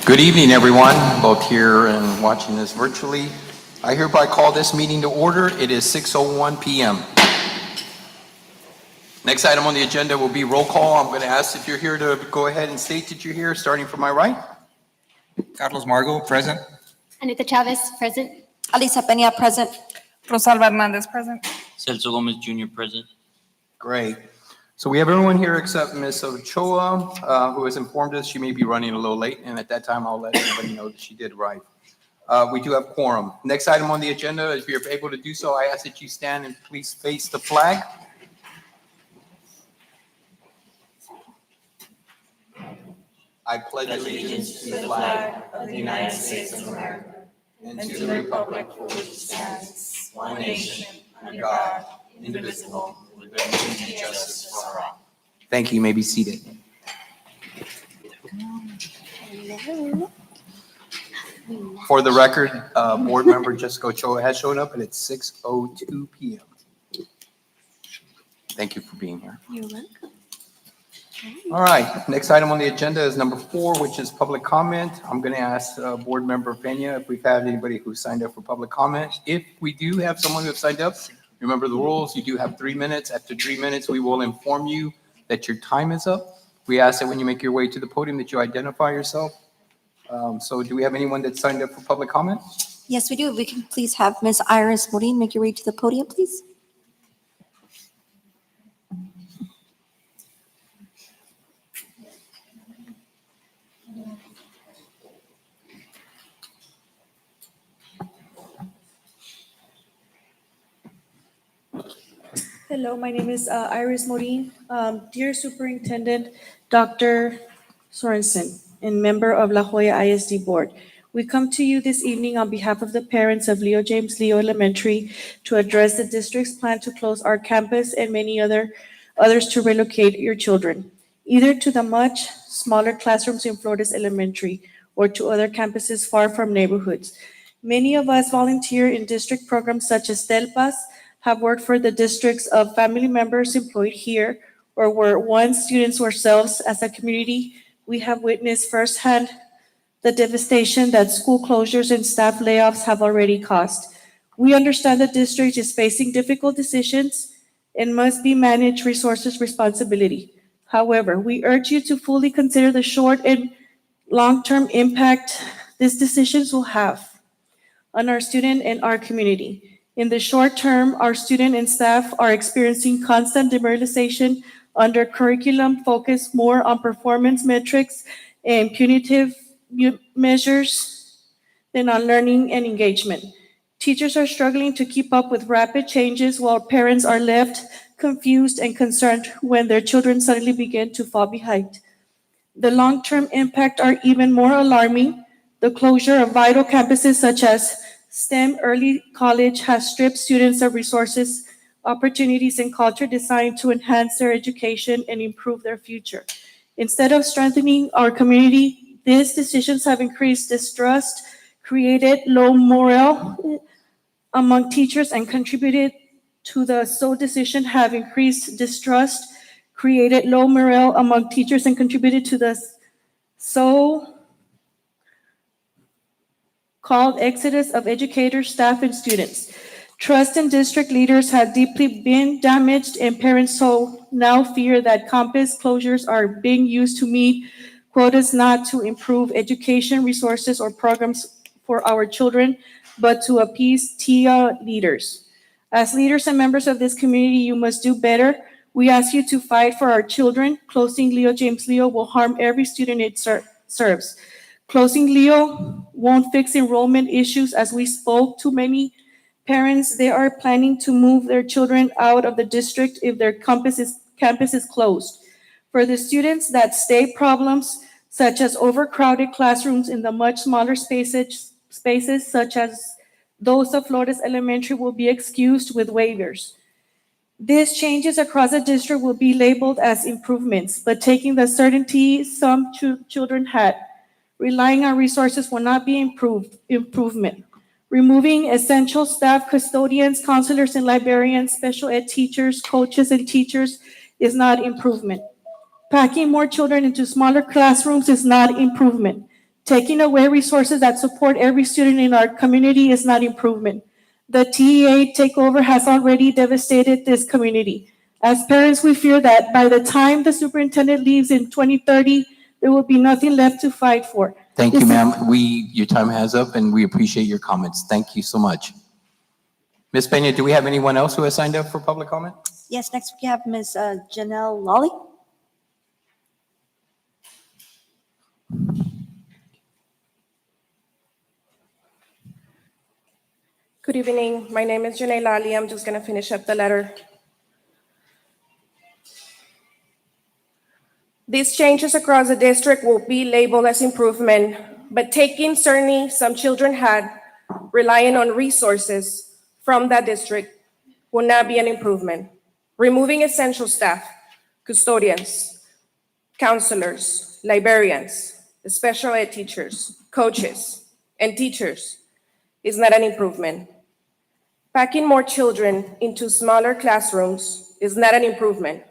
Good evening, everyone, both here and watching this virtually. I hereby call this meeting to order. It is 6:01 p.m. Next item on the agenda will be roll call. I'm going to ask if you're here to go ahead and state that you're here, starting from my right. Carlos Margo, present. Anita Chavez, present. Alisa Peña, present. Rosalba Hernandez, present. Celso Gomez Jr. present. Great. So we have everyone here except Ms. Ochoa, who has informed us she may be running a little late, and at that time, I'll let everybody know that she did arrive. We do have quorum. Next item on the agenda, if you're able to do so, I ask that you stand and please face the flag. I pledge allegiance to the flag of the United States of America and to the republic for which it stands, one nation, under God, indivisible, with liberty and justice for all. Thank you. You may be seated. For the record, board member Jessica Ochoa has shown up, and it's 6:02 p.m. Thank you for being here. You're welcome. All right, next item on the agenda is number 4, which is public comment. I'm going to ask board member Peña if we've had anybody who signed up for public comment. If we do have someone who has signed up, remember the rules. You do have 3 minutes. After 3 minutes, we will inform you that your time is up. We ask that when you make your way to the podium that you identify yourself. So do we have anyone that signed up for public comment? Yes, we do. If we can please have Ms. Iris Morin make your way to the podium, please. Hello, my name is Iris Morin. Dear Superintendent Dr. Sorensen and member of La Jolla ISD Board, we come to you this evening on behalf of the parents of Leo James Leo Elementary to address the district's plan to close our campus and many others to relocate your children, either to the much smaller classrooms in Flores Elementary or to other campuses far from neighborhoods. Many of us volunteer in district programs such as TELPAS, have worked for the districts of family members employed here, or were once students ourselves. As a community, we have witnessed firsthand the devastation that school closures and staff layoffs have already caused. We understand the district is facing difficult decisions and must be managed resources responsibility. However, we urge you to fully consider the short and long-term impact these decisions will have on our student and our community. In the short term, our student and staff are experiencing constant demoralization under curriculum focused more on performance metrics and punitive measures than on learning and engagement. Teachers are struggling to keep up with rapid changes while parents are left confused and concerned when their children suddenly begin to fall behind. The long-term impact are even more alarming. The closure of vital campuses such as STEM Early College has stripped students of resources, opportunities, and culture designed to enhance their education and improve their future. Instead of strengthening our community, these decisions have increased distrust, created low morale among teachers, and contributed to the decision have increased distrust, created low morale among teachers, and contributed to the called exodus of educators, staff, and students. Trust in district leaders have deeply been damaged, and parents now fear that campus closures are being used to meet quotas, not to improve education resources or programs for our children, but to appease TIA leaders. As leaders and members of this community, you must do better. We ask you to fight for our children. Closing Leo James Leo will harm every student it serves. Closing Leo won't fix enrollment issues. As we spoke to many parents, they are planning to move their children out of the district if their campus is closed. For the students that stay, problems such as overcrowded classrooms in the much smaller spaces such as those of Flores Elementary will be excused with waivers. These changes across the district will be labeled as improvements, but taking the certainty some children had. Relying on resources will not be improvement. Removing essential staff, custodians, counselors, and librarians, special ed teachers, coaches, and teachers is not improvement. Packing more children into smaller classrooms is not improvement. Taking away resources that support every student in our community is not improvement. The TEA takeover has already devastated this community. As parents, we fear that by the time the superintendent leaves in 2030, there will be nothing left to fight for. Thank you, This is- ma'am. Your time has up, and we appreciate your comments. Thank you so much. Ms. Peña, do we have anyone else who has signed up for public comment? Yes, next we have Ms. Janelle Lawley. Good evening. My name is Janae Lally. I'm just going to finish up the letter. These changes across the district will be labeled as improvement, but taking certainly some children had relying on resources from that district will not be an improvement. Removing essential staff, custodians, counselors, librarians, special ed teachers, coaches, and teachers is not an improvement. Packing more children into smaller classrooms is not an improvement.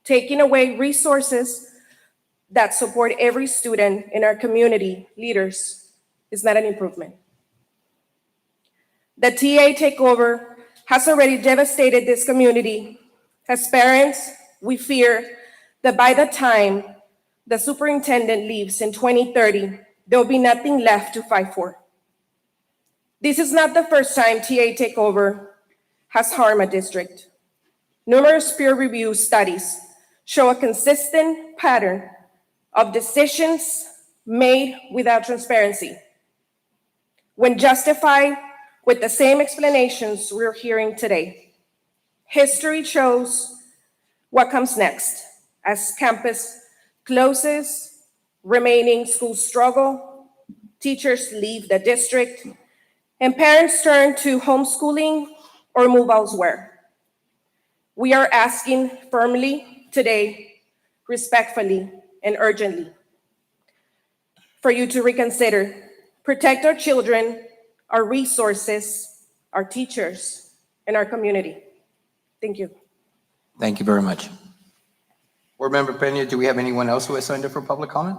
Taking away resources that support every student in our community, leaders, is not an improvement. The TA takeover has already devastated this community. As parents, we fear that by the time the superintendent leaves in 2030, there will be nothing left to fight for. This is not the first time TA takeover has harmed a district. Numerous peer-reviewed studies show a consistent pattern of decisions made without transparency. When justified with the same explanations we're hearing today, history shows what comes next as campus closes, remaining schools struggle, teachers leave the district, and parents turn to homeschooling or move elsewhere. We are asking firmly today, respectfully, and urgently for you to reconsider, protect our children, our resources, our teachers, and our community. Thank you. Thank you very much. Board Member Peña, do we have anyone else who has signed up for public comment?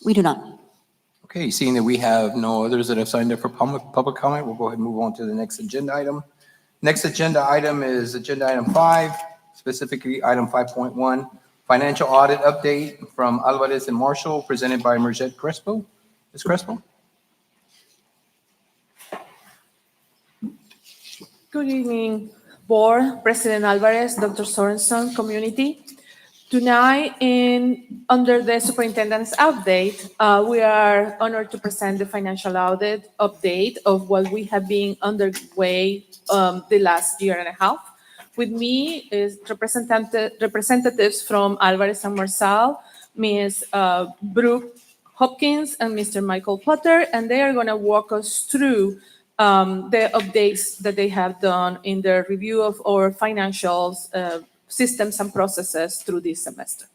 We do not. Okay, seeing that we have no others that have signed up for public comment, we'll go ahead and move on to the next agenda item. Next agenda item is agenda item 5, specifically item 5.1, financial audit update from Alvarez and Marshall, presented by Merced Crespo. Ms. Crespo? Good evening, Board, President Alvarez, Dr. Sorensen, community. Tonight, under the superintendent's update, we are honored to present the financial audit update of what we have been underway the last year and a half. With me is representatives from Alvarez and Marshall, Ms. Brooke Hopkins and Mr. Michael Potter, and they are going to walk us through the updates that they have done in their review of our financials, systems and processes through this semester.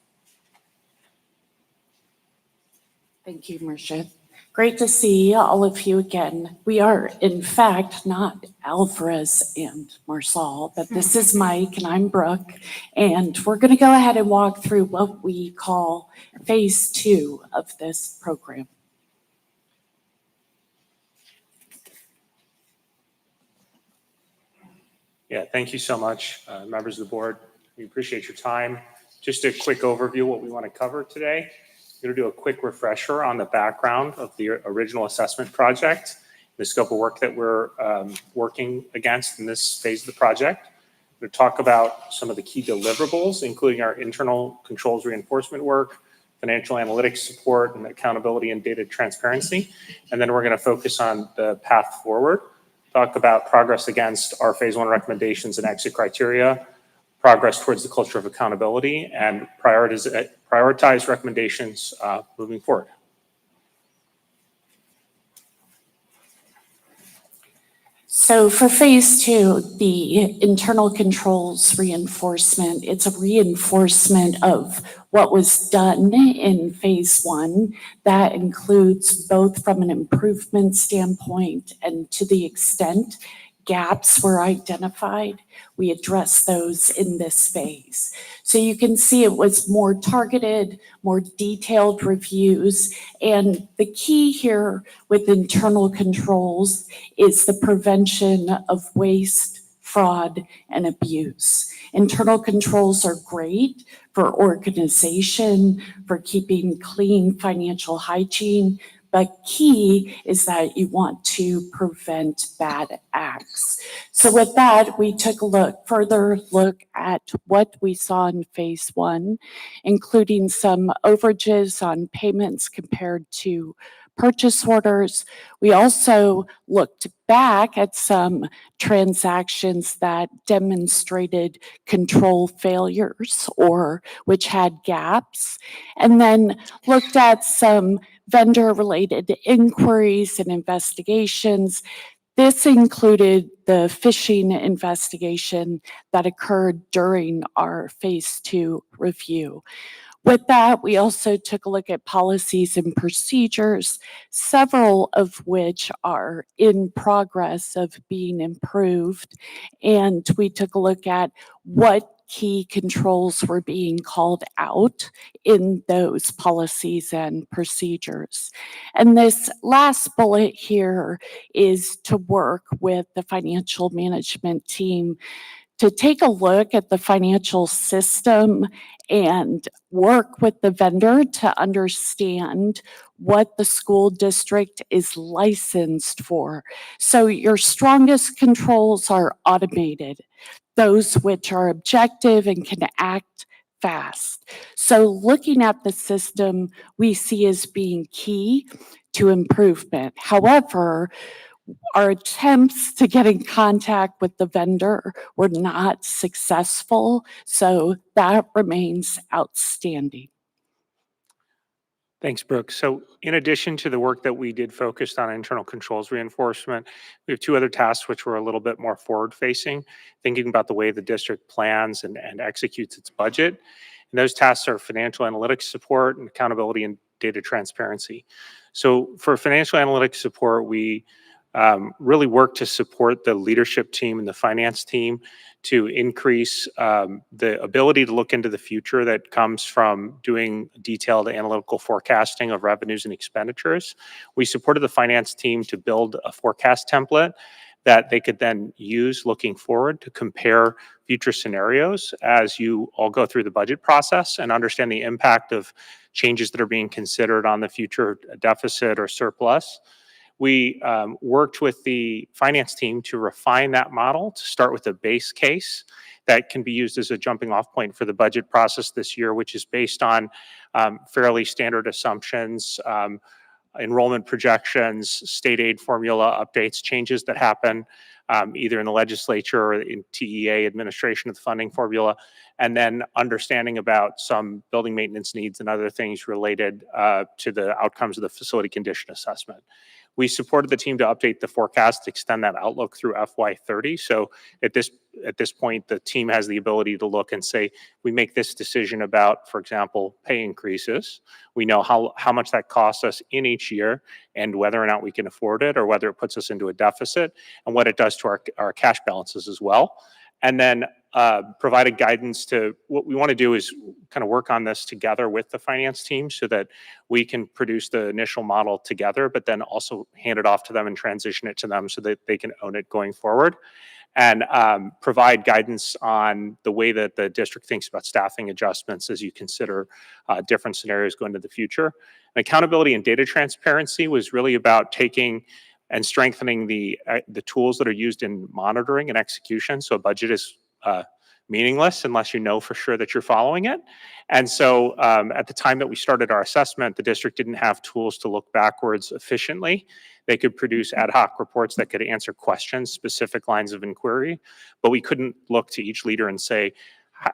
Thank you, Merced. Great to see all of you again. We are, in fact, not Alvarez and Marshall, but this is Mike and I'm Brooke, and we're going to go ahead and walk through what we call phase 2 of this program. Yeah, thank you so much, members of the board. We appreciate your time. Just a quick overview of what we want to cover today. I'm going to do a quick refresher on the background of the original assessment project, the scope of work that we're working against in this phase of the project. We're going to talk about some of the key deliverables, including our internal controls reinforcement work, financial analytics support, and accountability and data transparency. And then we're going to focus on the path forward, talk about progress against our phase 1 recommendations and exit criteria, progress towards the culture of accountability, and prioritize recommendations moving forward. So for phase 2, the internal controls reinforcement, it's a reinforcement of what was done in phase 1. That includes both from an improvement standpoint and to the extent gaps were identified, we addressed those in this phase. So you can see it was more targeted, more detailed reviews. And the key here with internal controls is the prevention of waste, fraud, and abuse. Internal controls are great for organization, for keeping clean financial hygiene, but key is that you want to prevent bad acts. So with that, we took a further look at what we saw in phase one, including some overages on payments compared to purchase orders. We also looked back at some transactions that demonstrated control failures or which had gaps, and then looked at some vendor-related inquiries and investigations. This included the phishing investigation that occurred during our phase two review. With that, we also took a look at policies and procedures, several of which are in progress of being improved. And we took a look at what key controls were being called out in those policies and procedures. And this last bullet here is to work with the financial management team to take a look at the financial system and work with the vendor to understand what the school district is licensed for. So your strongest controls are automated, those which are objective and can act fast. So looking at the system we see as being key to improvement. However, our attempts to get in contact with the vendor were not successful, so that remains outstanding. Thanks, Brooke. So in addition to the work that we did focused on internal controls reinforcement, we have two other tasks which were a little bit more forward-facing, thinking about the way the district plans and executes its budget. And those tasks are financial analytics support and accountability and data transparency. So for financial analytics support, we really work to support the leadership team and the finance team to increase the ability to look into the future that comes from doing detailed analytical forecasting of revenues and expenditures. We supported the finance team to build a forecast template that they could then use looking forward to compare future scenarios as you all go through the budget process and understand the impact of changes that are being considered on the future deficit or surplus. We worked with the finance team to refine that model to start with a base case that can be used as a jumping off point for the budget process this year, which is based on fairly standard assumptions, enrollment projections, state aid formula updates, changes that happen either in the legislature or in TEA administration of the funding formula, and then understanding about some building maintenance needs and other things related to the outcomes of the facility condition assessment. We supported the team to update the forecast, to extend that outlook through FY30. So at this point, the team has the ability to look and say, we make this decision about, for example, pay increases. We know how much that costs us in each year and whether or not we can afford it or whether it puts us into a deficit and what it does to our cash balances as well. And then provided guidance to what we want to do is kind of work on this together with the finance team so that we can produce the initial model together, but then also hand it off to them and transition it to them so that they can own it going forward, and provide guidance on the way that the district thinks about staffing adjustments as you consider different scenarios going into the future. And accountability and data transparency was really about taking and strengthening the tools that are used in monitoring and execution. So a budget is meaningless unless you know for sure that you're following it. And so at the time that we started our assessment, the district didn't have tools to look backwards efficiently. They could produce ad hoc reports that could answer questions, specific lines of inquiry, but we couldn't look to each leader and say,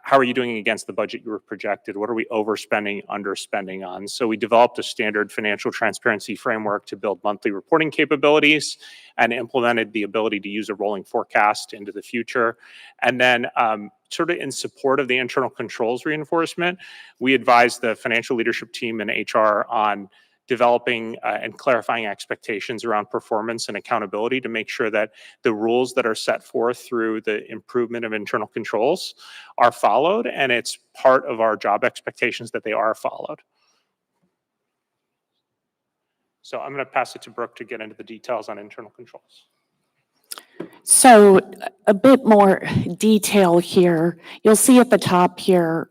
how are you doing against the budget you were projected? What are we overspending, underspending on? So we developed a standard financial transparency framework to build monthly reporting capabilities and implemented the ability to use a rolling forecast into the future. And then sort of in support of the internal controls reinforcement, we advised the financial leadership team and HR on developing and clarifying expectations around performance and accountability to make sure that the rules that are set forth through the improvement of internal controls are followed, and it's part of our job expectations that they are followed. So I'm going to pass it to Brooke to get into the details on internal controls. So a bit more detail here. You'll see at the top here,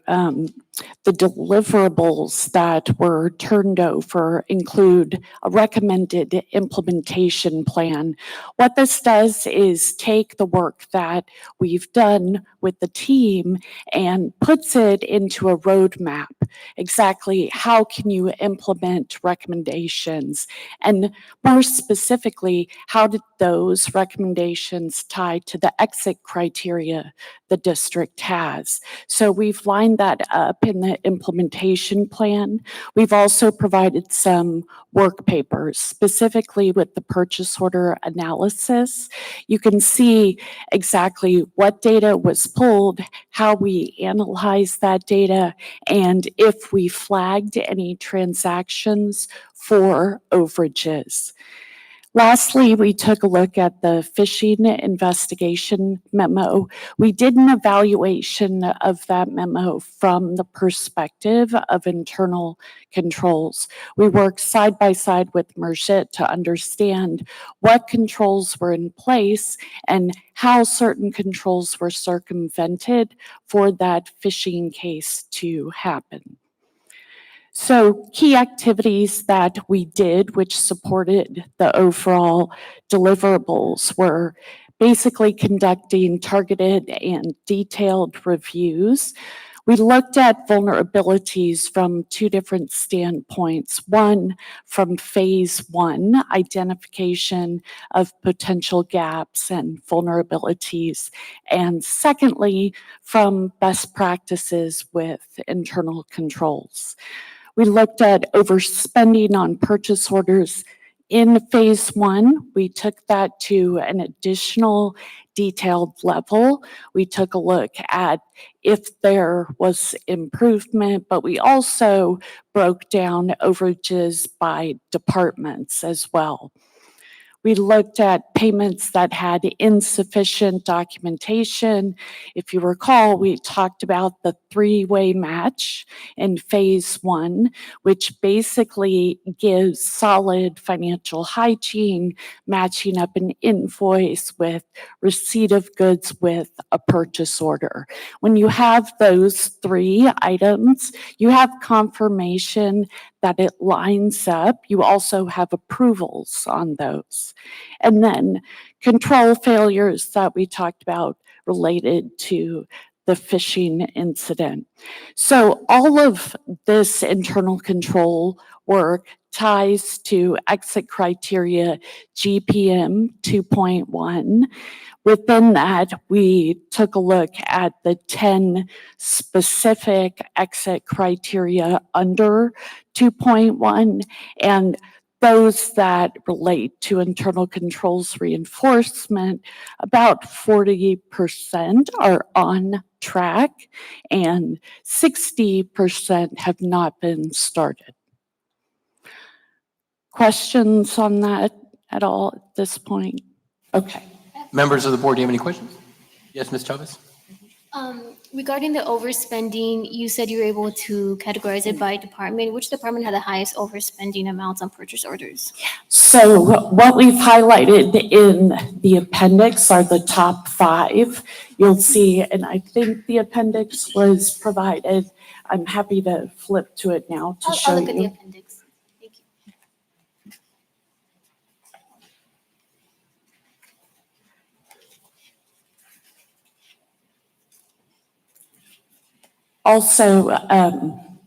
the deliverables that were turned over include a recommended implementation plan. What this does is take the work that we've done with the team and puts it into a roadmap. Exactly how can you implement recommendations? And more specifically, how did those recommendations tie to the exit criteria the district has? So we've lined that up in the implementation plan. We've also provided some work papers, specifically with the purchase order analysis. You can see exactly what data was pulled, how we analyzed that data, and if we flagged any transactions for overages. Lastly, we took a look at the phishing investigation memo. We did an evaluation of that memo from the perspective of internal controls. We worked side by side with Mershit to understand what controls were in place and how certain controls were circumvented for that phishing case to happen. So key activities that we did, which supported the overall deliverables, were basically conducting targeted and detailed reviews. We looked at vulnerabilities from two different standpoints. One, from phase one, identification of potential gaps and vulnerabilities. And secondly, from best practices with internal controls. We looked at overspending on purchase orders in phase one. We took that to an additional detailed level. We took a look at if there was improvement, but we also broke down overages by departments as well. We looked at payments that had insufficient documentation. If you recall, we talked about the three-way match in phase one, which basically gives solid financial hygiene, matching up an invoice with receipt of goods with a purchase order. When you have those three items, you have confirmation that it lines up. You also have approvals on those. And then control failures that we talked about related to the phishing incident. So all of this internal control work ties to exit criteria GPM 2.1. Within that, we took a look at the 10 specific exit criteria under 2.1 and those that relate to internal controls reinforcement. About 40% are on track and 60% have not been started. Questions on that at all at this point? Okay. Members of the board, do you have any questions? Yes, Ms. Chavez? Regarding the overspending, you said you were able to categorize it by department. Which department had the highest overspending amounts on purchase orders? So what we've highlighted in the appendix are the top 5. You'll see, and I think the appendix was provided. I'm happy to flip to it now to show I'll look at the you. appendix. Thank you. Also,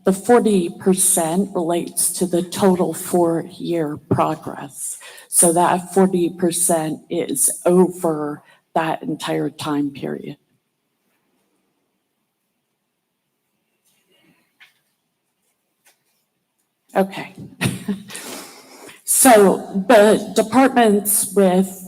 the 40% relates to the total 4-year progress. So that 40% is over that entire time period. Okay. So the departments with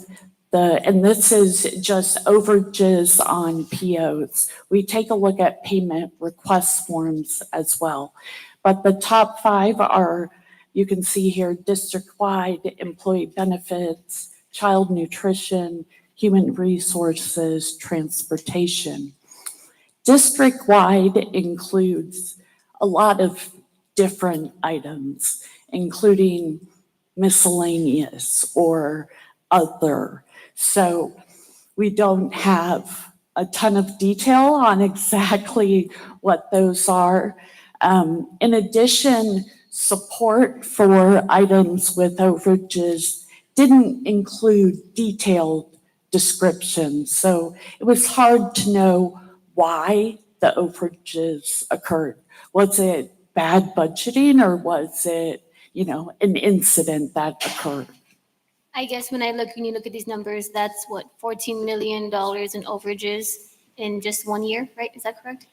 and this is just overages on POs. We take a look at payment request forms as well. But the top 5 are You can see here district-wide employee benefits, child nutrition, human resources, transportation. District-wide includes a lot of different items, including miscellaneous or other. So we don't have a ton of detail on exactly what those are. In addition, support for items with overages didn't include detailed descriptions. So it was hard to know why the overages occurred. Was it bad budgeting or was it, an incident that occurred? I guess when you look at these numbers, that's what, $14 million in overages in just 1 year, right? Is that correct?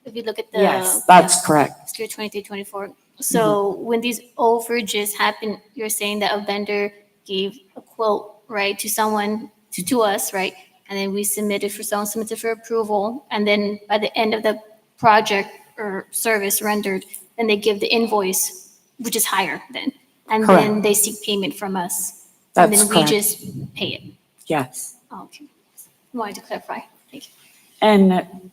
If you look at the. Yes, that's correct. Fiscal year 23, 24. So when these overages happen, you're saying that a vendor gave a quote, right, to someone, to us, right? And then we submitted for approval. And then by the end of the project or service rendered, then they give the invoice, which is higher then. And then Correct. they seek payment from us. And That's then we correct. just pay it. Yes. Okay. Wanted to clarify. Thank you. And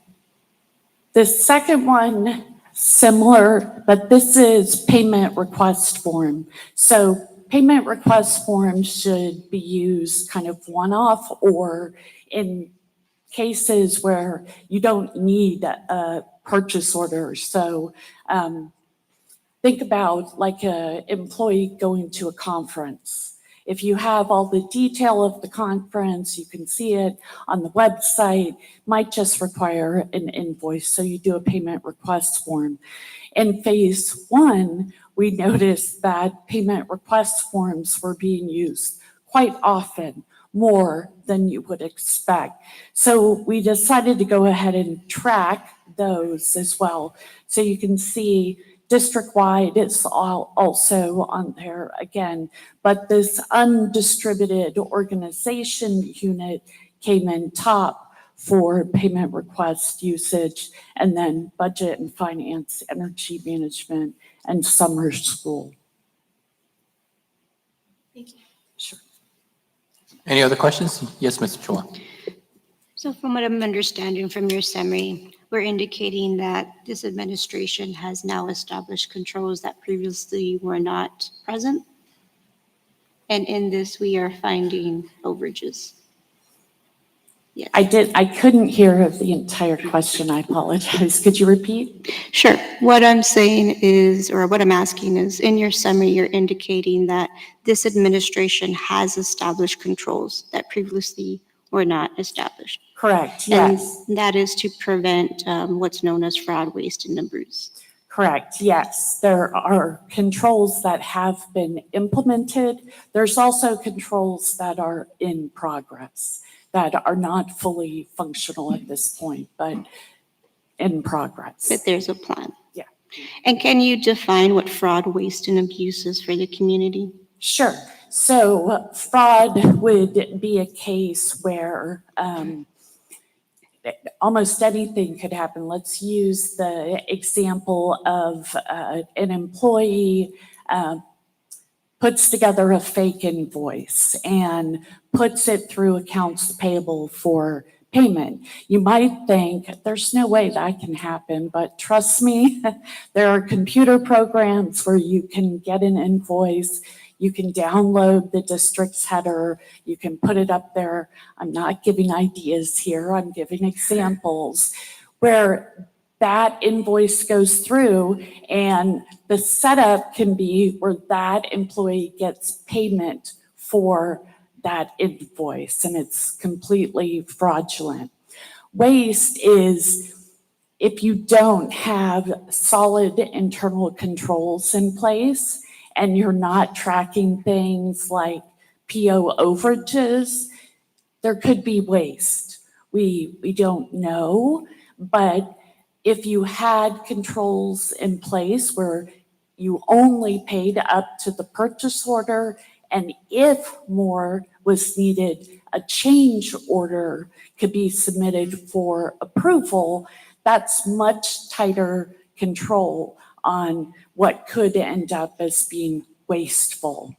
the second one, similar, but this is payment request form. So payment request forms should be used kind of one-off or in cases where you don't need a purchase order. So think about like an employee going to a conference. If you have all the detail of the conference, you can see it on the website, might just require an invoice. So you do a payment request form. In phase one, we noticed that payment request forms were being used quite often, more than you would expect. So we decided to go ahead and track those as well. So you can see district-wide is also on there again, but this undistributed organization unit came in top for payment request usage, and then budget and finance, energy management, and summer school. Thank you. Sure. Any other questions? Yes, Mr. Chua. So from what I'm understanding from your summary, we're indicating that this administration has now established controls that previously were not present. And in this, we are finding overages. Yes. I couldn't hear the entire question. I apologize. Could you repeat? Sure. What I'm saying is, or what I'm asking is, in your summary, you're indicating that this administration has established controls that previously were not established. Correct, yes. And that is to prevent what's known as fraud, waste, and abuse. Correct, yes. There are controls that have been implemented. There's also controls that are in progress, that are not fully functional at this point, but in progress. But there's a plan. Yeah. And can you define what fraud, waste, and abuse is for the community? Sure. So fraud would be a case where almost anything could happen. Let's use the example of an employee puts together a fake invoice and puts it through accounts payable for payment. You might think there's no way that can happen, but trust me, there are computer programs where you can get an invoice. You can download the district's header. You can put it up there. I'm not giving ideas here. I'm giving examples where that invoice goes through and the setup can be where that employee gets payment for that invoice and it's completely fraudulent. Waste is if you don't have solid internal controls in place and you're not tracking things like PO overages, there could be waste. We don't know, but if you had controls in place where you only paid up to the purchase order, and if more was needed, a change order could be submitted for approval, that's much tighter control on what could end up as being wasteful.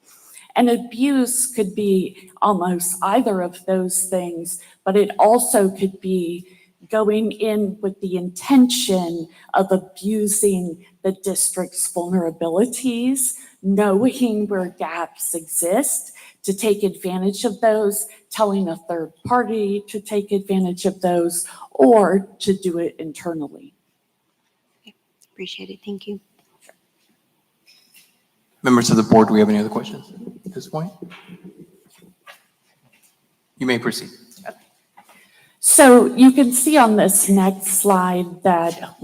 And abuse could be almost either of those things, but it also could be going in with the intention of abusing the district's vulnerabilities, knowing where gaps exist to take advantage of those, telling a third party to take advantage of those, or to do it internally. Appreciate it. Thank you. Members of the board, do we have any other questions at this point? You may proceed. So you can see on this next slide that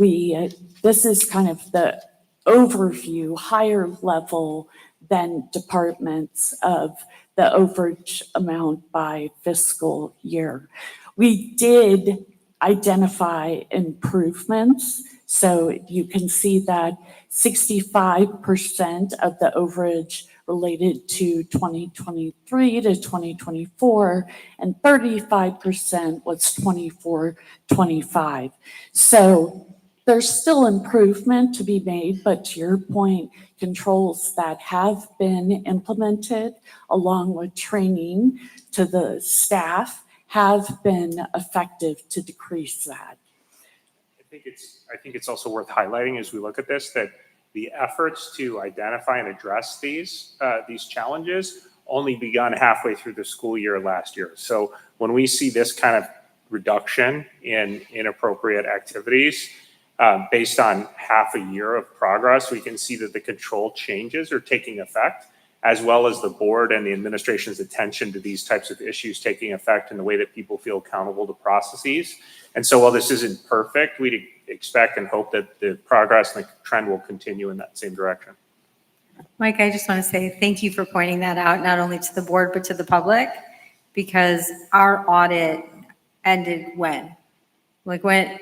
this is kind of the overview, higher level than departments of the overage amount by fiscal year. We did identify improvements. So you can see that 65% of the overage related to 2023 to 2024, and 35% was 24-25. So there's still improvement to be made, but to your point, controls that have been implemented along with training to the staff have been effective to decrease that. I think it's also worth highlighting as we look at this that the efforts to identify and address these challenges only begun halfway through the school year last year. So when we see this kind of reduction in inappropriate activities based on half a year of progress, we can see that the control changes are taking effect, as well as the board and the administration's attention to these types of issues taking effect in the way that people feel accountable to processes. And so while this isn't perfect, we expect and hope that the progress and the trend will continue in that same direction. Mike, I just want to say thank you for pointing that out, not only to the board, but to the public, because our audit ended when? Like when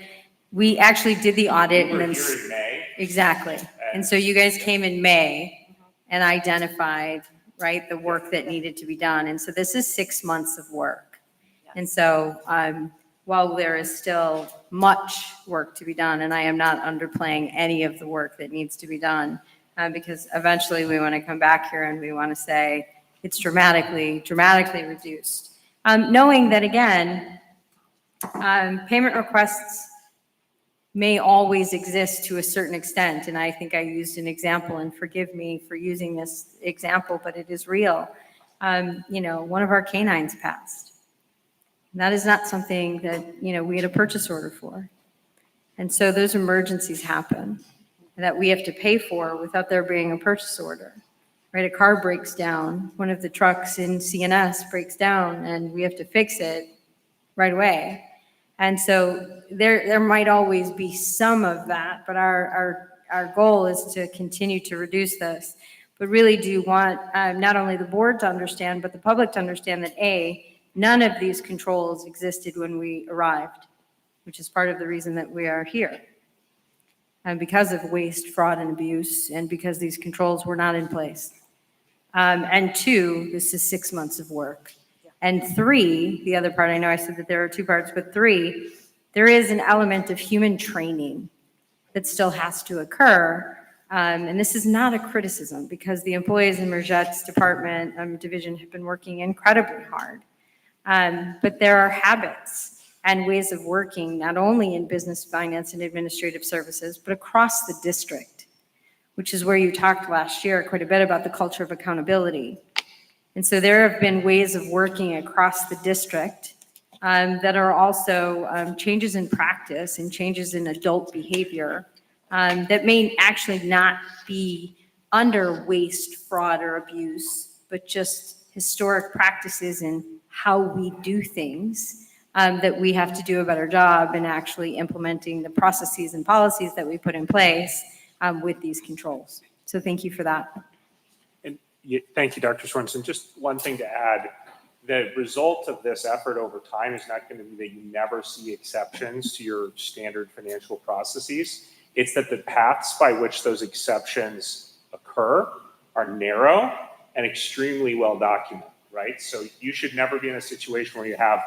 we actually did the audit. We were and here in May. Exactly. And so you guys came in May and identified, right, the work that needed to be done. And so this is 6 months of work. And so while there is still much work to be done, and I am not underplaying any of the work that needs to be done, because eventually we want to come back here and we want to say it's dramatically reduced. Knowing that, again, payment requests may always exist to a certain extent. And I think I used an example, and forgive me for using this example, but it is real. One of our canines passed. And that is not something that, we had a purchase order for. And so those emergencies happen that we have to pay for without there being a purchase order, right? A car breaks down, one of the trucks in CNS breaks down, and we have to fix it right away. And so there might always be some of that, but our goal is to continue to reduce this. But really do want not only the board to understand, but the public to understand that none of these controls existed when we arrived, which is part of the reason that we are here. And because of waste, fraud, and abuse, and because these controls were not in place. And 2, this is 6 months of work. And 3, the other part, I know I said that there are 2 parts, but 3, there is an element of human training that still has to occur. And this is not a criticism, because the employees in Merjette's department, division have been working incredibly hard. But there are habits and ways of working, not only in business, finance, and administrative services, but across the district, which is where you talked last year quite a bit about the culture of accountability. And so there have been ways of working across the district that are also changes in practice and changes in adult behavior that may actually not be under waste, fraud, or abuse, but just historic practices in how we do things, that we have to do a better job in actually implementing the processes and policies that we put in place with these controls. So thank you for that. And thank you, Dr. Sorensen. Just one thing to add. The result of this effort over time is not going to be that you never see exceptions to your standard financial processes. It's that the paths by which those exceptions occur are narrow and extremely well documented, right? So you should never be in a situation where you have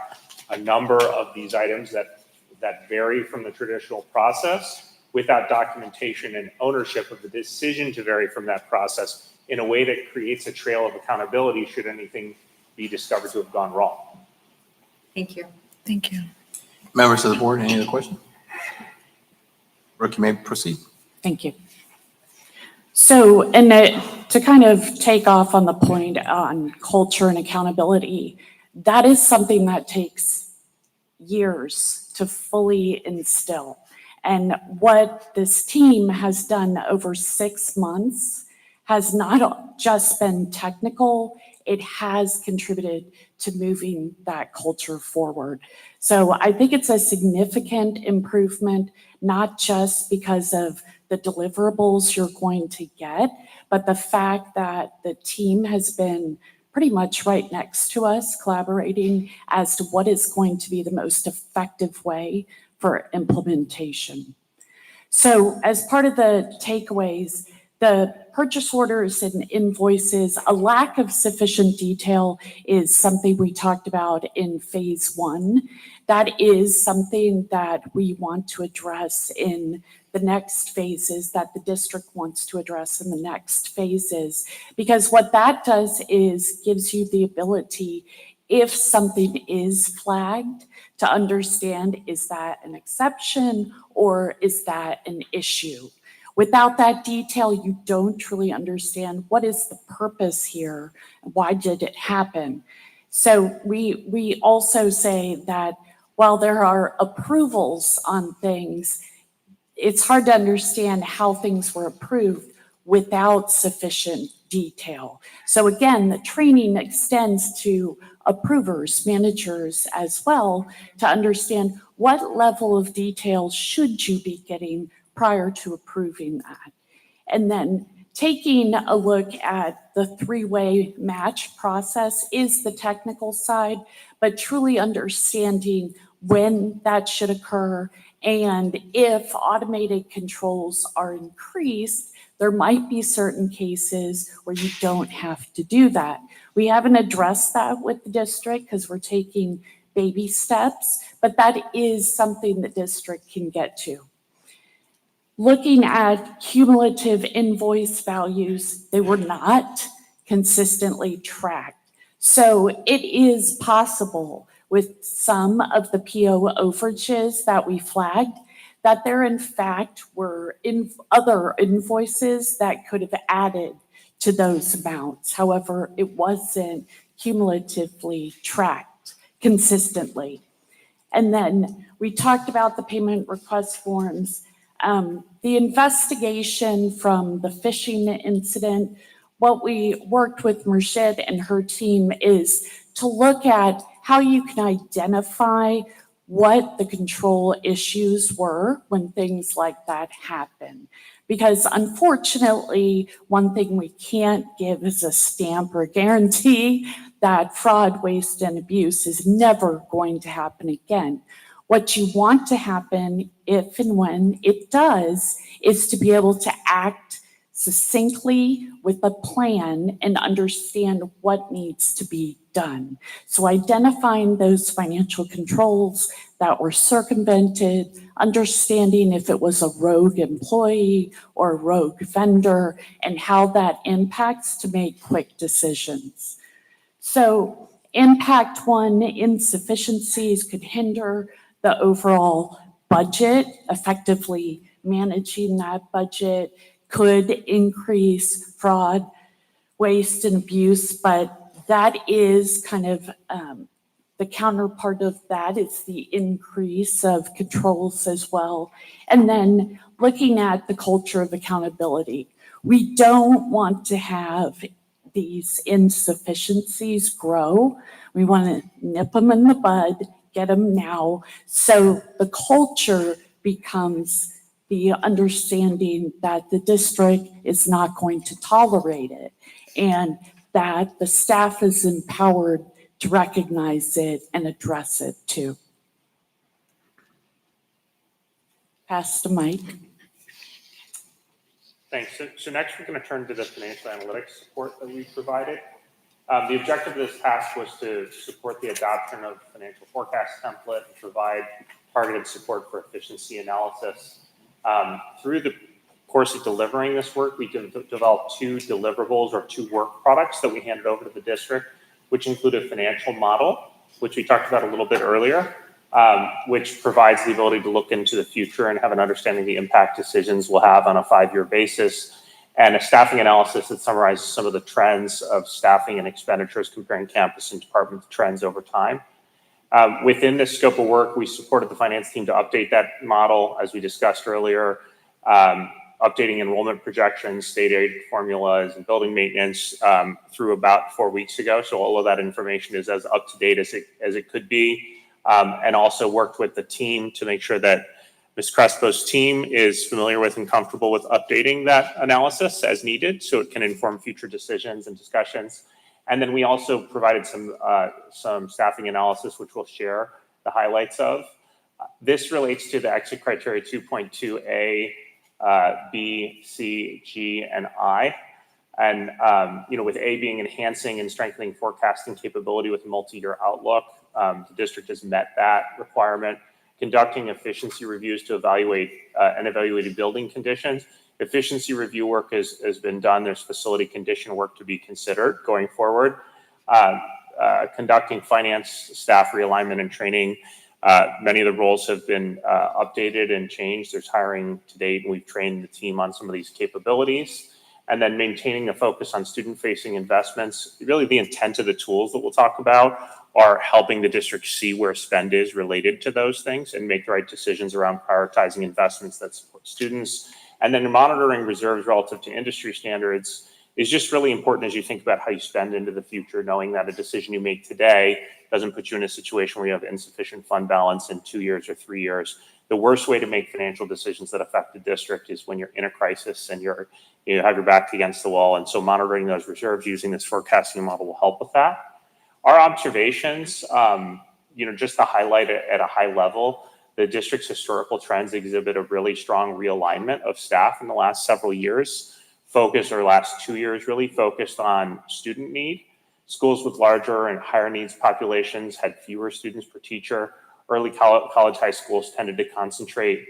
a number of these items that vary from the traditional process, without documentation and ownership of the decision to vary from that process in a way that creates a trail of accountability should anything be discovered to have gone wrong. Thank you. Thank you. Members of the board, any other questions? Brooke, you may proceed. Thank you. So, and to kind of take off on the point on culture and accountability, that is something that takes years to fully instill. And what this team has done over 6 months has not just been technical, it has contributed to moving that culture forward. So I think it's a significant improvement, not just because of the deliverables you're going to get, but the fact that the team has been pretty much right next to us, collaborating as to what is going to be the most effective way for implementation. So as part of the takeaways, the purchase orders and invoices, a lack of sufficient detail is something we talked about in phase 1. That is something that we want to address in the next phases, that the district wants to address in the next phases. Because what that does is gives you the ability, if something is flagged, to understand, is that an exception or is that an issue? Without that detail, you don't truly understand what is the purpose here, why did it happen? So we also say that while there are approvals on things, it's hard to understand how things were approved without sufficient detail. So again, the training extends to approvers, managers as well, to understand what level of detail should you be getting prior to approving that. And then taking a look at the 3-way match process is the technical side, but truly understanding when that should occur, and if automated controls are increased, there might be certain cases where you don't have to do that. We haven't addressed that with the district because we're taking baby steps, but that is something the district can get to. Looking at cumulative invoice values, they were not consistently tracked. So it is possible with some of the PO overages that we flagged that there in fact were other invoices that could have added to those amounts. However, it wasn't cumulatively tracked consistently. And then we talked about the payment request forms. The investigation from the phishing incident, what we worked with Murshid and her team is to look at how you can identify what the control issues were when things like that happen. Because unfortunately, one thing we can't give is a stamp or guarantee that fraud, waste, and abuse is never going to happen again. What you want to happen, if and when it does, is to be able to act succinctly with a plan and understand what needs to be done. So identifying those financial controls that were circumvented, understanding if it was a rogue employee or a rogue vendor, and how that impacts to make quick decisions. So impact 1, insufficiencies could hinder the overall budget. Effectively managing that budget could increase fraud, waste, and abuse, but that is kind of the counterpart of that is the increase of controls as well. And then looking at the culture of accountability. We don't want to have these insufficiencies grow. We want to nip them in the bud, get them now, so the culture becomes the understanding that the district is not going to tolerate it and that the staff is empowered to recognize it and address it too. Pass the mic. Thanks. So next we're going to turn to the financial analytics support that we provided. The objective of this task was to support the adoption of financial forecast template and provide targeted support for efficiency analysis. Through the course of delivering this work, we developed 2 deliverables or 2 work products that we handed over to the district, which include a financial model, which we talked about a little bit earlier, which provides the ability to look into the future and have an understanding of the impact decisions will have on a 5-year basis, and a staffing analysis that summarizes some of the trends of staffing and expenditures comparing campus and department trends over time. Within this scope of work, we supported the finance team to update that model, as we discussed earlier, updating enrollment projections, state aid formulas, and building maintenance through about 4 weeks ago. So all of that information is as up to date as it could be, and also worked with the team to make sure that Ms. Crespo's team is familiar with and comfortable with updating that analysis as needed so it can inform future decisions and discussions. And then we also provided some staffing analysis, which we'll share the highlights of. This relates to the exit criteria 2.2A, B, C, G, and I. And with A being enhancing and strengthening forecasting capability with a multi-year outlook, the district has met that requirement. Conducting efficiency reviews to evaluate and evaluated building conditions. Efficiency review work has been done. There's facility condition work to be considered going forward. Conducting finance staff realignment and training. Many of the roles have been updated and changed. There's hiring to date, and we've trained the team on some of these capabilities. And then maintaining a focus on student-facing investments. Really, the intent of the tools that we'll talk about are helping the district see where spend is related to those things and make the right decisions around prioritizing investments that support students. And then monitoring reserves relative to industry standards is just really important as you think about how you spend into the future, knowing that a decision you make today doesn't put you in a situation where you have insufficient fund balance in 2 years or 3 years. The worst way to make financial decisions that affect the district is when you're in a crisis and you have your back against the wall. And so monitoring those reserves using this forecasting model will help with that. Our observations, just to highlight it at a high level, the district's historical trends exhibit a really strong realignment of staff in the last several years, last 2 years really focused on student need. Schools with larger and higher needs populations had fewer students per teacher. Early college high schools tended to concentrate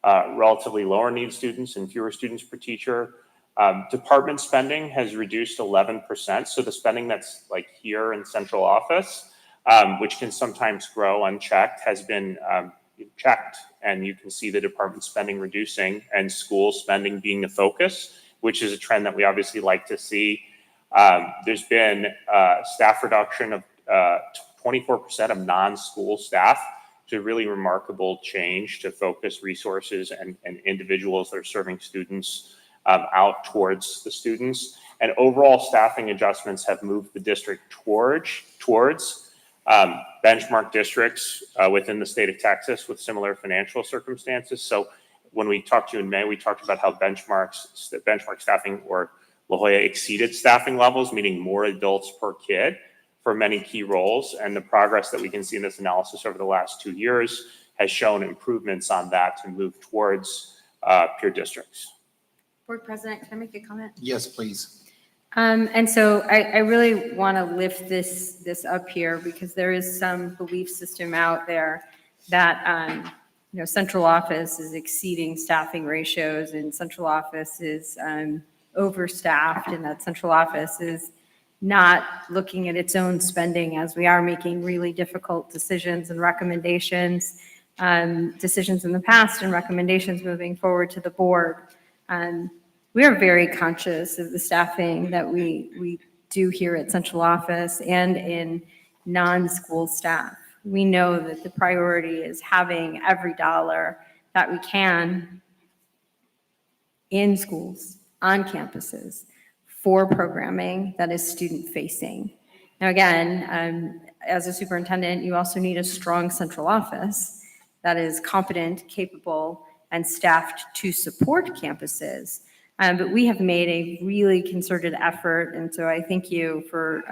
relatively lower need students and fewer students per teacher. Department spending has reduced 11%. So the spending that's like here in central office, which can sometimes grow unchecked, has been checked. And you can see the department spending reducing and school spending being the focus, which is a trend that we obviously like to see. There's been staff reduction of 24% of non-school staff, which is a really remarkable change to focus resources and individuals that are serving students out towards the students. And overall staffing adjustments have moved the district towards benchmark districts within the state of Texas with similar financial circumstances. So when we talked to you in May, we talked about how benchmark staffing or La Jolla exceeded staffing levels, meaning more adults per kid for many key roles. And the progress that we can see in this analysis over the last 2 years has shown improvements on that to move towards peer districts. Board President, can I make a comment? Yes, please. And so I really want to lift this up here because there is some belief system out there that, central office is exceeding staffing ratios and central office is overstaffed and that central office is not looking at its own spending as we are making really difficult decisions and recommendations, decisions in the past and recommendations moving forward to the board. We are very conscious of the staffing that we do here at central office and in non-school staff. We know that the priority is having every dollar that we can in schools, on campuses, for programming that is student-facing. Now, again, as a superintendent, you also need a strong central office that is competent, capable, and staffed to support campuses. But we have made a really concerted effort, and so I thank you for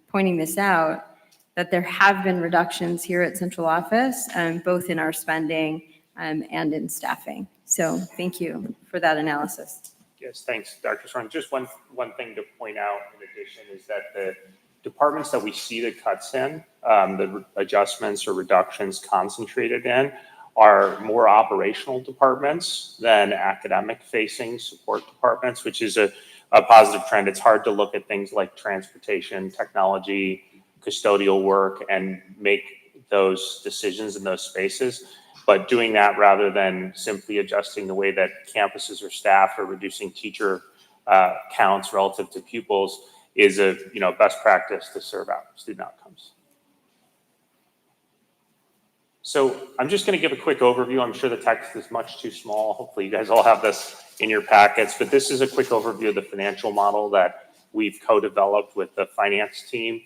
pointing this out, that there have been reductions here at central office, both in our spending and in staffing. So thank you for that analysis. Yes, thanks, Dr. Soren. Just one thing to point out in addition is that the departments that we see the cuts in, the adjustments or reductions concentrated in, are more operational departments than academic-facing support departments, which is a positive trend. It's hard to look at things like transportation, technology, custodial work, and make those decisions in those spaces. But doing that rather than simply adjusting the way that campuses are staffed or reducing teacher counts relative to pupils is a best practice to serve out student outcomes. So I'm just going to give a quick overview. I'm sure the text is much too small. Hopefully you guys all have this in your packets, but this is a quick overview of the financial model that we've co-developed with the finance team.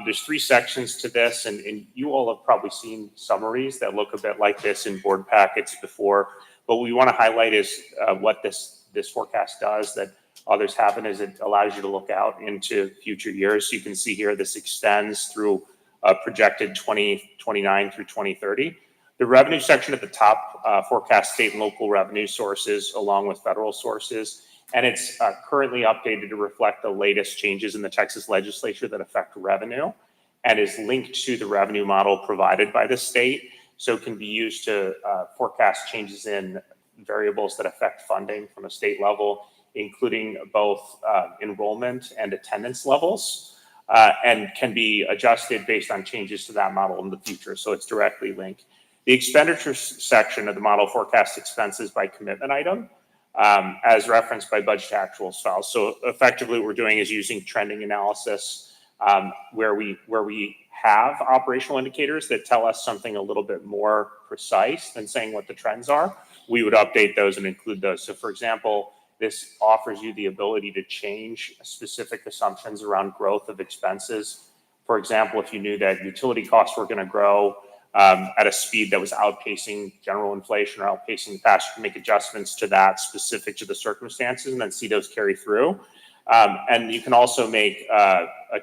There's 3 sections to this, and you all have probably seen summaries that look a bit like this in board packets before. But what we want to highlight is what this forecast does that others haven't, is it allows you to look out into future years. So you can see here this extends through projected 2029 through 2030. The revenue section at the top forecasts state and local revenue sources along with federal sources. And it's currently updated to reflect the latest changes in the Texas legislature that affect revenue and is linked to the revenue model provided by the state. So it can be used to forecast changes in variables that affect funding from a state level, including both enrollment and attendance levels, and can be adjusted based on changes to that model in the future. So it's directly linked. The expenditures section of the model forecasts expenses by commitment item, as referenced by budget actuals files. So effectively what we're doing is using trending analysis where we have operational indicators that tell us something a little bit more precise than saying what the trends are. We would update those and include those. So for example, this offers you the ability to change specific assumptions around growth of expenses. For example, if you knew that utility costs were going to grow at a speed that was outpacing general inflation or outpacing the past, you can make adjustments to that specific to the circumstances and then see those carry through. And you can also make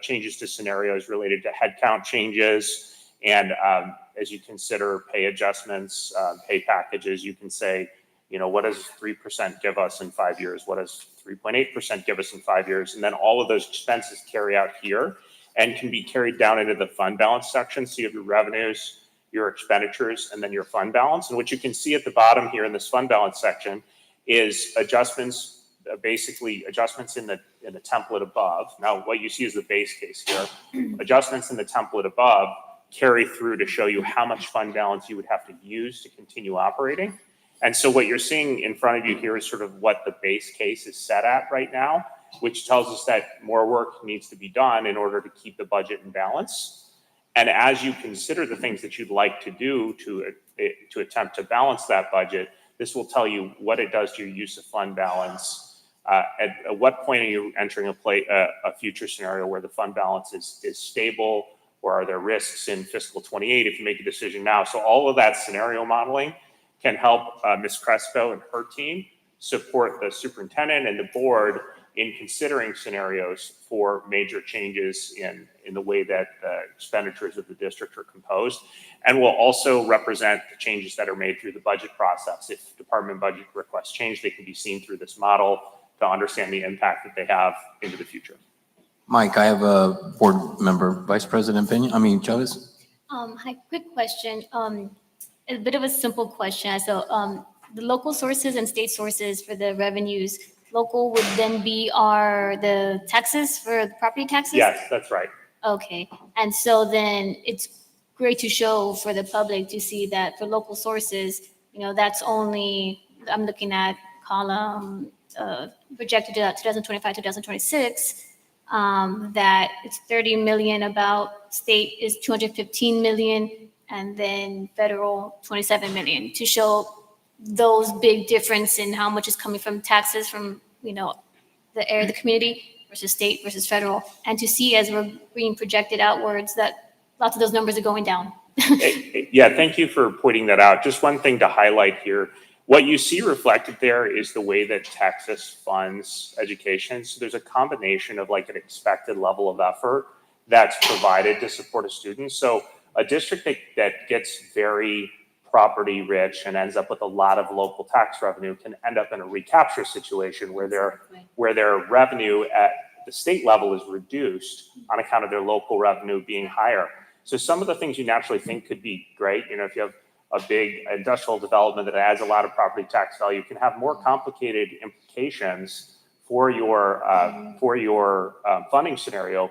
changes to scenarios related to headcount changes. And as you consider pay adjustments, pay packages, you can say, what does 3% give us in 5 years? What does 3.8% give us in 5 years? And then all of those expenses carry out here and can be carried down into the fund balance section. So you have your revenues, your expenditures, and then your fund balance. And what you can see at the bottom here in this fund balance section is adjustments, basically adjustments in the template above. Now, what you see is the base case here. Adjustments in the template above carry through to show you how much fund balance you would have to use to continue operating. And so what you're seeing in front of you here is sort of what the base case is set at right now, which tells us that more work needs to be done in order to keep the budget in balance. And as you consider the things that you'd like to do to attempt to balance that budget, this will tell you what it does to your use of fund balance. At what point are you entering a future scenario where the fund balance is stable, or are there risks in fiscal 28 if you make a decision now? So all of that scenario modeling can help Ms. Crespo and her team support the superintendent and the board in considering scenarios for major changes in the way that the expenditures of the district are composed, and will also represent the changes that are made through the budget process. If department budget requests change, they can be seen through this model to understand the impact that they have into the future. Mike, I have a board member, Vice President Chavez. Hi, quick question. A bit of a simple question. So the local sources and state sources for the revenues, local would then be the taxes for the property taxes? Yes, that's right. Okay. And so then it's great to show for the public to see that for local sources, that's only, I'm looking at column projected to 2025, 2026, that it's 30 million, about state is 215 million, and then federal 27 million, to show those big difference in how much is coming from taxes from, the area of the community versus state versus federal, and to see as we're being projected outwards that lots of those numbers are going down. Yeah, thank you for pointing that out. Just one thing to highlight here. What you see reflected there is the way that Texas funds education. So there's a combination of like an expected level of effort that's provided to support a student. So a district that gets very property rich and ends up with a lot of local tax revenue can end up in a recapture situation where their revenue at the state level is reduced on account of their local revenue being higher. So some of the things you naturally think could be great, if you have a big industrial development that adds a lot of property tax value can have more complicated implications for your funding scenario,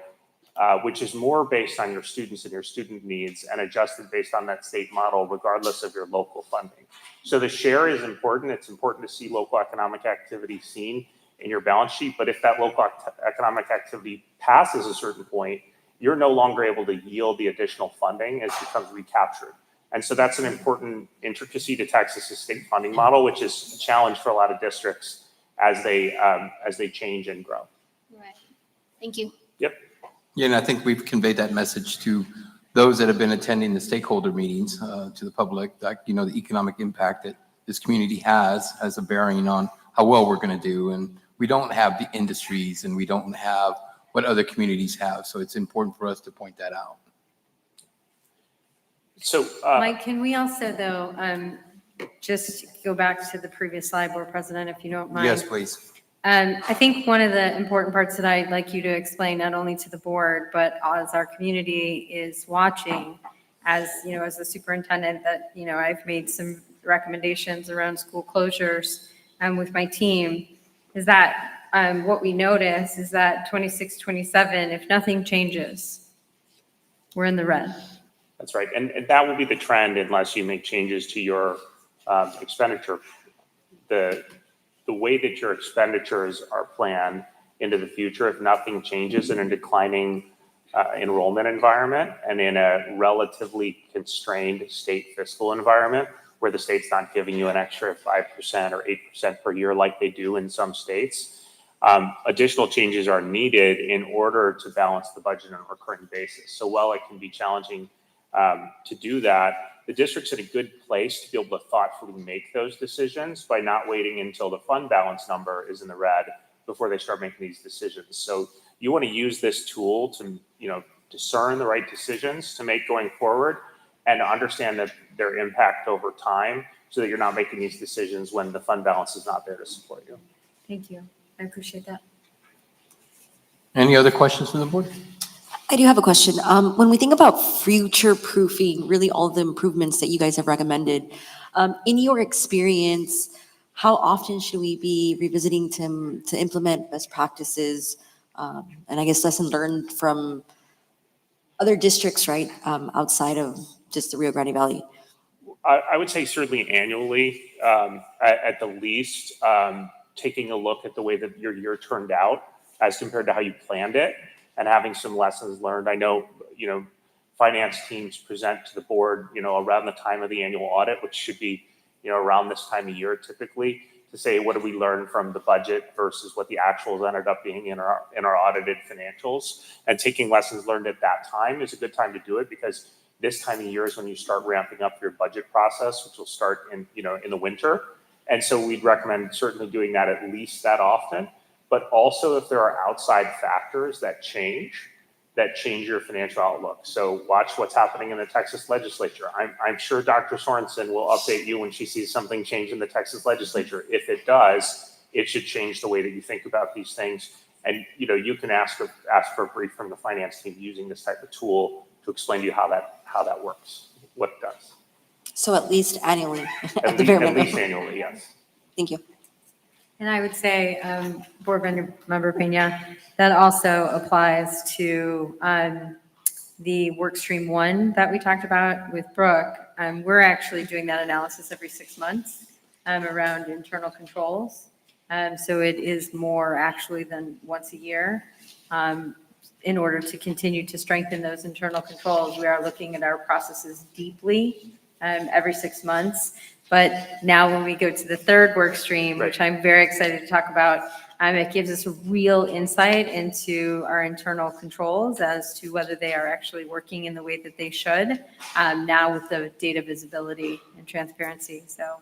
which is more based on your students and your student needs and adjusted based on that state model, regardless of your local funding. So the share is important. It's important to see local economic activity seen in your balance sheet. But if that local economic activity passes a certain point, you're no longer able to yield the additional funding as it becomes recaptured. And so that's an important intricacy to Texas's state funding model, which is a challenge for a lot of districts as they change and grow. Right. Thank you. Yep. Yeah, and I think we've conveyed that message to those that have been attending the stakeholder meetings, to the public, like, you know, the economic impact that this community has a bearing on how well we're going to do. And we don't have the industries and we don't have what other communities have. So it's important for us to point that out. So, Mike, can we also, though, just go back to the previous slide, Board President, if you don't mind? Yes, please. I think one of the important parts that I'd like you to explain, not only to the board, but as our community is watching, as, you know, as the superintendent, that, you know, I've made some recommendations around school closures with my team, is that what we notice is that 26, 27, if nothing changes, we're in the red. that's right. And that will be the trend unless you make changes to your expenditure. The way that your expenditures are planned into the future, if nothing changes in a declining enrollment environment and in a relatively constrained state fiscal environment where the state's not giving you an extra 5% or 8% per year like they do in some states, additional changes are needed in order to balance the budget on a recurring basis. So while it can be challenging to do that, the district's in a good place to be able to thoughtfully make those decisions by not waiting until the fund balance number is in the red before they start making these decisions. So you want to use this tool to, you know, discern the right decisions to make going forward and understand that their impact over time so that you're not making these decisions when the fund balance is not there to support you. Thank you. I appreciate that. Any other questions from the board? I do have a question. When we think about future-proofing, really all the improvements that you guys have recommended, in your experience, how often should we be revisiting to implement best practices, and I guess lesson learned from other districts, right, outside of just the Rio Grande Valley? I would say certainly annually, at the least, taking a look at the way that your year turned out as compared to how you planned it and having some lessons learned. I know, you know, finance teams present to the board, you know, around the time of the annual audit, which should be, you know, around this time of year typically, to say, what did we learn from the budget versus what the actuals ended up being in our audited financials. And taking lessons learned at that time is a good time to do it, because this time of year is when you start ramping up your budget process, which will start in, you know, in the winter. And so we'd recommend certainly doing that at least that often. But also if there are outside factors that change your financial outlook. So watch what's happening in the Texas legislature. I'm sure Dr. Sorensen will update you when she sees something change in the Texas legislature. If it does, it should change the way that you think about these things. And, you know, you can ask for a brief from the finance team using this type of tool to explain to you how that works, what it does. So at least annually, At the bare least minimum. annually, yes. Thank you. And I would say, Board Member Pena, that also applies to the work stream 1 that we talked about with Brooke. We're actually doing that analysis every 6 months around internal controls. So it is more actually than once a year. In order to continue to strengthen those internal controls, we are looking at our processes deeply every 6 months. But now when we go to the third work stream, which I'm very excited to talk about, it gives us a real insight into our internal controls as to whether they are actually working in the way that they should, now with the data visibility and transparency. So.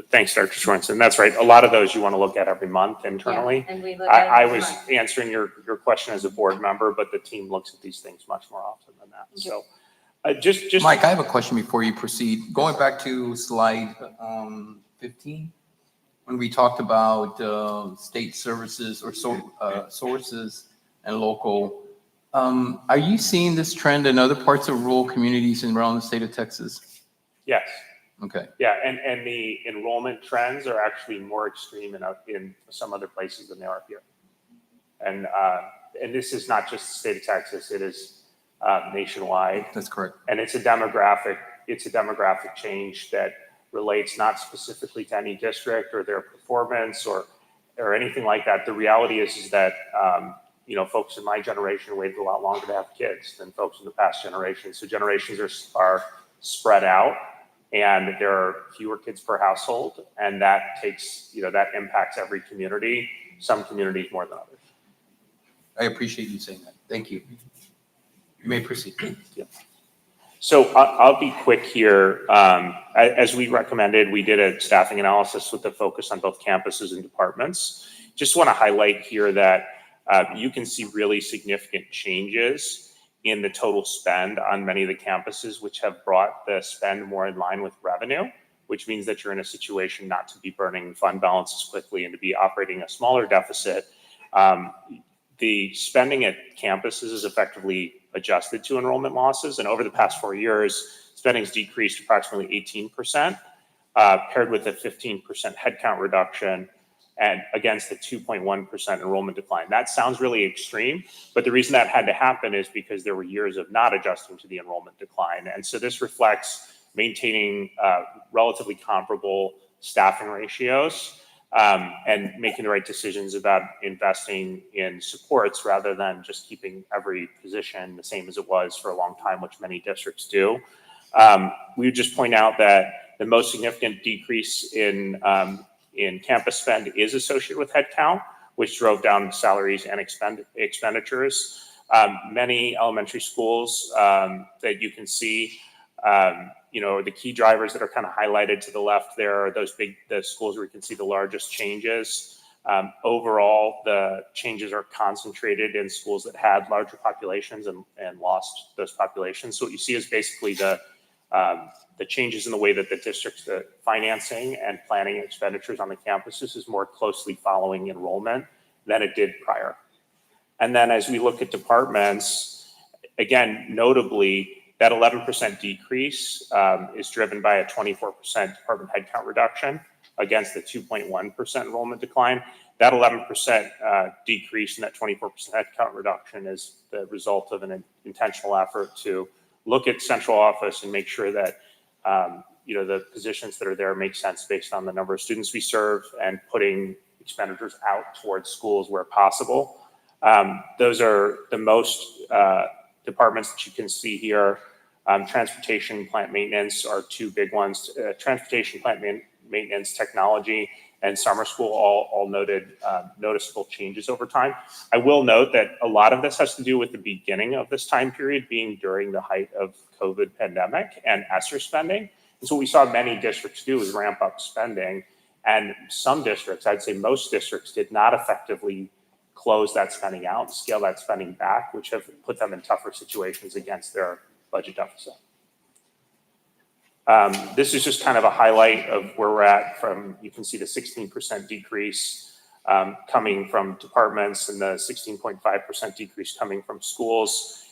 Thanks, Dr. Sorensen. That's right. A lot of those you want to look at every month internally. Yeah, and we look at I every was month. answering your question as a board member, but the team looks at these things much more often than that. So just Mike, I have a question before you proceed. Going back to slide 15, when we talked about state services or sources and local, are you seeing this trend in other parts of rural communities around the state of Texas? Yes. Okay, Yeah, and the enrollment trends are actually more extreme in some other places than they are here. And this is not just the state of Texas, it is nationwide. that's correct. And it's a demographic change that relates not specifically to any district or their performance or anything like that. The reality is that, folks in my generation waited a lot longer to have kids than folks in the past generation. So generations are spread out and there are fewer kids per household. And that that impacts every community, some communities more than others. I appreciate you saying that. Thank you. You may proceed. Yeah. So I'll be quick here. As we recommended, we did a staffing analysis with a focus on both campuses and departments. Just want to highlight here that you can see really significant changes in the total spend on many of the campuses, which have brought the spend more in line with revenue, which means that you're in a situation not to be burning fund balances quickly and to be operating a smaller deficit. The spending at campuses is effectively adjusted to enrollment losses. And over the past 4 years, spending's decreased approximately 18%, paired with a 15% headcount reduction and against the 2.1% enrollment decline. That sounds really extreme, but the reason that had to happen is because there were years of not adjusting to the enrollment decline. And so this reflects maintaining relatively comparable staffing ratios and making the right decisions about investing in supports rather than just keeping every position the same as it was for a long time, which many districts do. We would just point out that the most significant decrease in campus spend is associated with headcount, which drove down salaries and expenditures. Many elementary schools that you can see, the key drivers that are kind of highlighted to the left there are the schools where you can see the largest changes. Overall, the changes are concentrated in schools that had larger populations and lost those populations. So what you see is basically the changes in the way that the district's financing and planning expenditures on the campuses is more closely following enrollment than it did prior. And then as we look at departments, again, notably, that 11% decrease is driven by a 24% department headcount reduction against the 2.1% enrollment decline. That 11% decrease in that 24% headcount reduction is the result of an intentional effort to look at central office and make sure that the positions that are there make sense based on the number of students we serve and putting expenditures out towards schools where possible. Those are the most departments that you can see here. Transportation, plant maintenance are two big ones. Transportation, plant maintenance, technology, and summer school all noted noticeable changes over time. I will note that a lot of this has to do with the beginning of this time period being during the height of COVID pandemic and ESSER spending. And so what we saw many districts do is ramp up spending. And some districts, I'd say most districts, did not effectively close that spending out, scale that spending back, which have put them in tougher situations against their budget deficit. This is just kind of a highlight of where we're at you can see the 16% decrease coming from departments and the 16.5% decrease coming from schools.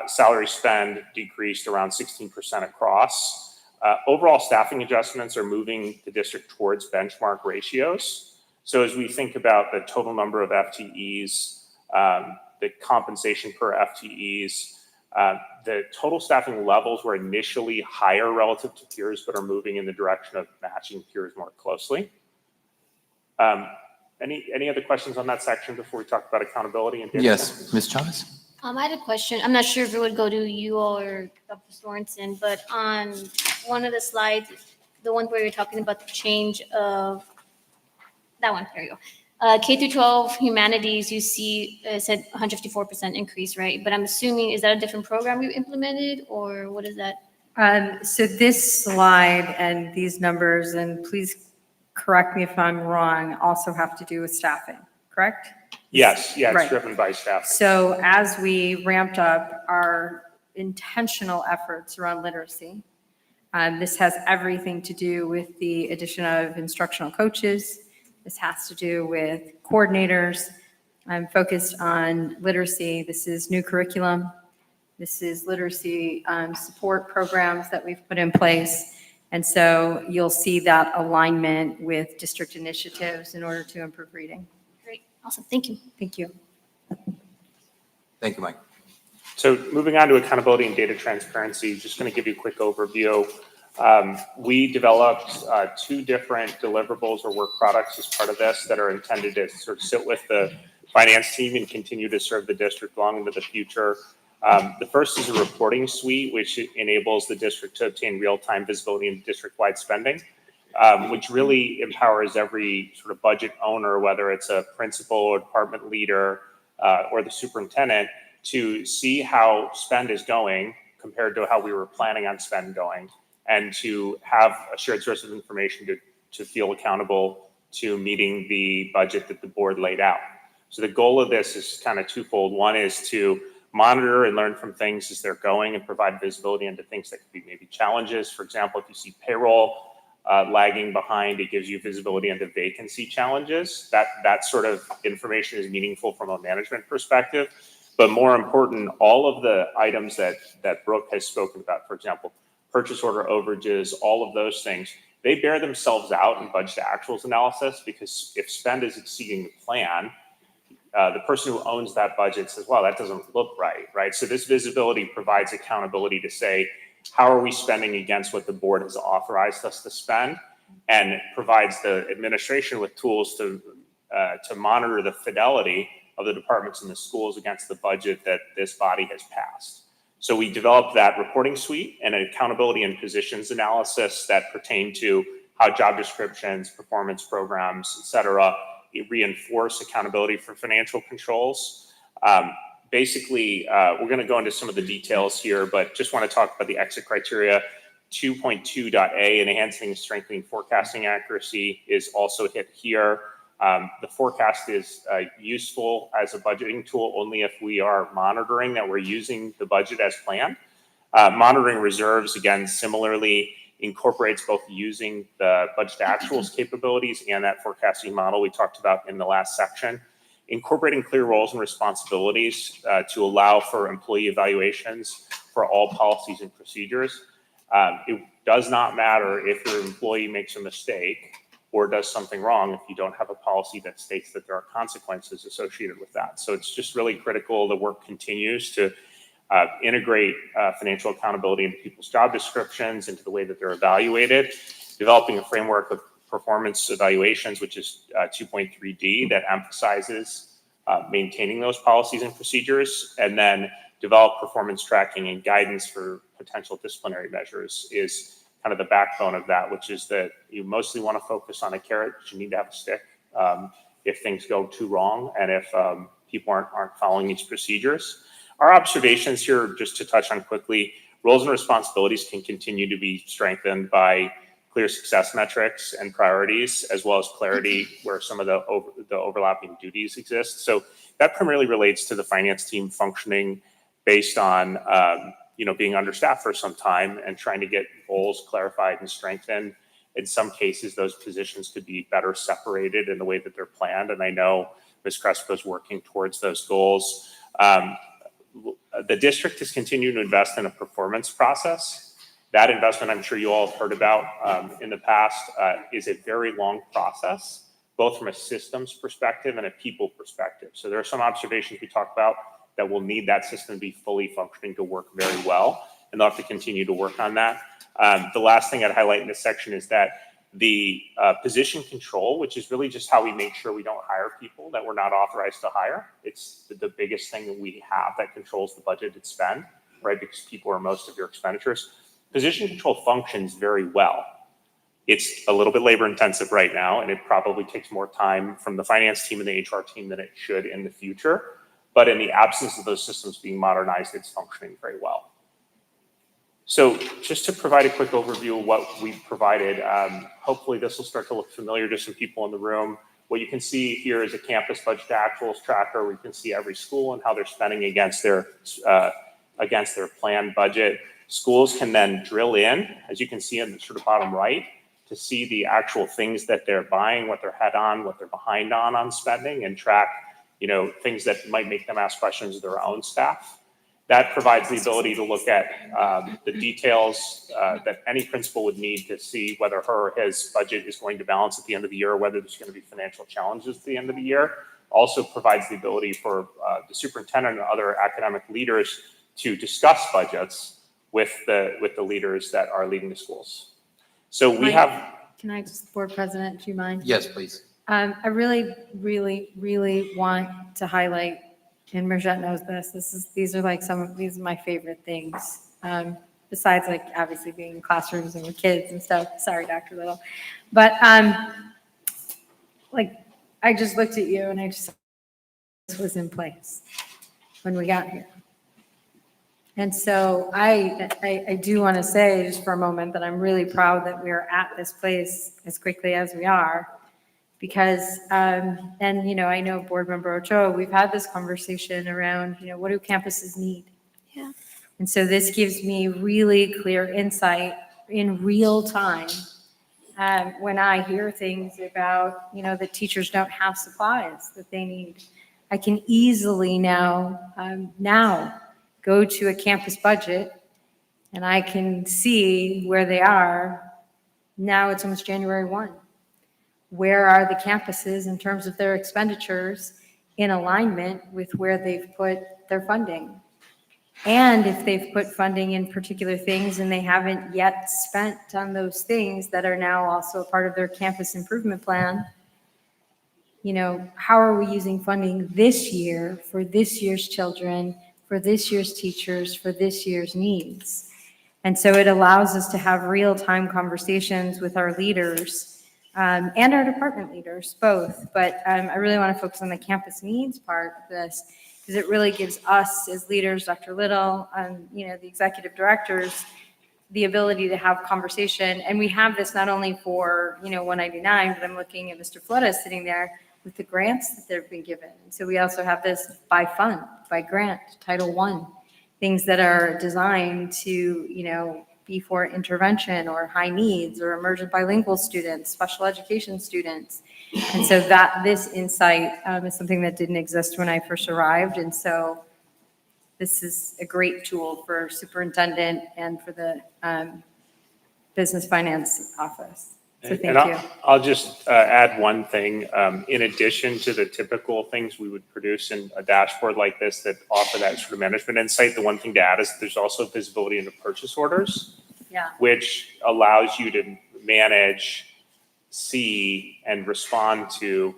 Salary spend decreased around 16% across. Overall staffing adjustments are moving the district towards benchmark ratios. So as we think about the total number of FTEs, the compensation per FTEs, the total staffing levels were initially higher relative to peers, but are moving in the direction of matching peers more closely. Any other questions on that section before we talk about accountability and data? Yes, Ms. Chavez? I had a question. I'm not sure if it would go to you or Dr. Sorensen, but on one of the slides, the one where you're talking about the change of that one, there you go. K through 12 humanities, you see it said 154% increase, right? But I'm assuming, is that a different program you implemented or what is that? So this slide and these numbers, and please correct me if I'm wrong, also have to do with staffing, correct? Yes, yeah, it's Right. driven by staff. So as we ramped up our intentional efforts around literacy, this has everything to do with the addition of instructional coaches. This has to do with coordinators. I'm focused on literacy. This is new curriculum. This is literacy support programs that we've put in place. And so you'll see that alignment with district initiatives in order to improve reading. Great, awesome, thank you. Thank you. Thank you, Mike. So moving on to accountability and data transparency, just going to give you a quick overview. We developed 2 different deliverables or work products as part of this that are intended to sort of sit with the finance team and continue to serve the district long into the future. The first is a reporting suite, which enables the district to obtain real-time visibility into district-wide spending, which really empowers every sort of budget owner, whether it's a principal or department leader or the superintendent, to see how spend is going compared to how we were planning on spend going, and to have a shared source of information to feel accountable to meeting the budget that the board laid out. So the goal of this is kind of twofold. One is to monitor and learn from things as they're going and provide visibility into things that could be maybe challenges. For example, if you see payroll lagging behind, it gives you visibility into vacancy challenges. That sort of information is meaningful from a management perspective. But more important, all of the items that Brooke has spoken about, for example, purchase order overages, all of those things, they bear themselves out in budget actuals analysis, because if spend is exceeding the plan, the person who owns that budget says, well, that doesn't look right? So this visibility provides accountability to say, how are we spending against what the board has authorized us to spend, and provides the administration with tools to monitor the fidelity of the departments and the schools against the budget that this body has passed. So we developed that reporting suite and an accountability and positions analysis that pertain to how job descriptions, performance programs, et cetera, reinforce accountability for financial controls. Basically, we're going to go into some of the details here, but just want to talk about the exit criteria. 2.2.a, enhancing and strengthening forecasting accuracy, is also hit here. The forecast is useful as a budgeting tool only if we are monitoring that we're using the budget as planned. Monitoring reserves, again, similarly incorporates both using the budget actuals capabilities and that forecasting model we talked about in the last section. Incorporating clear roles and responsibilities to allow for employee evaluations for all policies and procedures. It does not matter if your employee makes a mistake or does something wrong if you don't have a policy that states that there are consequences associated with that. So it's just really critical the work continues to integrate financial accountability into people's job descriptions, into the way that they're evaluated, developing a framework of performance evaluations, which is 2.3D, that emphasizes maintaining those policies and procedures, and then develop performance tracking and guidance for potential disciplinary measures is kind of the backbone of that, which is that you mostly want to focus on a carrot, but you need to have a stick if things go too wrong and if people aren't following these procedures. Our observations here, just to touch on quickly, roles and responsibilities can continue to be strengthened by clear success metrics and priorities, as well as clarity where some of the overlapping duties exist. So that primarily relates to the finance team functioning based on being understaffed for some time and trying to get goals clarified and strengthened. In some cases, those positions could be better separated in the way that they're planned. And I know Ms. Crespo is working towards those goals. The district has continued to invest in a performance process. That investment, I'm sure you all have heard about in the past, is a very long process, both from a systems perspective and a people perspective. So there are some observations we talked about that will need that system to be fully functioning to work very well, and they'll have to continue to work on that. The last thing I'd highlight in this section is that the position control, which is really just how we make sure we don't hire people that we're not authorized to hire. It's the biggest thing that we have that controls the budgeted spend, right? Because people are most of your expenditures. Position control functions very well. It's a little bit labor intensive right now, and it probably takes more time from the finance team and the HR team than it should in the future. But in the absence of those systems being modernized, it's functioning very well. So just to provide a quick overview of what we've provided, hopefully this will start to look familiar to some people in the room. What you can see here is a campus budget actuals tracker where you can see every school and how they're spending against their planned budget. Schools can then drill in, as you can see in the sort of bottom right, to see the actual things that they're buying, what they're ahead on, what they're behind on spending, and track things that might make them ask questions of their own staff. That provides the ability to look at the details that any principal would need to see whether her or his budget is going to balance at the end of the year, or whether there's going to be financial challenges at the end of the year. Also provides the ability for the superintendent and other academic leaders to discuss budgets with the leaders that are leading the schools. So we Mike, have. Can I just, Board President, do you mind? Yes, please. I really, really, really want to highlight, and Marjette knows this, these are my favorite things. Besides like obviously being in classrooms and with kids and stuff. Sorry, Dr. Little. But like, I just looked at you and this was in place when we got here. And so I do want to say just for a moment that I'm really proud that we are at this place as quickly as we are. Because, and, I know Board Member Ochoa, we've had this conversation around, what do campuses need? Yeah. And so this gives me really clear insight in real time when I hear things about, that teachers don't have supplies that they need. I can easily now go to a campus budget and I can see where they are. Now it's almost January 1. Where are the campuses in terms of their expenditures in alignment with where they've put their funding? And if they've put funding in particular things and they haven't yet spent on those things that are now also a part of their campus improvement plan, how are we using funding this year for this year's children, for this year's teachers, for this year's needs? And so it allows us to have real-time conversations with our leaders and our department leaders, both. But I really want to focus on the campus needs part of this, because it really gives us as leaders, Dr. Little, the executive directors, the ability to have conversation. And we have this not only for, 199, but I'm looking at Mr. Flores sitting there with the grants that they've been given. And so we also have this by fund, by grant, Title I, things that are designed to, be for intervention or high needs or emergent bilingual students, special education students. And so this insight is something that didn't exist when I first arrived. And so this is a great tool for superintendent and for the business finance office. So thank you. I'll just add one thing. In addition to the typical things we would produce in a dashboard like this that offer that sort of management insight, the one thing to add is that there's also visibility into purchase orders, which allows you to manage, see, and respond to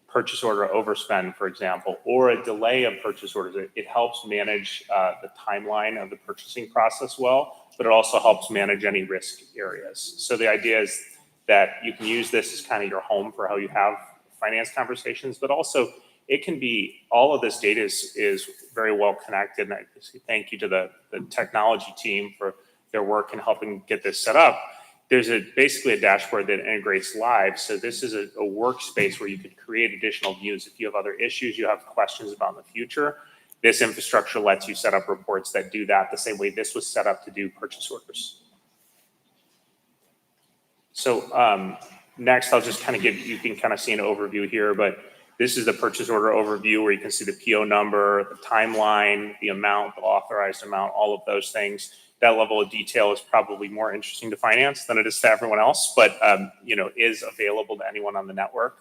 purchase order overspend, for example, or a delay of purchase orders. It helps manage the timeline of the purchasing process well, but it also helps manage any risk areas. So the idea is that you can use this as kind of your home for how you have finance conversations, but also it can be, all of this data is very well connected. And I thank you to the technology team for their work in helping get this set up. There's basically a dashboard that integrates live. So this is a workspace where you could create additional views. If you have other issues, you have questions about the future, this infrastructure lets you set up reports that do that the same way this was set up to do purchase orders. So next, I'll just kind of you can kind of see an overview here, but this is the purchase order overview where you can see the PO number, the timeline, the amount, the authorized amount, all of those things. That level of detail is probably more interesting to finance than it is to everyone else, but is available to anyone on the network.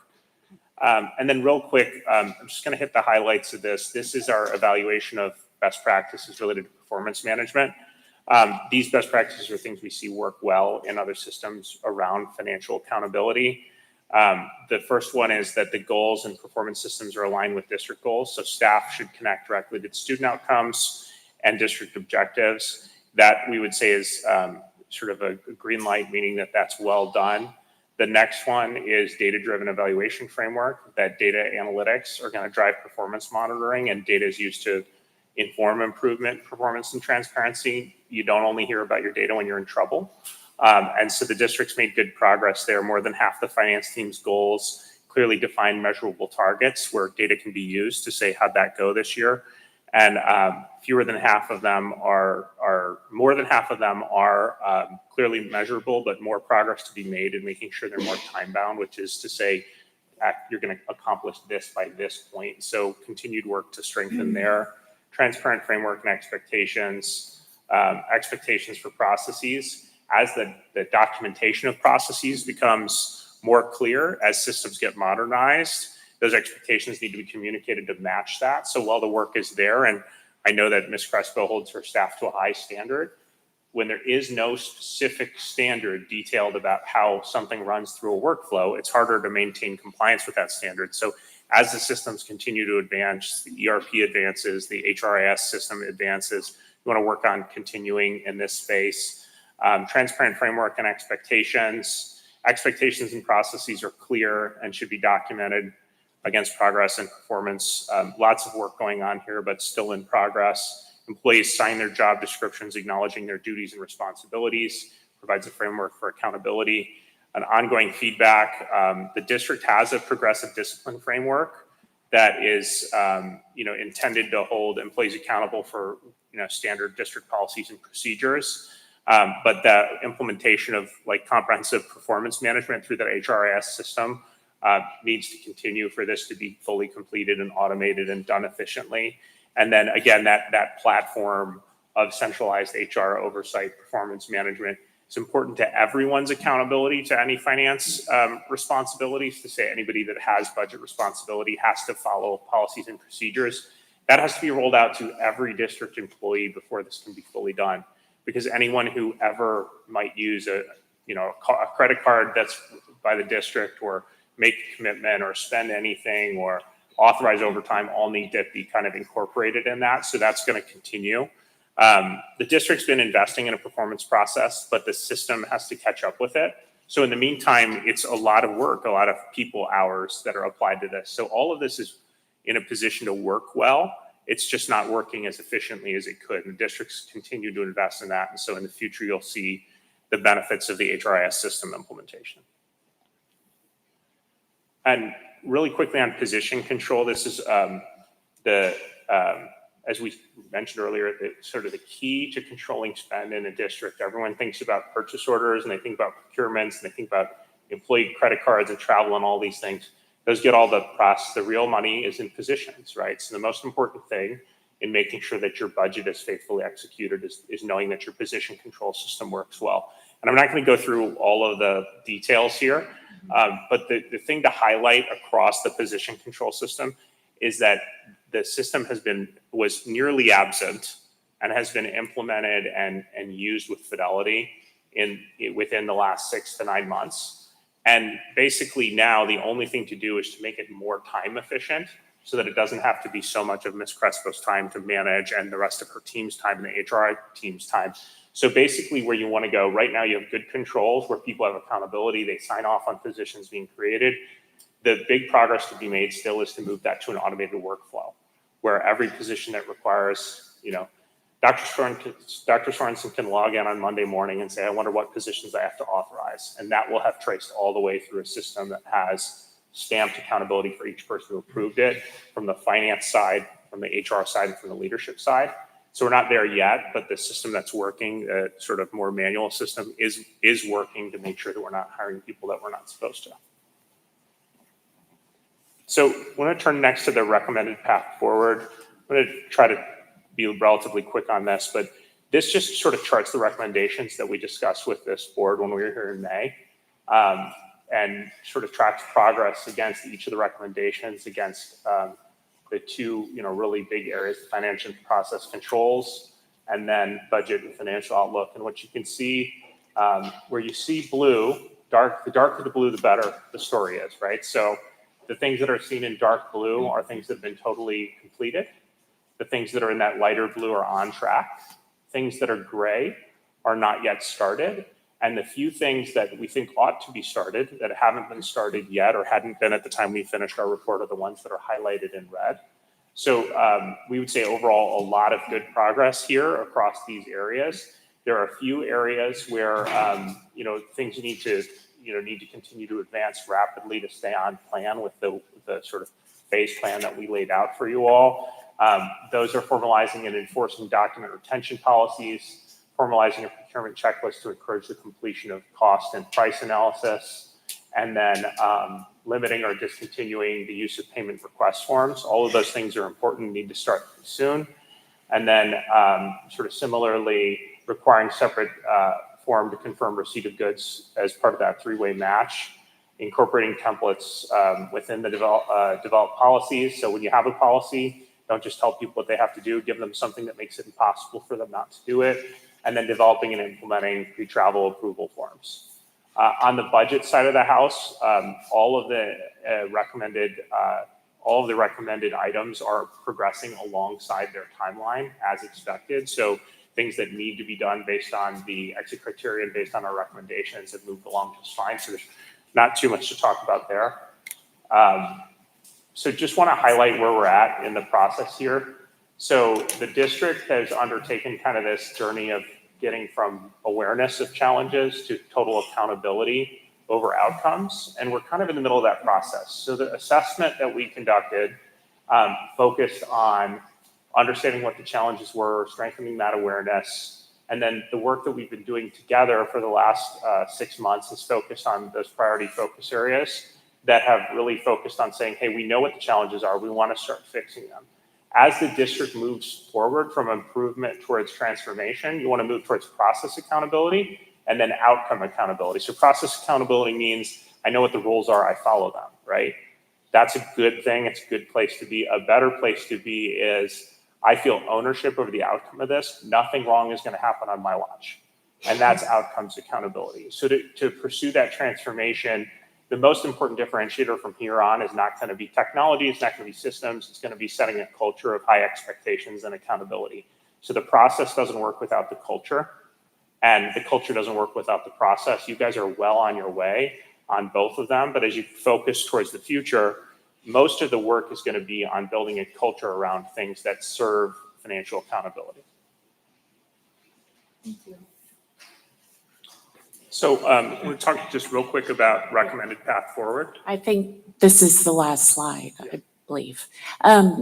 And then real quick, I'm just going to hit the highlights of this. This is our evaluation of best practices related to performance management. These best practices are things we see work well in other systems around financial accountability. The first one is that the goals and performance systems are aligned with district goals. So staff should connect directly to student outcomes and district objectives. That we would say is sort of a green light, meaning that that's well done. The next one is data-driven evaluation framework, that data analytics are going to drive performance monitoring, and data is used to inform improvement, performance, and transparency. You don't only hear about your data when you're in trouble. And so the district's made good progress there. More than half the finance team's goals clearly define measurable targets where data can be used to say, how'd that go this year? And more than half of them are clearly measurable, but more progress to be made in making sure they're more time bound, which is to say, you're going to accomplish this by this point. So continued work to strengthen there. transparent framework and expectations, expectations for processes. As the documentation of processes becomes more clear, as systems get modernized, those expectations need to be communicated to match that. So while the work is there, and I know that Ms. Crespo holds her staff to a high standard, when there is no specific standard detailed about how something runs through a workflow, it's harder to maintain compliance with that standard. So as the systems continue to advance, the ERP advances, the HRIS system advances, we want to work on continuing in this space. Transparent framework and expectations. Expectations and processes are clear and should be documented against progress and performance. Lots of work going on here, but still in progress. Employees sign their job descriptions, acknowledging their duties and responsibilities, provides a framework for accountability. An ongoing feedback. The district has a progressive discipline framework that is, intended to hold employees accountable for, standard district policies and procedures. But the implementation of like comprehensive performance management through the HRIS system needs to continue for this to be fully completed and automated and done efficiently. And then again, that platform of centralized HR oversight, performance management, it's important to everyone's accountability to any finance responsibilities, to say anybody that has budget responsibility has to follow policies and procedures. That has to be rolled out to every district employee before this can be fully done. Because anyone who ever might use a credit card that's by the district, or make a commitment or spend anything or authorize overtime, all need to be kind of incorporated in that. So that's going to continue. The district's been investing in a performance process, but the system has to catch up with it. So in the meantime, it's a lot of work, a lot of people hours that are applied to this. So all of this is in a position to work well. It's just not working as efficiently as it could. And the districts continue to invest in that. And so in the future, you'll see the benefits of the HRIS system implementation. And really quickly on position control, this is as we mentioned earlier, sort of the key to controlling spend in a district. Everyone thinks about purchase orders, and they think about procurements, and they think about employee credit cards and travel and all these things. Those get all the process. The real money is in positions, right? So the most important thing in making sure that your budget is faithfully executed is knowing that your position control system works well. And I'm not going to go through all of the details here, but the thing to highlight across the position control system is that the system was nearly absent and has been implemented and used with fidelity within the last 6 to 9 months. And basically now the only thing to do is to make it more time efficient so that it doesn't have to be so much of Ms. Crespo's time to manage and the rest of her team's time and the HR team's time. So basically where you want to go, right now you have good controls where people have accountability, they sign off on positions being created. The big progress to be made still is to move that to an automated workflow where every position that requires, Dr. Sorensen can log in on Monday morning and say, I wonder what positions I have to authorize. And that will have traced all the way through a system that has stamped accountability for each person who approved it from the finance side, from the HR side, and from the leadership side. So we're not there yet, but the system that's working, sort of more manual system, is working to make sure that we're not hiring people that we're not supposed to. So I want to turn next to the recommended path forward. I'm going to try to be relatively quick on this, but this just sort of charts the recommendations that we discussed with this board when we were here in May, and sort of tracks progress against each of the recommendations against the two, really big areas, the financial process controls, and then budget and financial outlook. And what you can see, where you see blue, the darker the blue, the better the story is, right? So the things that are seen in dark blue are things that have been totally completed. The things that are in that lighter blue are on track. Things that are gray are not yet started. And the few things that we think ought to be started that haven't been started yet or hadn't been at the time we finished our report are the ones that are highlighted in red. So we would say overall a lot of good progress here across these areas. There are a few areas where things need to continue to advance rapidly to stay on plan with the sort of phase plan that we laid out for you all. Those are formalizing and enforcing document retention policies, formalizing a procurement checklist to encourage the completion of cost and price analysis, and then limiting or discontinuing the use of payment request forms. All of those things are important and need to start soon. And then sort of similarly requiring separate form to confirm receipt of goods as part of that three-way match, incorporating templates within the developed policies. So when you have a policy, don't just tell people what they have to do, give them something that makes it impossible for them not to do it, and then developing and implementing pre-travel approval forms. On the budget side of the house, all of the recommended items are progressing alongside their timeline as expected. So things that need to be done based on the exit criteria and based on our recommendations have moved along just fine. So there's not too much to talk about there. So just want to highlight where we're at in the process here. So the district has undertaken kind of this journey of getting from awareness of challenges to total accountability over outcomes. And we're kind of in the middle of that process. So the assessment that we conducted focused on understanding what the challenges were, strengthening that awareness. And then the work that we've been doing together for the last 6 months is focused on those priority focus areas that have really focused on saying, hey, we know what the challenges are. We want to start fixing them. As the district moves forward from improvement towards transformation, you want to move towards process accountability and then outcome accountability. So process accountability means I know what the rules are, I follow them, right? That's a good thing. It's a good place to be. A better place to be is I feel ownership over the outcome of this. Nothing wrong is going to happen on my watch. And that's outcomes accountability. So to pursue that transformation, the most important differentiator from here on is not going to be technology, it's not going to be systems, it's going to be setting a culture of high expectations and accountability. So the process doesn't work without the culture, and the culture doesn't work without the process. You guys are well on your way on both of them, but as you focus towards the future, most of the work is going to be on building a culture around things that serve financial accountability. Thank you. So we'll talk just real quick about recommended path forward. I think this is the last slide, I believe.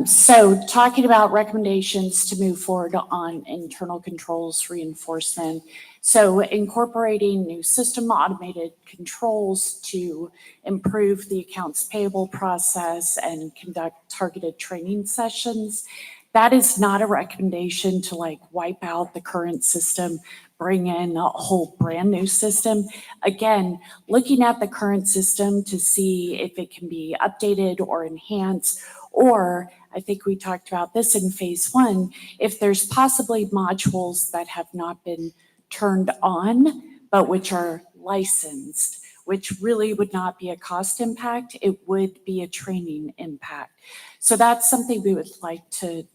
So talking about recommendations to move forward on internal controls reinforcement. So incorporating new system automated controls to improve the accounts payable process and conduct targeted training sessions. That is not a recommendation to like wipe out the current system, bring in a whole brand new system. Again, looking at the current system to see if it can be updated or enhanced, or I think we talked about this in phase one, if there's possibly modules that have not been turned on, but which are licensed, which really would not be a cost impact, it would be a training impact. So that's something we would like the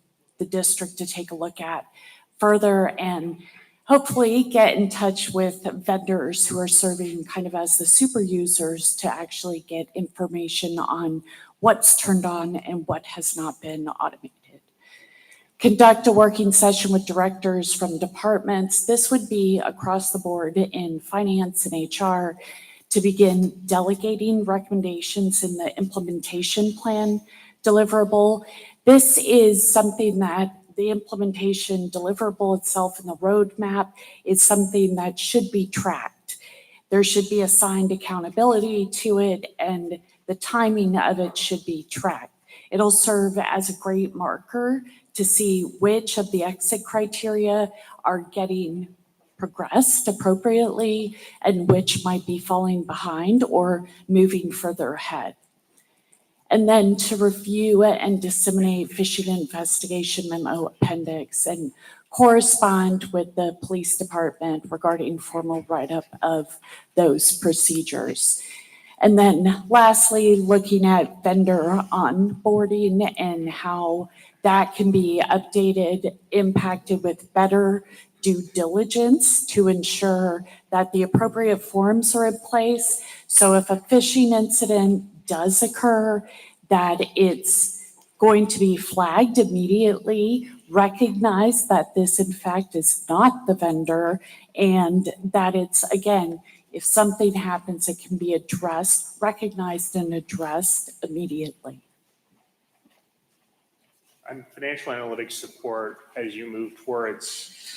district to take a look at further and hopefully get in touch with vendors who are serving kind of as the super users to actually get information on what's turned on and what has not been automated. Conduct a working session with directors from departments. This would be across the board in finance and HR to begin delegating recommendations in the implementation plan deliverable. This is something that the implementation deliverable itself in the roadmap is something that should be tracked. There should be assigned accountability to it, and the timing of it should be tracked. It'll serve as a great marker to see which of the exit criteria are getting progressed appropriately and which might be falling behind or moving further ahead. And then to review and disseminate phishing investigation memo appendix and correspond with the police department regarding formal write-up of those procedures. And then lastly, looking at vendor onboarding and how that can be updated, impacted with better due diligence to ensure that the appropriate forms are in place. So if a phishing incident does occur, that it's going to be flagged immediately, recognize that this in fact is not the vendor, and that it's, again, if something happens, it can be addressed, recognized and addressed immediately. And financial analytics support as you move towards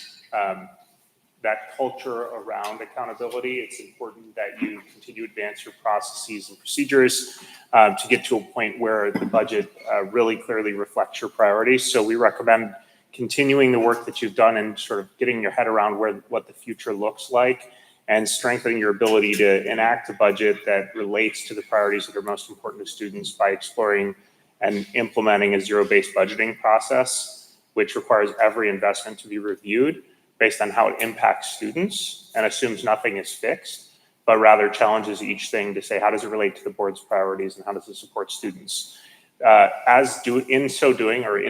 that culture around accountability. It's important that you continue to advance your processes and procedures to get to a point where the budget really clearly reflects your priorities. So we recommend continuing the work that you've done and sort of getting your head around what the future looks like, and strengthening your ability to enact a budget that relates to the priorities that are most important to students by exploring and implementing a zero-based budgeting process, which requires every investment to be reviewed based on how it impacts students and assumes nothing is fixed, but rather challenges each thing to say, how does it relate to the board's priorities and how does it support students? In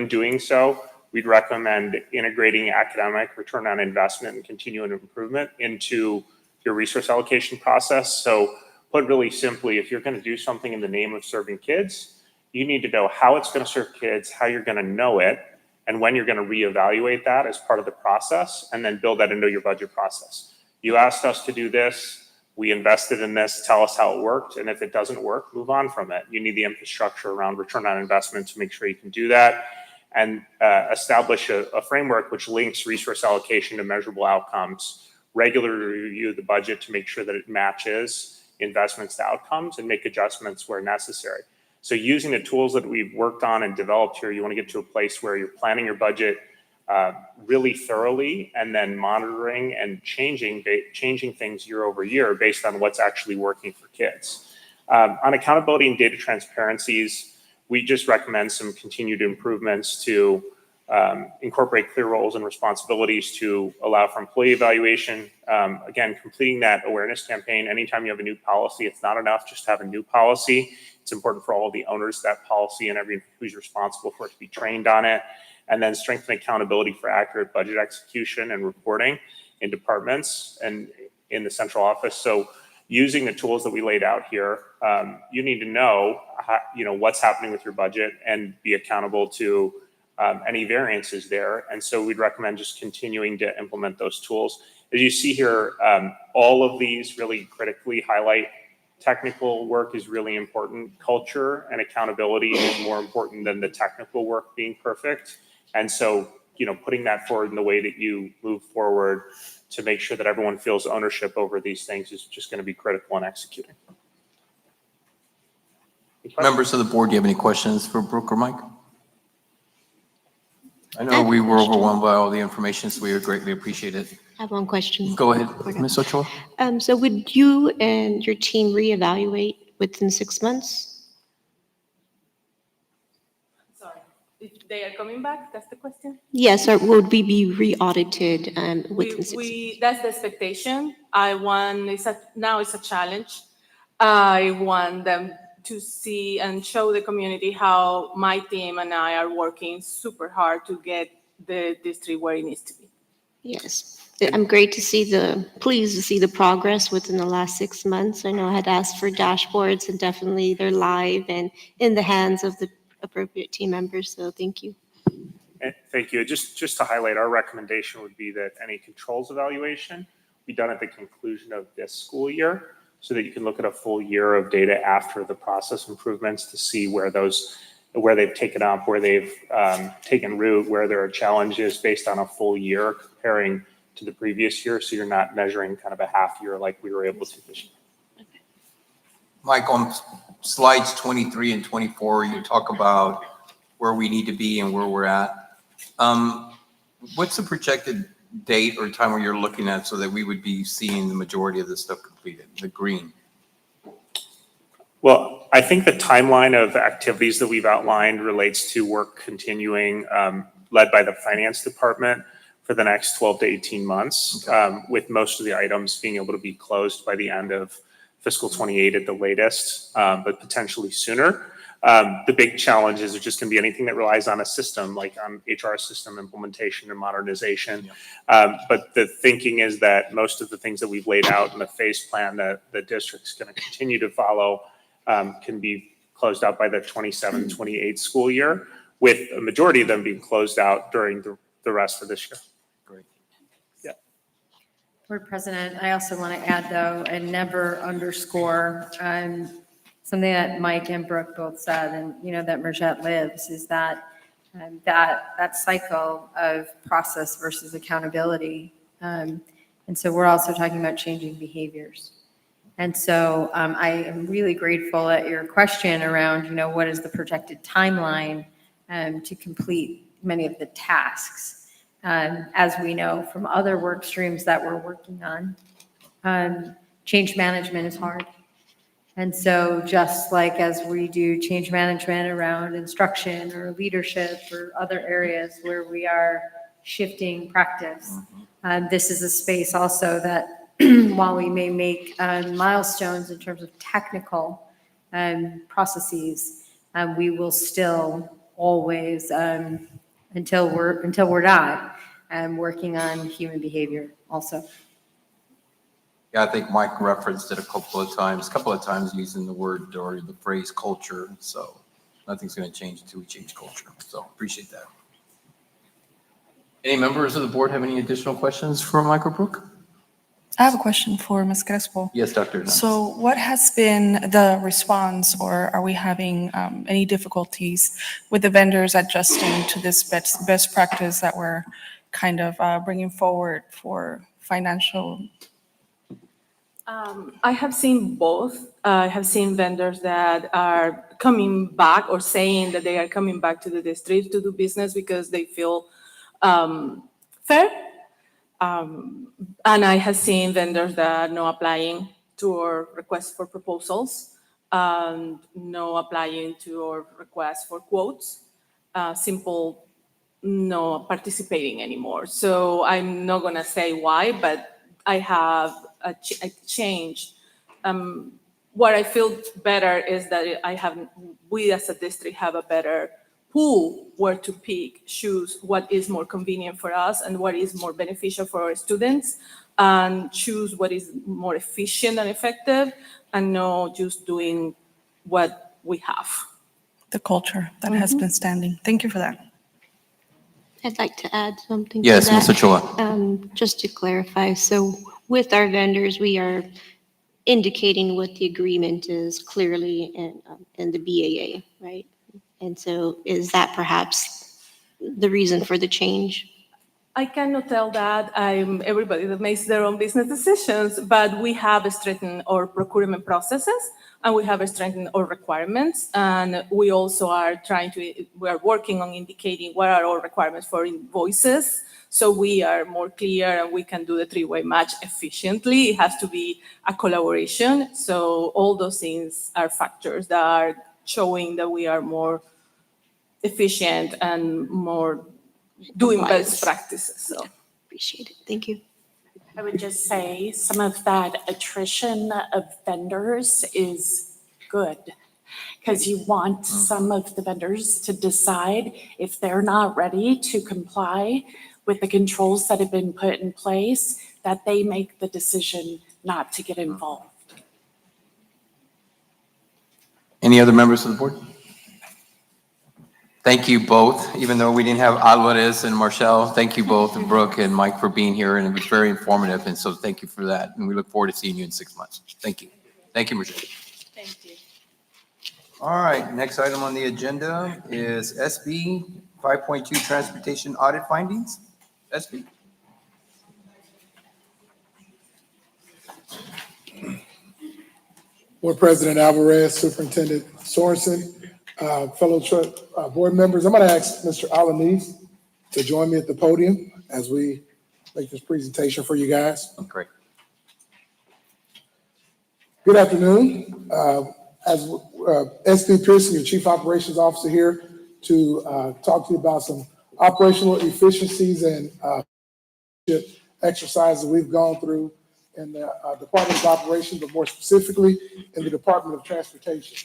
doing so, we'd recommend integrating academic return on investment and continuing improvement into your resource allocation process. So put really simply, if you're going to do something in the name of serving kids, you need to know how it's going to serve kids, how you're going to know it, and when you're going to reevaluate that as part of the process, and then build that into your budget process. You asked us to do this, we invested in this, tell us how it worked, and if it doesn't work, move on from it. You need the infrastructure around return on investment to make sure you can do that, and establish a framework which links resource allocation to measurable outcomes, regularly review the budget to make sure that it matches investments to outcomes, and make adjustments where necessary. So using the tools that we've worked on and developed here, you want to get to a place where you're planning your budget really thoroughly, and then monitoring and changing things year over year based on what's actually working for kids. On accountability and data transparencies, we just recommend some continued improvements to incorporate clear roles and responsibilities to allow for employee evaluation. Again, completing that awareness campaign. Anytime you have a new policy, it's not enough just to have a new policy. It's important for all of the owners of that policy and everyone who's responsible for it to be trained on it. And then strengthen accountability for accurate budget execution and reporting in departments and in the central office. So using the tools that we laid out here, you need to know, what's happening with your budget and be accountable to any variances there. And so we'd recommend just continuing to implement those tools. As you see here, all of these really critically highlight technical work is really important. Culture and accountability is more important than the technical work being perfect. And so, putting that forward in the way that you move forward to make sure that everyone feels ownership over these things is just going to be critical in executing. Members of the board, do you have any questions for Brooke or Mike? I know we were overwhelmed by all the information, so we greatly appreciate it. I have one question. Go ahead, Ms. Ochoa. So would you and your team reevaluate within 6 months? Sorry, if they are coming back, that's the question? Yes, or would we be re-audited within 6 months? That's the expectation. Now it's a challenge. I want them to see and show the community how my team and I are working super hard to get the district where it needs to be. Yes, I'm pleased to see the progress within the last 6 months. I know I had asked for dashboards, and definitely they're live and in the hands of the appropriate team members, so thank you. Thank you. Just to highlight, our recommendation would be that any controls evaluation be done at the conclusion of this school year, so that you can look at a full year of data after the process improvements to see where they've taken up, where they've taken root, where there are challenges based on a full year comparing to the previous year. So you're not measuring kind of a half year like we were able to this year. Mike, on slides 23 and 24, you talk about where we need to be and where we're at. What's the projected date or time where you're looking at so that we would be seeing the majority of this stuff completed, the green? Well, I think the timeline of activities that we've outlined relates to work continuing, led by the finance department for the next 12 to 18 months, with most of the items being able to be closed by the end of fiscal 28 at the latest, but potentially sooner. The big challenges are just going to be anything that relies on a system, like on HR system implementation and modernization. But the thinking is that most of the things that we've laid out in the phase plan that the district's going to continue to follow can be closed out by the 27-28 school year, with a majority of them being closed out during the rest of this year. Great. Yeah. Board President, I also want to add, though, and never underscore something that Mike and Brooke both said, and that Marjette lives, is that that cycle of process versus accountability. And so we're also talking about changing behaviors. And so I am really grateful at your question around, what is the projected timeline to complete many of the tasks. As we know from other work streams that we're working on, change management is hard. And so just like as we do change management around instruction or leadership or other areas where we are shifting practice, this is a space also that while we may make milestones in terms of technical processes, we will still always, until we're not, working on human behavior also. Yeah, I think Mike referenced it a couple of times using the word or the phrase culture. So nothing's going to change until we change culture. So appreciate that. Any members of the board have any additional questions for Michael Brook? I have a question for Ms. Crespo. Yes, Dr. Hernandez. So what has been the response, or are we having any difficulties with the vendors adjusting to this best practice that we're kind of bringing forward for financial? I have seen both. I have seen vendors that are coming back or saying that they are coming back to the district to do business because they feel fair. And I have seen vendors that are not applying to our request for proposals, and no applying to our request for quotes, simple no participating anymore. So I'm not gonna say why, but I have a change. What I feel better is that we as a district have a better pool where to pick, choose what is more convenient for us and what is more beneficial for our students, and choose what is more efficient and effective, and not just doing what we have. The culture that has been standing. Thank you for that. I'd like to add something. Yes, to that. Ms. Ochoa. Just to clarify, so with our vendors, we are indicating what the agreement is clearly in the BAA, right? And so is that perhaps the reason for the change? I cannot tell that. I'm everybody that makes their own business decisions, but we have strengthened our procurement processes and we have strengthened our requirements. And we also are we are working on indicating what are our requirements for invoices. So we are more clear and we can do the three-way match efficiently. It has to be a collaboration. So all those things are factors that are showing that we are more efficient and more doing best practices. So Appreciate it. Thank you. I would just say some of that attrition of vendors is good, because you want some of the vendors to decide if they're not ready to comply with the controls that have been put in place, that they make the decision not to get involved. Any other members of the board? Thank you both, even though we didn't have Alvarez and Marshall. Thank you both, Brooke and Mike, for being here, and it was very informative, and so thank you for that. And we look forward to seeing you in 6 months. Thank you. Thank you, Marshall. thank you. All right, next item on the agenda is SB 5.2 Transportation Audit Findings. SB. Board President Alvarez, Superintendent Sorensen, fellow board members, I'm going to ask Mr. Alanis to join me at the podium as we make this presentation for you guys. Great. Good afternoon. As SB Pearson, your Chief Operations Officer here, to talk to you about some operational efficiencies and exercises we've gone through in the Department of Operations, but more specifically in the Department of Transportation.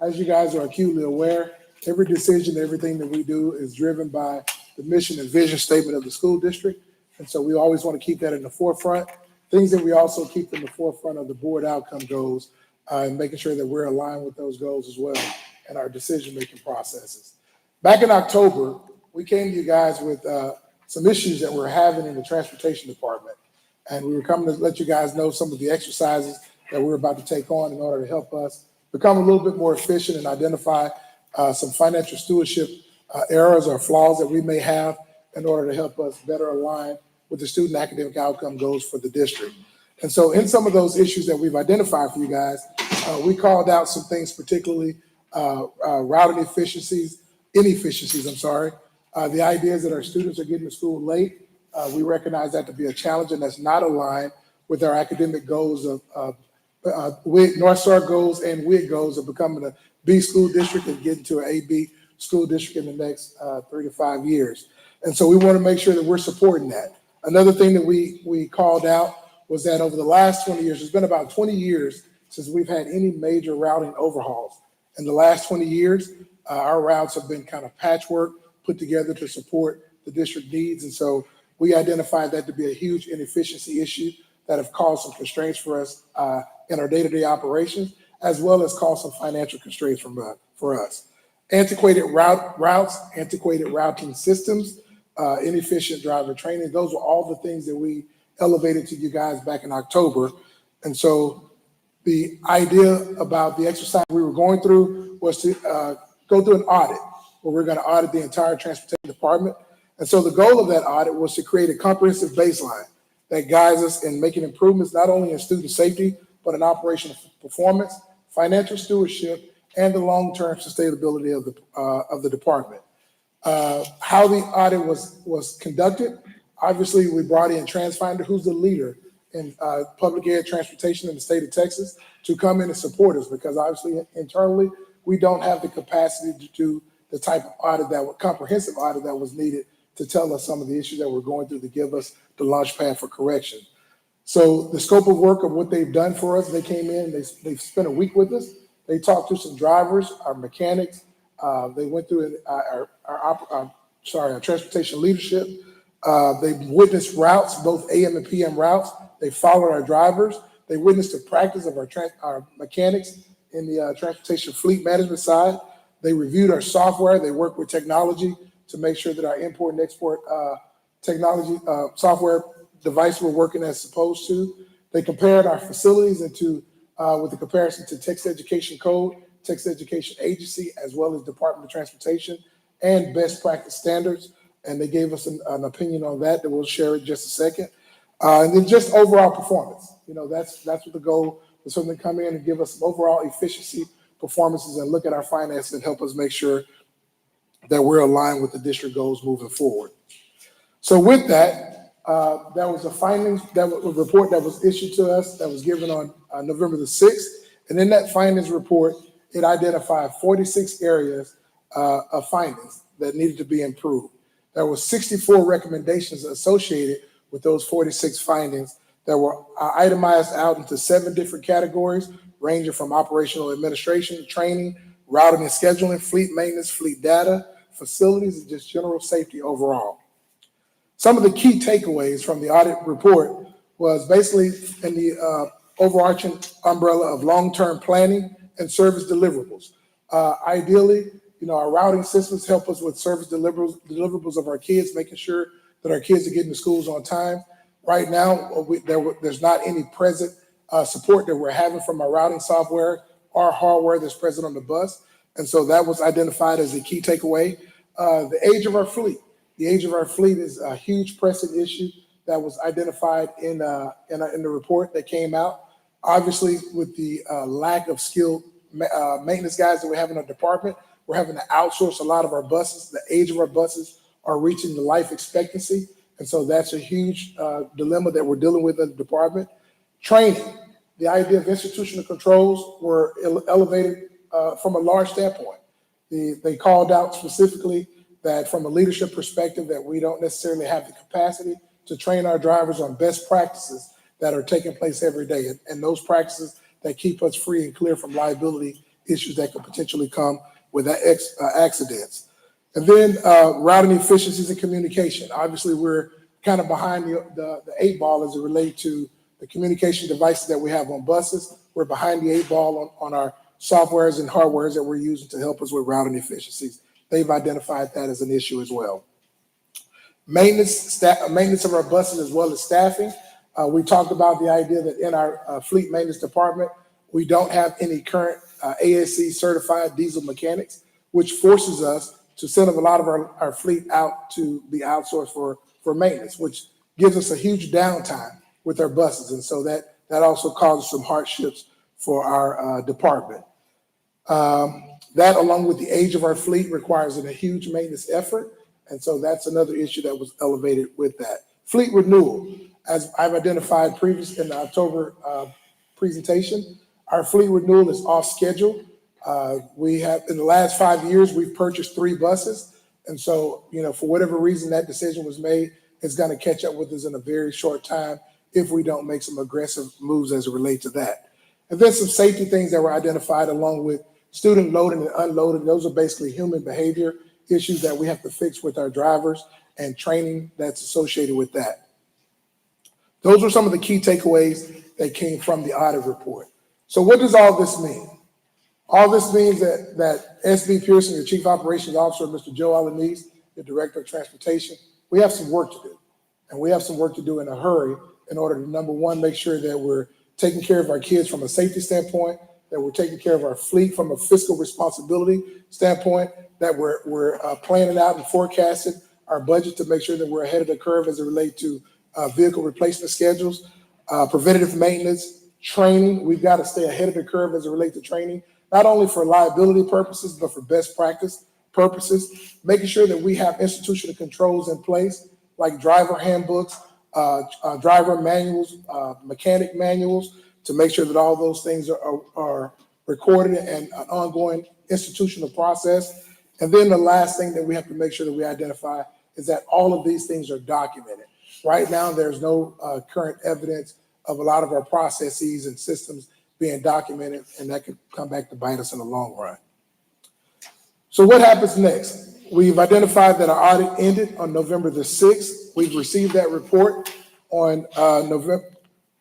As you guys are acutely aware, every decision, everything that we do is driven by the mission and vision statement of the school district. And so we always want to keep that in the forefront. Things that we also keep in the forefront of the board outcome goals, and making sure that we're aligned with those goals as well in our decision-making processes. Back in October, we came to you guys with some issues that we're having in the transportation department. And we were coming to let you guys know some of the exercises that we're about to take on in order to help us become a little bit more efficient and identify some financial stewardship errors or flaws that we may have in order to help us better align with the student academic outcome goals for the district. And so in some of those issues that we've identified for you guys, we called out some things, particularly routing inefficiencies, The idea is that our students are getting to school late. We recognize that to be a challenge, and that's not aligned with our academic goals of WIG, North Star goals and WIG goals of becoming a B school district and getting to an AB school district in the next 3 to 5 years. And so we want to make sure that we're supporting that. Another thing that we called out was that over the last 20 years, it's been about 20 years since we've had any major routing overhauls. In the last 20 years, our routes have been kind of patchwork, put together to support the district needs. And so we identified that to be a huge inefficiency issue that have caused some constraints for us in our day-to-day operations, as well as caused some financial constraints for us. Antiquated routes, antiquated routing systems, inefficient driver training. Those were all the things that we elevated to you guys back in October. And so the idea about the exercise we were going through was to go through an audit where we're going to audit the entire transportation department. And so the goal of that audit was to create a comprehensive baseline that guides us in making improvements, not only in student safety, but in operational performance, financial stewardship, and the long-term sustainability of the department. How the audit was conducted, obviously we brought in TransFinder, who's the leader in public ed transportation in the state of Texas, to come in and support us, because obviously internally we don't have the capacity to do the type of audit comprehensive audit that was needed to tell us some of the issues that we're going through, to give us the launch pad for correction. So the scope of work of what they've done for us, they came in, they've spent a week with us. They talked to some drivers, our mechanics. They went through our transportation leadership. They witnessed routes, both AM and PM routes. They followed our drivers. They witnessed the practice of our mechanics in the transportation fleet management side. They reviewed our software. They worked with technology to make sure that our import and export technology software devices were working as supposed to. They compared our facilities with the comparison to Texas Education Code, Texas Education Agency, as well as Department of Transportation, and best practice standards. And they gave us an opinion on that we'll share in just a second. And then just overall performance. That's what the goal was, for them to come in and give us some overall efficiency performances and look at our finances and help us make sure that we're aligned with the district goals moving forward. So with that, that was a findings, that was a report that was issued to us, that was given on November the 6th. And in that findings report, it identified 46 areas of findings that needed to be improved. There were 64 recommendations associated with those 46 findings that were itemized out into 7 different categories, ranging from operational administration, training, routing and scheduling, fleet maintenance, fleet data, facilities, and just general safety overall. Some of the key takeaways from the audit report was basically in the overarching umbrella of long-term planning and service deliverables. Ideally, our routing systems help us with service deliverables of our kids, making sure that our kids are getting to schools on time. Right now, there's not any present support that we're having from our routing software or hardware that's present on the bus. And so that was identified as a key takeaway. The age of our fleet. The age of our fleet is a huge pressing issue that was identified in the report that came out. Obviously, with the lack of skilled maintenance guys that we have in our department, we're having to outsource a lot of our buses. The age of our buses are reaching the life expectancy. And so that's a huge dilemma that we're dealing with in the department. Training. The idea of institutional controls were elevated from a large standpoint. They called out specifically that from a leadership perspective that we don't necessarily have the capacity to train our drivers on best practices that are taking place every day, and those practices that keep us free and clear from liability issues that could potentially come with accidents. And then routing efficiencies and communication. Obviously, we're kind of behind the 8 ball as it relates to the communication devices that we have on buses. We're behind the 8 ball on our softwares and hardwares that we're using to help us with routing efficiencies. They've identified that as an issue as well. Maintenance of our buses as well as staffing. We talked about the idea that in our fleet maintenance department, we don't have any current ASC certified diesel mechanics, which forces us to send a lot of our fleet out to be outsourced for maintenance, which gives us a huge downtime with our buses. And so that also causes some hardships for our department. That, along with the age of our fleet, requires a huge maintenance effort. And so that's another issue that was elevated with that. Fleet renewal, as I've identified previous in the October presentation, our fleet renewal is off schedule. We have, in the last 5 years, we've purchased 3 buses. And so, for whatever reason that decision was made, it's going to catch up with us in a very short time if we don't make some aggressive moves as it relates to that. And then some safety things that were identified along with student loading and unloading. Those are basically human behavior issues that we have to fix with our drivers and training that's associated with that. Those were some of the key takeaways that came from the audit report. So what does all this mean? All this means that SB Pearson, your Chief Operations Officer, Mr. Joe Alanis, the Director of Transportation, we have some work to do. And we have some work to do in a hurry in order to, number one, make sure that we're taking care of our kids from a safety standpoint, that we're taking care of our fleet from a fiscal responsibility standpoint, that we're planning out and forecasting our budget to make sure that we're ahead of the curve as it relates to vehicle replacement schedules, preventative maintenance, training. We've got to stay ahead of the curve as it relates to training, not only for liability purposes, but for best practice purposes, making sure that we have institutional controls in place, like driver handbooks, driver manuals, mechanic manuals, to make sure that all those things are recorded and an ongoing institutional process. And then the last thing that we have to make sure that we identify is that all of these things are documented. Right now, there's no current evidence of a lot of our processes and systems being documented, and that could come back to bite us in the long run. So what happens next? We've identified that our audit ended on November the 6th. We've received that report on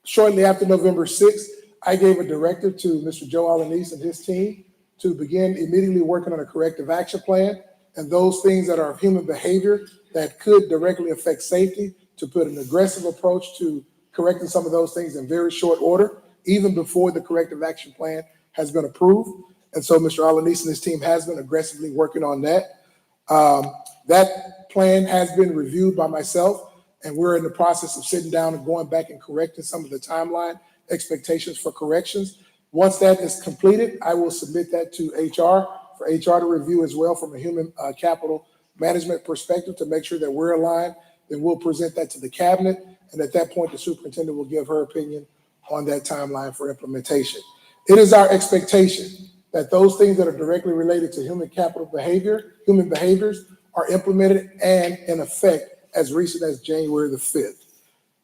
shortly after November 6th. I gave a directive to Mr. Joe Alanis and his team to begin immediately working on a corrective action plan, and those things that are of human behavior that could directly affect safety, to put an aggressive approach to correcting some of those things in very short order, even before the corrective action plan has been approved. And so Mr. Alanis and his team has been aggressively working on that. That plan has been reviewed by myself, and we're in the process of sitting down and going back and correcting some of the timeline expectations for corrections. Once that is completed, I will submit that to HR for HR to review as well from a human capital management perspective to make sure that we're aligned. Then we'll present that to the cabinet, and at that point, the superintendent will give her opinion on that timeline for implementation. It is our expectation that those things that are directly related to human behaviors are implemented and in effect as recent as January the 5th.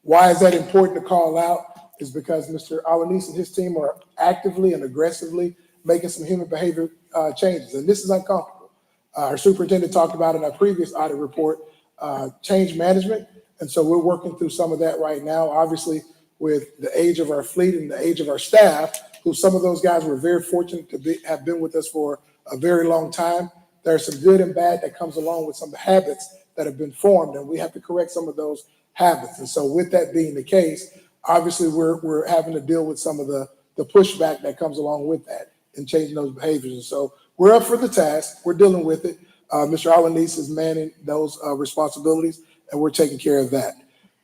Why is that important to call out? Is because Mr. Alanis and his team are actively and aggressively making some human behavior changes, and this is uncomfortable. Our superintendent talked about in our previous audit report, change management, and so we're working through some of that right now, obviously with the age of our fleet and the age of our staff, who some of those guys were very fortunate to have been with us for a very long time. There's some good and bad that comes along with some habits that have been formed, and we have to correct some of those habits. And so with that being the case, obviously we're having to deal with some of the pushback that comes along with that and changing those behaviors. And so we're up for the task. We're dealing with it. Mr. Alanis is manning those responsibilities, and we're taking care of that.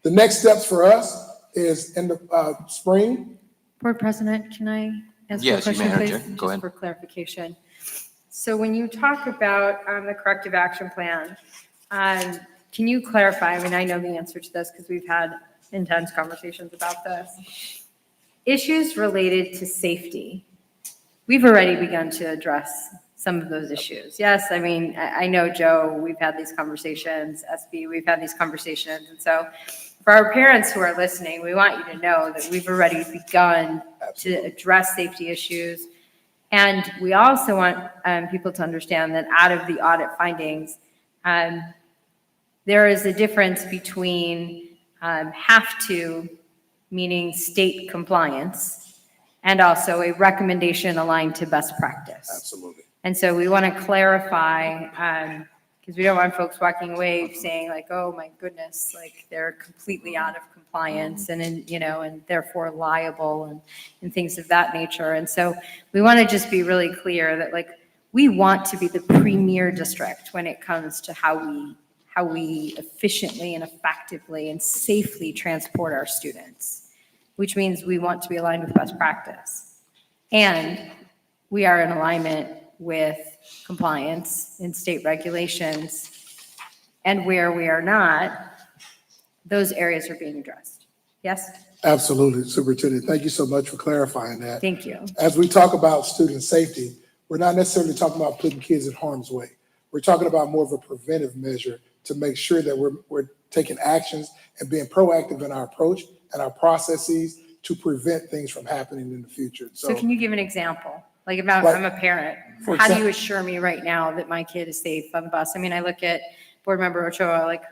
The next steps for us is in the spring. Board President, can I ask a Yes, you question, may, please? Interject. Go ahead. Just for clarification. So when you talk about the corrective action plan, can you clarify? I mean, I know the answer to this because we've had intense conversations about this. Issues related to safety, we've already begun to address some of those issues. Yes, I mean, I know, Joe, we've had these conversations, SB, we've had these conversations. And so for our parents who are listening, we want you to know that we've already begun to address safety issues. And we also want people to understand that out of the audit findings, there is a difference between have to, meaning state compliance, and also a recommendation aligned to best practice. Absolutely. And so we want to clarify, because we don't want folks walking away saying like, oh my goodness, like they're completely out of compliance and and therefore liable and things of that nature. And so we want to just be really clear that like we want to be the premier district when it comes to how we efficiently and effectively and safely transport our students, which means we want to be aligned with best practice. And we are in alignment with compliance in state regulations And where we are not, those areas are being addressed. Yes? Absolutely, Superintendent. Thank you so much for clarifying that. Thank you. As we talk about student safety, we're not necessarily talking about putting kids in harm's way. We're talking about more of a preventive measure to make sure that we're taking actions and being proactive in our approach and our processes to prevent things from happening in the future. So can you give an example? Like if I'm Like, I'm a parent, for how do you example- assure me right now that my kid is safe on the bus? I mean, I look at Board Member Ochoa, like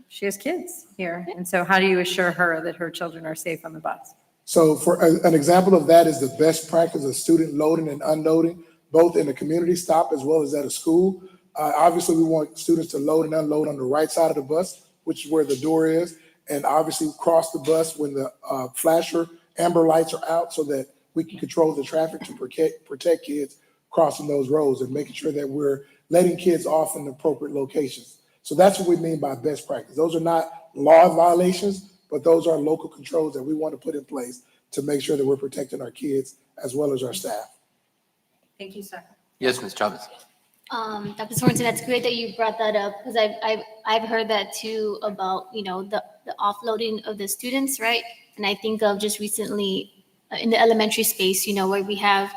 she has kids here. And so how do you assure her that her children are safe on the bus? So for an example of that is the best practice of student loading and unloading, both in a community stop as well as at a school. Obviously, we want students to load and unload on the right side of the bus, which is where the door is, and obviously cross the bus when the flasher amber lights are out so that we can control the traffic to protect kids crossing those roads and making sure that we're letting kids off in the appropriate locations. So that's what we mean by best practice. Those are not law violations, but those are local controls that we want to put in place to make sure that we're protecting our kids as well as our staff. Thank you, sir. Yes, Ms. Chavez. Dr. Sorensen, that's great that you brought that up because I've heard that too about, the offloading of the students, right? And I think of just recently in the elementary space, where we have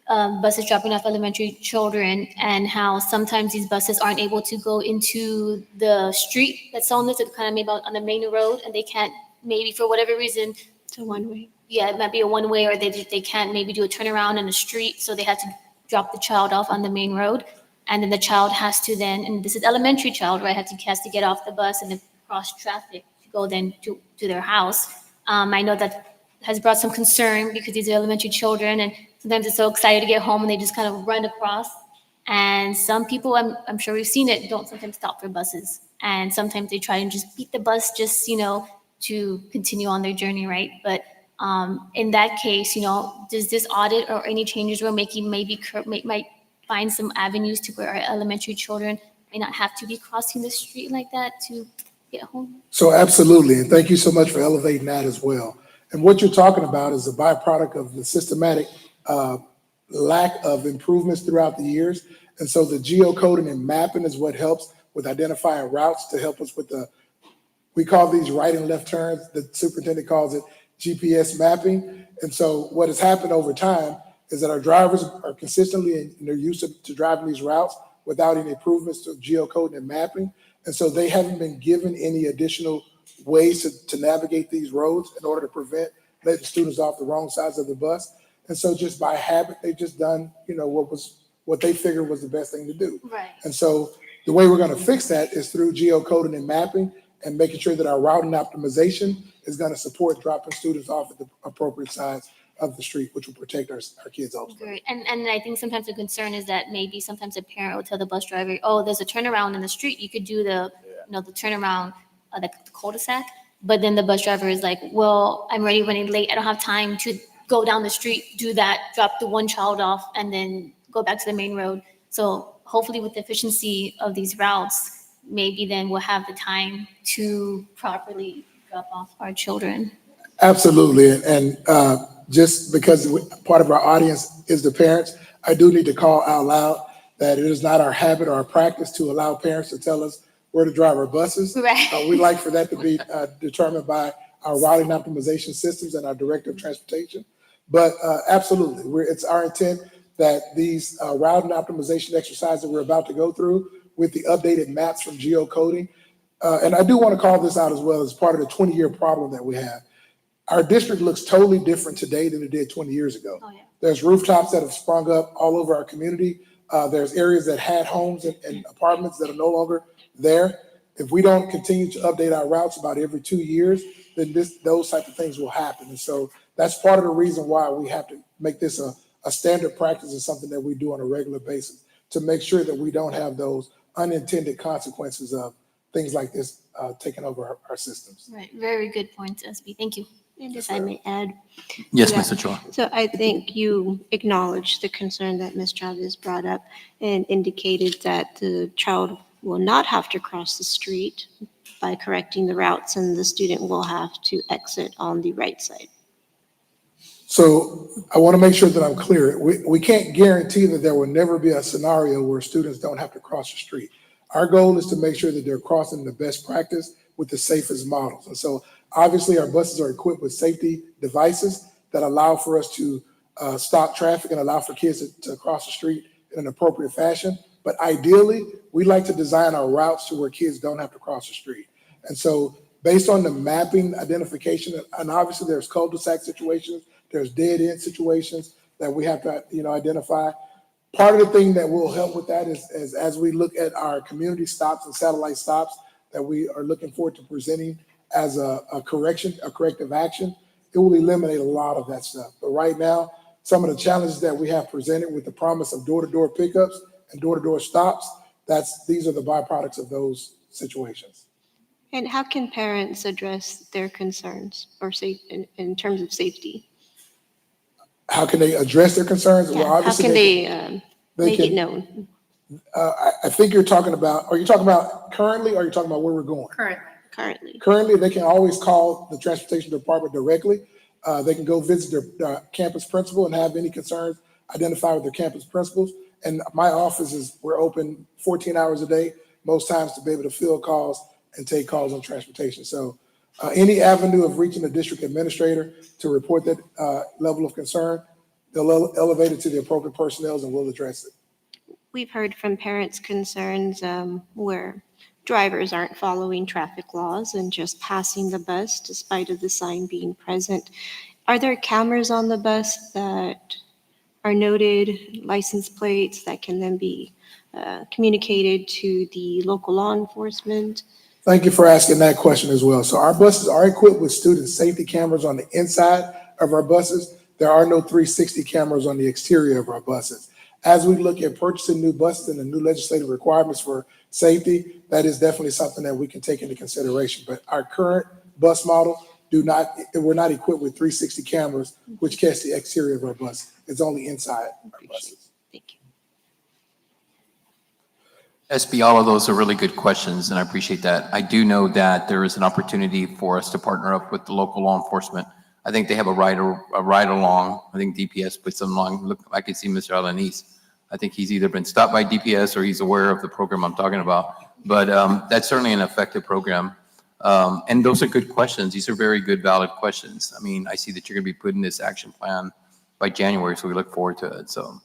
buses dropping off elementary children and how sometimes these buses aren't able to go into the street that's on this, it's kind of maybe on the main road and they can't, maybe for whatever reason. It's a one-way. Yeah, it might be a one-way or they can't maybe do a turnaround in the street, so they have to drop the child off on the main road. And then the child has to then, and this is elementary child, right, has to get off the bus and then cross traffic to go then to their house. I know that has brought some concern because these are elementary children and sometimes they're so excited to get home and they just kind of run across. And some people, I'm sure we've seen it, don't sometimes stop for buses. And sometimes they try and just beat the bus just, to continue on their journey, right? But in that case, does this audit or any changes we're making might find some avenues to where our elementary children may not have to be crossing the street like that to get home? So absolutely, and thank you so much for elevating that as well. And what you're talking about is a byproduct of the systematic lack of improvements throughout the years. And so the geocoding and mapping is what helps with identifying routes to help us with we call these right and left turns. The superintendent calls it GPS mapping. And so what has happened over time is that our drivers are consistently and they're used to driving these routes without any improvements to geocoding and mapping. And so they haven't been given any additional ways to navigate these roads in order to prevent letting students off the wrong sides of the bus. And so just by habit, they've just done, what they figured was the best thing to do. Right. And so the way we're going to fix that is through geocoding and mapping and making sure that our routing optimization is going to support dropping students off at the appropriate sides of the street, which will protect our kids ultimately. Great. And I think sometimes the concern is that maybe sometimes a parent will tell the bus driver, oh, there's a turnaround in the street. You could do the turnaround, the cul-de-sac. But then the bus driver is like, well, I'm already running late. I don't have time to go down the street, do that, drop the one child off, and then go back to the main road. So hopefully with the efficiency of these routes, maybe then we'll have the time to properly drop off our children. Absolutely. And just because part of our audience is the parents, I do need to call out loud that it is not our habit or our practice to allow parents to tell us where to drive our buses. Right. We'd like for that to be determined by our routing optimization systems and our director of transportation. But absolutely, it's our intent that these routing optimization exercises that we're about to go through with the updated maps from geocoding, and I do want to call this out as well as part of the 20-year problem that we have. Our district looks totally different today than it did 20 years ago. Oh, yeah. There's rooftops that have sprung up all over our community. There's areas that had homes and apartments that are no longer there. If we don't continue to update our routes about every 2 years, then those type of things will happen. And so that's part of the reason why we have to make this a standard practice and something that we do on a regular basis to make sure that we don't have those unintended consequences of things like this taking over our systems. Right. Very good point, SB. Thank you. And if I may add. Yes, Yeah. Mr. Chua. So I think you acknowledged the concern that Ms. Chavez brought up and indicated that the child will not have to cross the street by correcting the routes and the student will have to exit on the right side. So I want to make sure that I'm clear. We can't guarantee that there will never be a scenario where students don't have to cross the street. Our goal is to make sure that they're crossing the best practice with the safest models. And so obviously our buses are equipped with safety devices that allow for us to stop traffic and allow for kids to cross the street in an appropriate fashion. But ideally, we like to design our routes to where kids don't have to cross the street. And so based on the mapping identification, and obviously there's cul-de-sac situations, there's dead end situations that we have to, identify. Part of the thing that will help with that is as we look at our community stops and satellite stops that we are looking forward to presenting as a corrective action, it will eliminate a lot of that stuff. But right now, some of the challenges that we have presented with the promise of door-to-door pickups and door-to-door stops, these are the byproducts of those situations. And how can parents address their concerns or in terms of safety? How can they address their concerns? Yeah, how can they make it known? I think are you talking about currently, or are you talking about where we're going? Currently. Currently, they can always call the transportation department directly. They can go visit their campus principal and have any concerns identified with their campus principals. And my office we're open 14 hours a day, most times, to be able to field calls and take calls on transportation. So any avenue of reaching the district administrator to report that level of concern, they'll elevate it to the appropriate personnel and we'll address it. We've heard from parents' concerns where drivers aren't following traffic laws and just passing the bus despite of the sign being present. Are there cameras on the bus that are noted, license plates that can then be communicated to the local law enforcement? Thank you for asking that question as well. So our buses are equipped with student safety cameras on the inside of our buses. There are no 360 cameras on the exterior of our buses. As we look at purchasing new buses and the new legislative requirements for safety, that is definitely something that we can take into consideration. But our current bus model we're not equipped with 360 cameras, which catch the exterior of our bus. It's only inside our buses. Thank you. SB, all of those are really good questions, and I appreciate that. I do know that there is an opportunity for us to partner up with the local law enforcement. I think they have a ride along. I think DPS puts them along. Look, I can see Mr. Alanis. I think he's either been stopped by DPS or he's aware of the program I'm talking about. But that's certainly an effective program. And those are good questions. These are very good, valid questions. I mean, I see that you're going to be putting this action plan by January, so we look forward to it. So,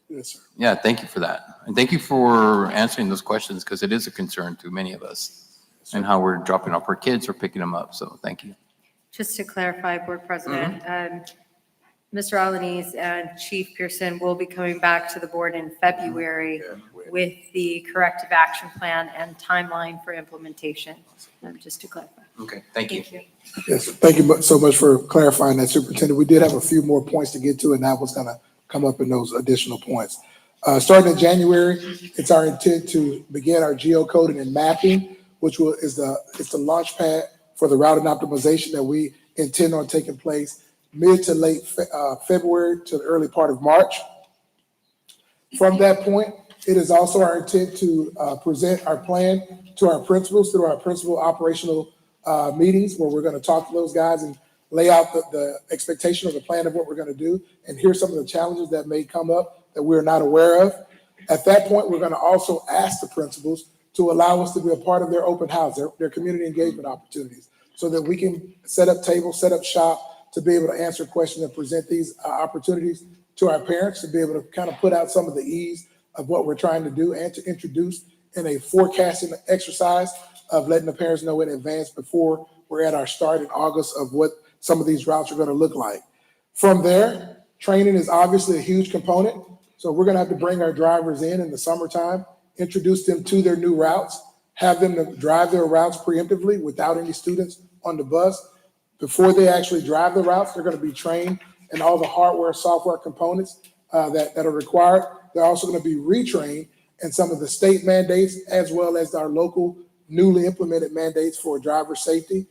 yes, sir. Yeah, thank you for that. And thank you for answering those questions because it is a concern to many of us and how we're dropping off our kids or picking them up. So thank you. Just to clarify, Board President, Mr. Alanis and Chief Pearson will be coming back to the board in February with the corrective action plan and timeline for implementation, just to clarify. Okay, thank you. Yes, thank you so much for clarifying that, Superintendent. We did have a few more points to get to, and that was going to come up in those additional points. Starting in January, it's our intent to begin our geocoding and mapping, which is the launch pad for the routing optimization that we intend on taking place mid to late February to the early part of March. From that point, it is also our intent to present our plan to our principals through our principal operational meetings, where we're going to talk to those guys and lay out the expectation of the plan of what we're going to do, and here's some of the challenges that may come up that we're not aware of. At that point, we're going to also ask the principals to allow us to be a part of their open house, their community engagement opportunities, so that we can set up tables, set up shop, to be able to answer questions and present these opportunities to our parents, to be able to kind of put out some of the ease of what we're trying to do, and to introduce in a forecasting exercise of letting the parents know in advance before we're at our start in August of what some of these routes are going to look like. From there, training is obviously a huge component. So we're going to have to bring our drivers in the summertime, introduce them to their new routes, have them to drive their routes preemptively without any students on the bus. Before they actually drive the routes, they're going to be trained in all the hardware, software components that are required. They're also going to be retrained in some of the state mandates, as well as our local newly implemented mandates for driver safety.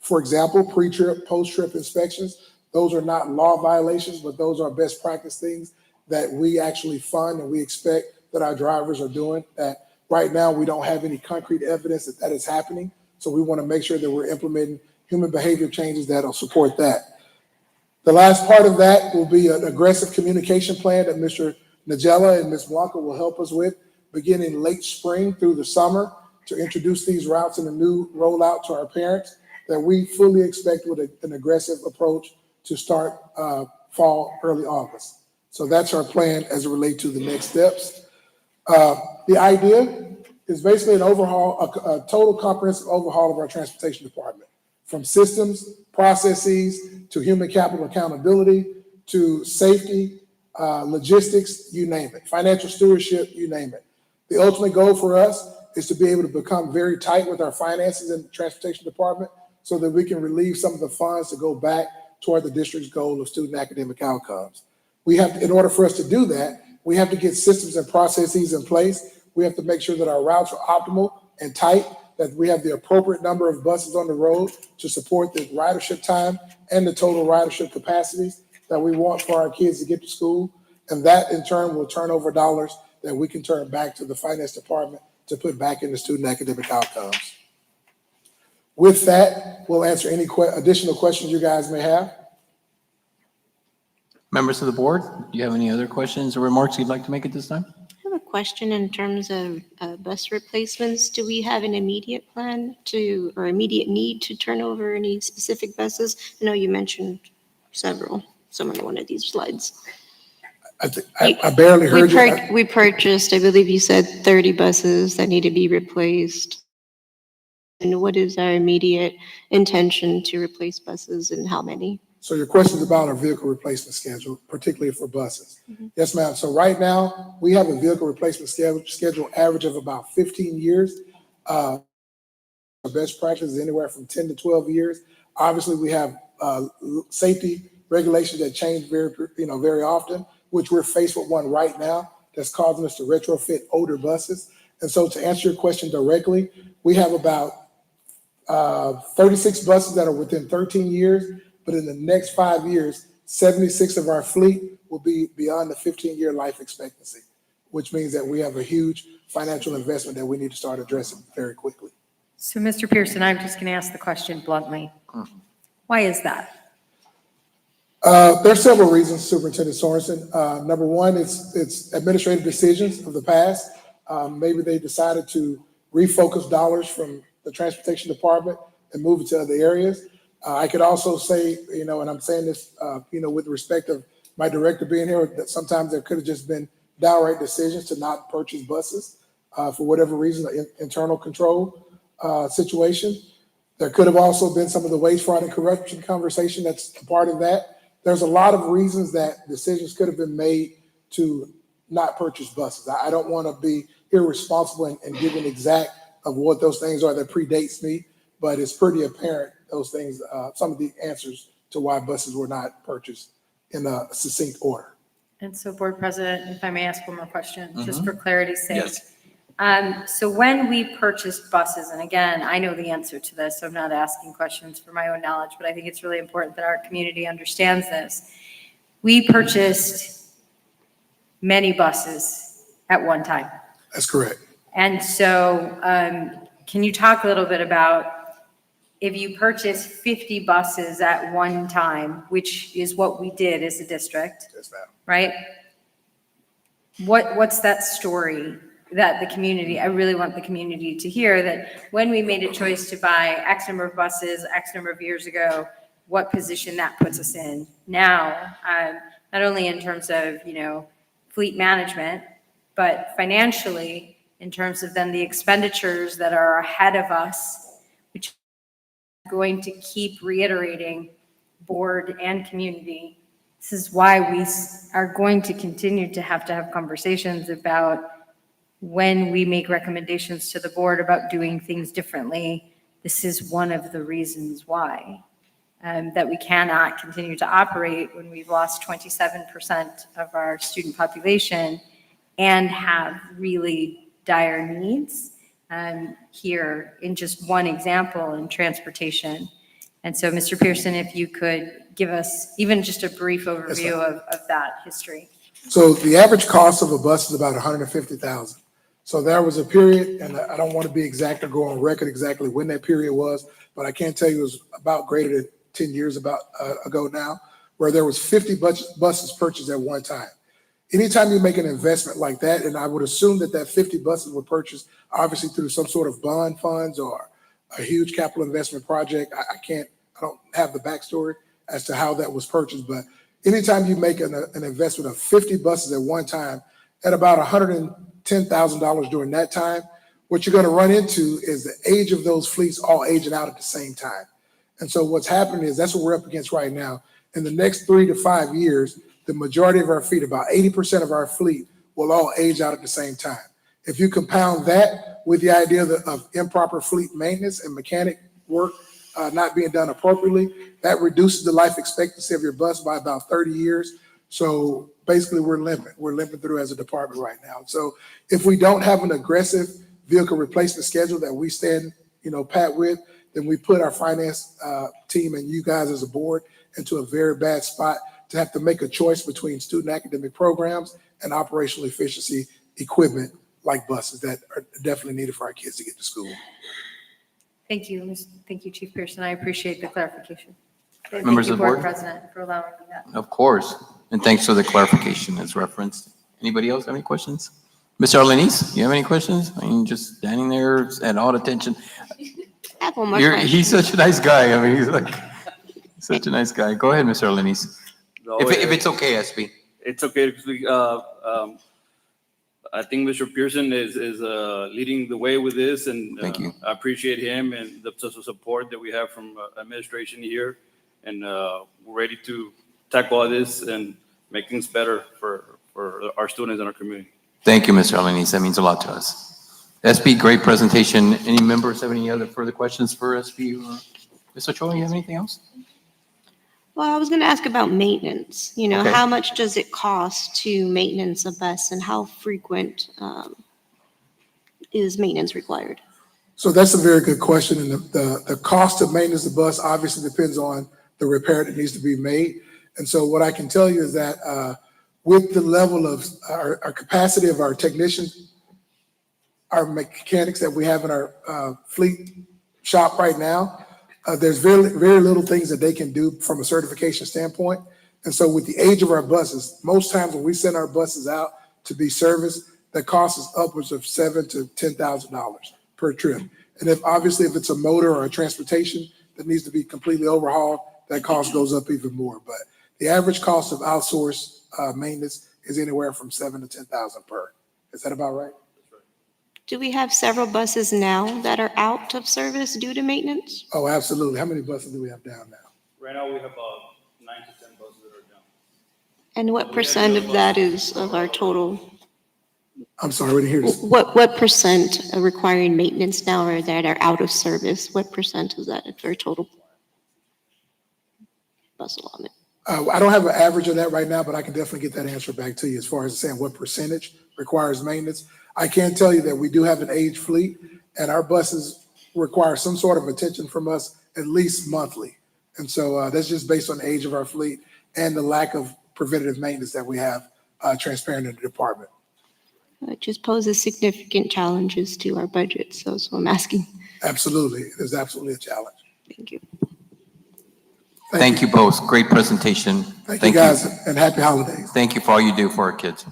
For example, pre-trip, post-trip inspections. Those are not law violations, but those are best practice things that we actually fund and we expect that our drivers are doing. That right now, we don't have any concrete evidence that is happening. So we want to make sure that we're implementing human behavior changes that'll support that. The last part of that will be an aggressive communication plan that Mr. Nagella and Ms. Blanca will help us with. beginning late spring through the summer to introduce these routes in a new rollout to our parents that we fully expect with an aggressive approach to start fall, early August. So that's our plan as it relates to the next steps. The idea is basically an overhaul, a total comprehensive overhaul of our transportation department, from systems, processes, to human capital accountability, to safety, logistics, you name it, financial stewardship, you name it. The ultimate goal for us is to be able to become very tight with our finances in the transportation department so that we can relieve some of the funds to go back toward the district's goal of student academic outcomes. We have to, in order for us to do that, we have to get systems and processes in place. We have to make sure that our routes are optimal and tight, that we have the appropriate number of buses on the road to support the ridership time and the total ridership capacities that we want for our kids to get to school. And that in turn will turn over dollars that we can turn back to the finance department to put back into student academic outcomes. With that, we'll answer any additional questions you guys may have. Members of the board, do you have any other questions or remarks you'd like to make at this time? I have a question in terms of bus replacements. Do we have an immediate plan to, or immediate need to turn over any specific buses? I know you mentioned several, some on one of these slides. I barely heard you. We purchased, I believe you said 30 buses that need to be replaced. And what is our immediate intention to replace buses and how many? So your question is about our vehicle replacement schedule, particularly for buses. Yes, ma'am. So right now, we have a vehicle replacement schedule average of about 15 years. Our best practice is anywhere from 10 to 12 years. Obviously, we have safety regulations that change very often, which we're faced with one right now that's causing us to retrofit older buses. And so to answer your question directly, we have about 36 buses that are within 13 years, but in the next 5 years, 76 of our fleet will be beyond the 15-year life expectancy, which means that we have a huge financial investment that we need to start addressing very quickly. So, Mr. Pearson, I'm just going to ask the question bluntly. Why is that? There's several reasons, Superintendent Sorensen. Number one, it's administrative decisions of the past. Maybe they decided to refocus dollars from the transportation department and move it to other areas. I could also say, and I'm saying this, with respect of my director being here, that sometimes there could have just been downright decisions to not purchase buses for whatever reason, an internal control situation. There could have also been some of the waste, fraud, and corruption conversation that's a part of that. There's a lot of reasons that decisions could have been made to not purchase buses. I don't want to be irresponsible and give an exact of what those things are that predates me, but it's pretty apparent those things, some of the answers to why buses were not purchased in a succinct order. And so, Board President, if I may ask one more question, just for clarity's sake. Yes. So when we purchased buses, and again, I know the answer to this, so I'm not asking questions for my own knowledge, but I think it's really important that our community understands this. We purchased many buses at one time. That's correct. And so can you talk a little bit about if you purchase 50 buses at one time, which is what we did as a district, Yes, ma'am. right? What's that story that the community, I really want the community to hear that when we made a choice to buy X number of buses, X number of years ago, what position that puts us in now, not only in terms of, fleet management, but financially in terms of then the expenditures that are ahead of us, which I'm going to keep reiterating, board and community. This is why we are going to continue to have conversations about when we make recommendations to the board about doing things differently. This is one of the reasons why, that we cannot continue to operate when we've lost 27% of our student population and have really dire needs here in just one example in transportation. And so, Mr. Pearson, if you could give us even just a brief overview of that history. So the average cost of a bus is about $150,000. So there was a period, and I don't want to be exact or go on record exactly when that period was, but I can tell you it was about greater than 10 years ago now, where there was 50 buses purchased at one time. anytime you make an investment like that, and I would assume that 50 buses were purchased obviously through some sort of bond funds or a huge capital investment project. I don't have the backstory as to how that was purchased, but anytime you make an investment of 50 buses at one time at about $110,000 during that time, what you're going to run into is the age of those fleets all aging out at the same time. And so what's happening is that's what we're up against right now. In the next 3 to 5 years, the majority of our fleet, about 80% of our fleet, will all age out at the same time. If you compound that with the idea of improper fleet maintenance and mechanic work not being done appropriately, that reduces the life expectancy of your bus by about 30 years. So basically, we're limping through as a department right now. So if we don't have an aggressive vehicle replacement schedule that we stand, pat with, then we put our finance team and you guys as a board into a very bad spot to have to make a choice between student academic programs and operational efficiency equipment like buses that are definitely needed for our kids to get to school. Thank you. Thank you, Chief Pearson. I appreciate the clarification. And Members thank of you, the Board board? President, for allowing me that. Of course. And thanks for the clarification as referenced. Anybody else have any questions? Mr. Arlenis, you have any questions? I mean, just standing there at all attention. I have one more question. He's such a nice guy. I mean, he's like such a nice guy. Go ahead, Mr. Arlenis. If it's okay, SB. It's okay to speak. I think Mr. Pearson is leading the way with this, and Thank you. I appreciate him and the support that we have from administration here, and we're ready to tackle all this and make things better for our students and our community. Thank you, Mr. Arlenis. That means a lot to us. SB, great presentation. Any members have any other further questions for SB? Ms. Ochoa, you have anything else? Well, I was going to ask about maintenance. Okay. How much does it cost to maintenance a bus and how frequent is maintenance required? So that's a very good question. And the cost of maintenance of the bus obviously depends on the repair that needs to be made. And so what I can tell you is that with the level of our capacity of our technicians, our mechanics that we have in our fleet shop right now, there's very, very little things that they can do from a certification standpoint. And so with the age of our buses, most times when we send our buses out to be serviced, the cost is upwards of $7,000 to $10,000 per trip. And if it's a motor or a transportation that needs to be completely overhauled, that cost goes up even more. But the average cost of outsourced maintenance is anywhere from $7,000 to $10,000 per. Is that about right? Do we have several buses now that are out of service due to maintenance? Oh, absolutely. How many buses do we have down now? Right now, we have 9 to 10 buses that are down. And what percent of that is of our total? I'm sorry, we didn't hear this. What percent are requiring maintenance now or that are out of service? What percent is that of our total bus allotment? I don't have an average of that right now, but I can definitely get that answer back to you as far as saying what percentage requires maintenance. I can tell you that we do have an aged fleet, and our buses require some sort of attention from us at least monthly. And so that's just based on the age of our fleet and the lack of preventative maintenance that we have transparent in the department. It just poses significant challenges to our budget, so I'm asking. Absolutely. There's absolutely a challenge. Thank you. Thank you both. Great presentation. Thank you guys, and happy holidays. Thank you for all you do for our kids.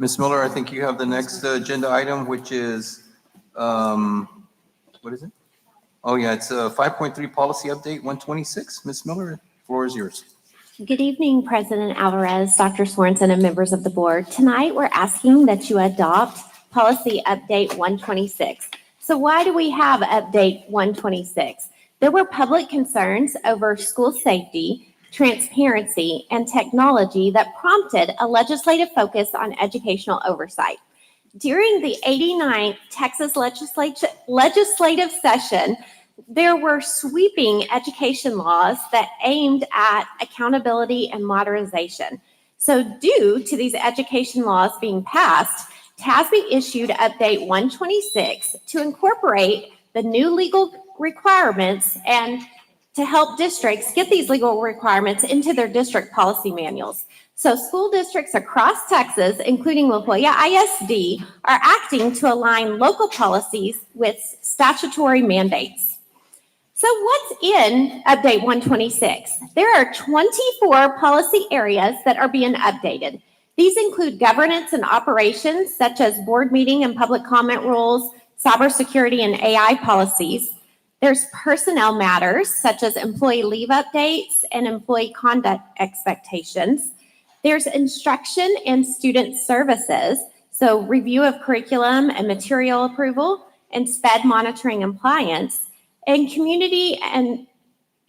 Ms. Miller, I think you have the next agenda item, which is, what is it? Oh, yeah, it's a 5.3 policy update 126. Ms. Miller, floor is yours. Good evening, President Alvarez, Dr. Sorensen, and members of the board. Tonight, we're asking that you adopt Policy Update 126. So why do we have Update 126? There were public concerns over school safety, transparency, and technology that prompted a legislative focus on educational oversight. During the 89th Texas legislative session, there were sweeping education laws that aimed at accountability and modernization. So due to these education laws being passed, TASB issued Update 126 to incorporate the new legal requirements and to help districts get these legal requirements into their district policy manuals. So school districts across Texas, including La Jolla ISD, are acting to align local policies with statutory mandates. So what's in Update 126? There are 24 policy areas that are being updated. These include governance and operations, such as board meeting and public comment rules, cybersecurity and AI policies. There's personnel matters, such as employee leave updates and employee conduct expectations. There's instruction and student services, so review of curriculum and material approval, and SPED monitoring and compliance, and community and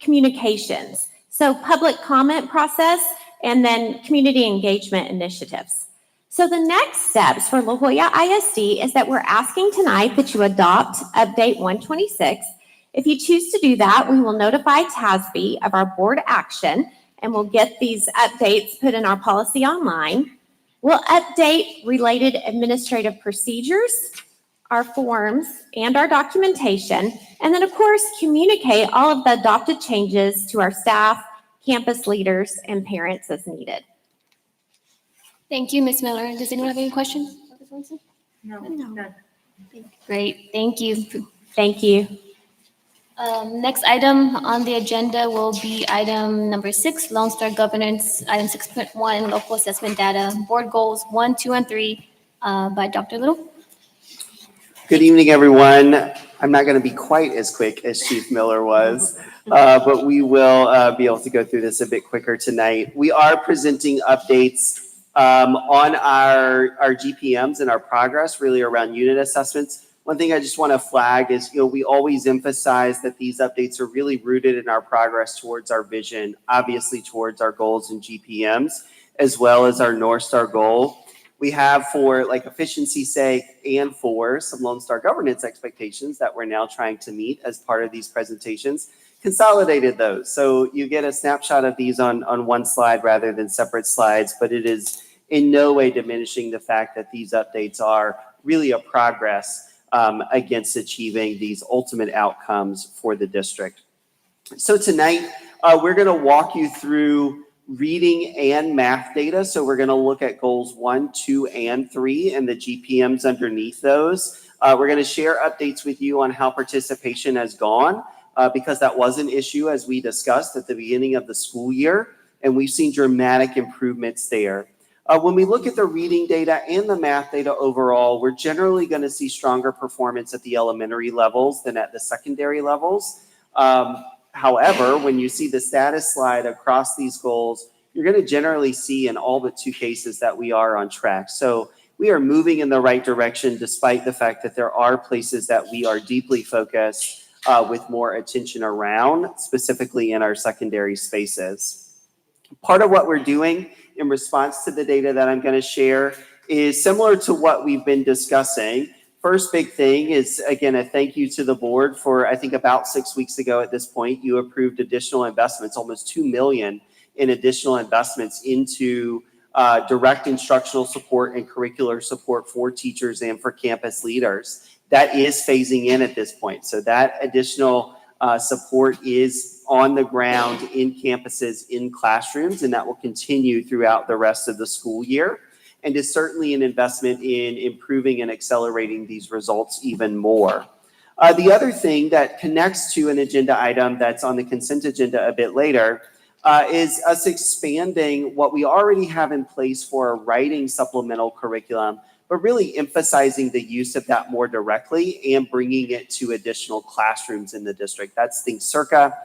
communications, so public comment process, and then community engagement initiatives. So the next steps for La Jolla ISD is that we're asking tonight that you adopt Update 126. If you choose to do that, we will notify TASB of our board action, and we'll get these updates put in our policy online. We'll update related administrative procedures, our forms, and our documentation, and then, of course, communicate all of the adopted changes to our staff, campus leaders, and parents as needed. Thank you, Ms. Miller. Does anyone have any questions? No. Great, thank you. Thank you. Next item on the agenda will be item number 6, Lone Star Governance, item 6.1, local assessment data, board goals 1, 2, and 3, by Dr. Little. Good evening, everyone. I'm not going to be quite as quick as Chief Miller was, but we will be able to go through this a bit quicker tonight. We are presenting updates on our GPMs and our progress really around unit assessments. One thing I just want to flag is, we always emphasize that these updates are really rooted in our progress towards our vision, obviously towards our goals and GPMs, as well as our North Star goal. We have, for like efficiency's sake and for some Lone Star governance expectations that we're now trying to meet as part of these presentations, consolidated those. So you get a snapshot of these on one slide rather than separate slides, but it is in no way diminishing the fact that these updates are really a progress against achieving these ultimate outcomes for the district. So tonight, we're going to walk you through reading and math data. So we're going to look at goals 1, 2, and 3 and the GPMs underneath those. We're going to share updates with you on how participation has gone because that was an issue as we discussed at the beginning of the school year, and we've seen dramatic improvements there. When we look at the reading data and the math data overall, we're generally going to see stronger performance at the elementary levels than at the secondary levels. However, when you see the status slide across these goals, you're going to generally see in all but 2 cases that we are on track. So we are moving in the right direction despite the fact that there are places that we are deeply focused with more attention around, specifically in our secondary spaces. Part of what we're doing in response to the data that I'm going to share is similar to what we've been discussing. First big thing is, again, a thank you to the board for, I think about 6 weeks ago at this point, you approved additional investments, almost $2 million in additional investments into direct instructional support and curricular support for teachers and for campus leaders. That is phasing in at this point. So that additional support is on the ground in campuses, in classrooms, and that will continue throughout the rest of the school year, and is certainly an investment in improving and accelerating these results even more. The other thing that connects to an agenda item that's on the consent agenda a bit later is us expanding what we already have in place for a writing supplemental curriculum, but really emphasizing the use of that more directly and bringing it to additional classrooms in the district. That's Think Circa.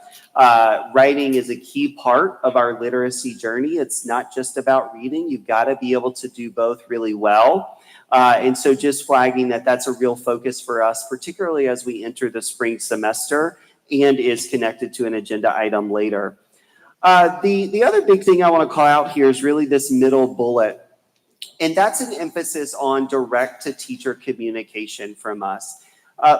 Writing is a key part of our literacy journey. It's not just about reading. You've got to be able to do both really well. And so just flagging that that's a real focus for us, particularly as we enter the spring semester and is connected to an agenda item later. The other big thing I want to call out here is really this middle bullet. And that's an emphasis on direct to teacher communication from us.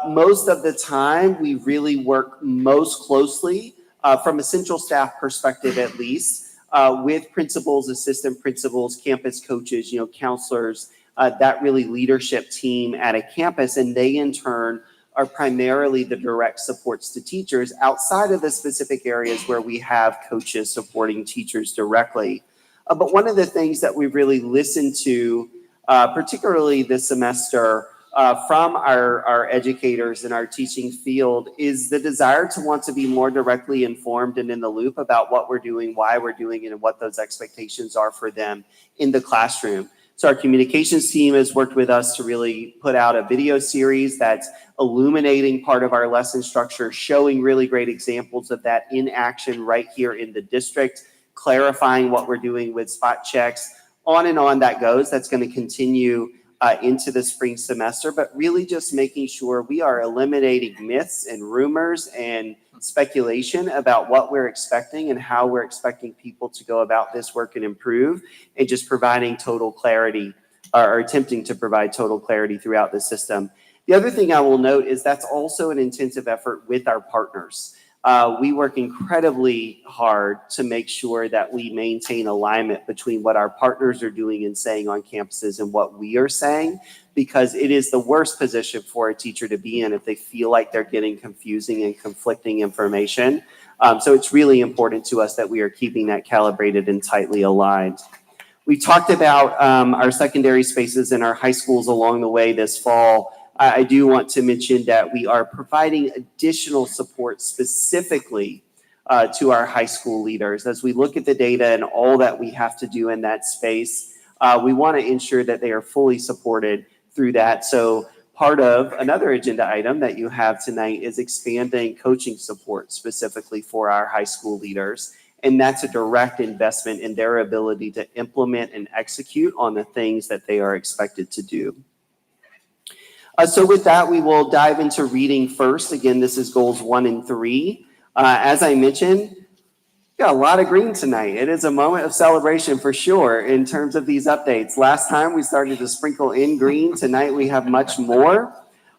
Most of the time, we really work most closely from a central staff perspective, at least, with principals, assistant principals, campus coaches, counselors, that really leadership team at a campus. And they in turn are primarily the direct supports to teachers outside of the specific areas where we have coaches supporting teachers directly. But one of the things that we really listened to, particularly this semester, from our educators in our teaching field is the desire to want to be more directly informed and in the loop about what we're doing, why we're doing it, and what those expectations are for them in the classroom. So our communications team has worked with us to really put out a video series that's illuminating part of our lesson structure, showing really great examples of that in action right here in the district, clarifying what we're doing with spot checks, on and on that goes. That's going to continue into the spring semester, but really just making sure we are eliminating myths and rumors and speculation about what we're expecting and how we're expecting people to go about this work and improve, and just providing total clarity or attempting to provide total clarity throughout the system. The other thing I will note is that's also an intensive effort with our partners. We work incredibly hard to make sure that we maintain alignment between what our partners are doing and saying on campuses and what we are saying, because it is the worst position for a teacher to be in if they feel like they're getting confusing and conflicting information. So it's really important to us that we are keeping that calibrated and tightly aligned. We talked about our secondary spaces in our high schools along the way this fall. I do want to mention that we are providing additional support specifically to our high school leaders. As we look at the data and all that we have to do in that space, we want to ensure that they are fully supported through that. So part of another agenda item that you have tonight is expanding coaching support specifically for our high school leaders. And that's a direct investment in their ability to implement and execute on the things that they are expected to do. So with that, we will dive into reading first. Again, this is goals 1 and 3. As I mentioned, got a lot of green tonight. It is a moment of celebration for sure in terms of these updates. Last time we started to sprinkle in green. Tonight we have much more.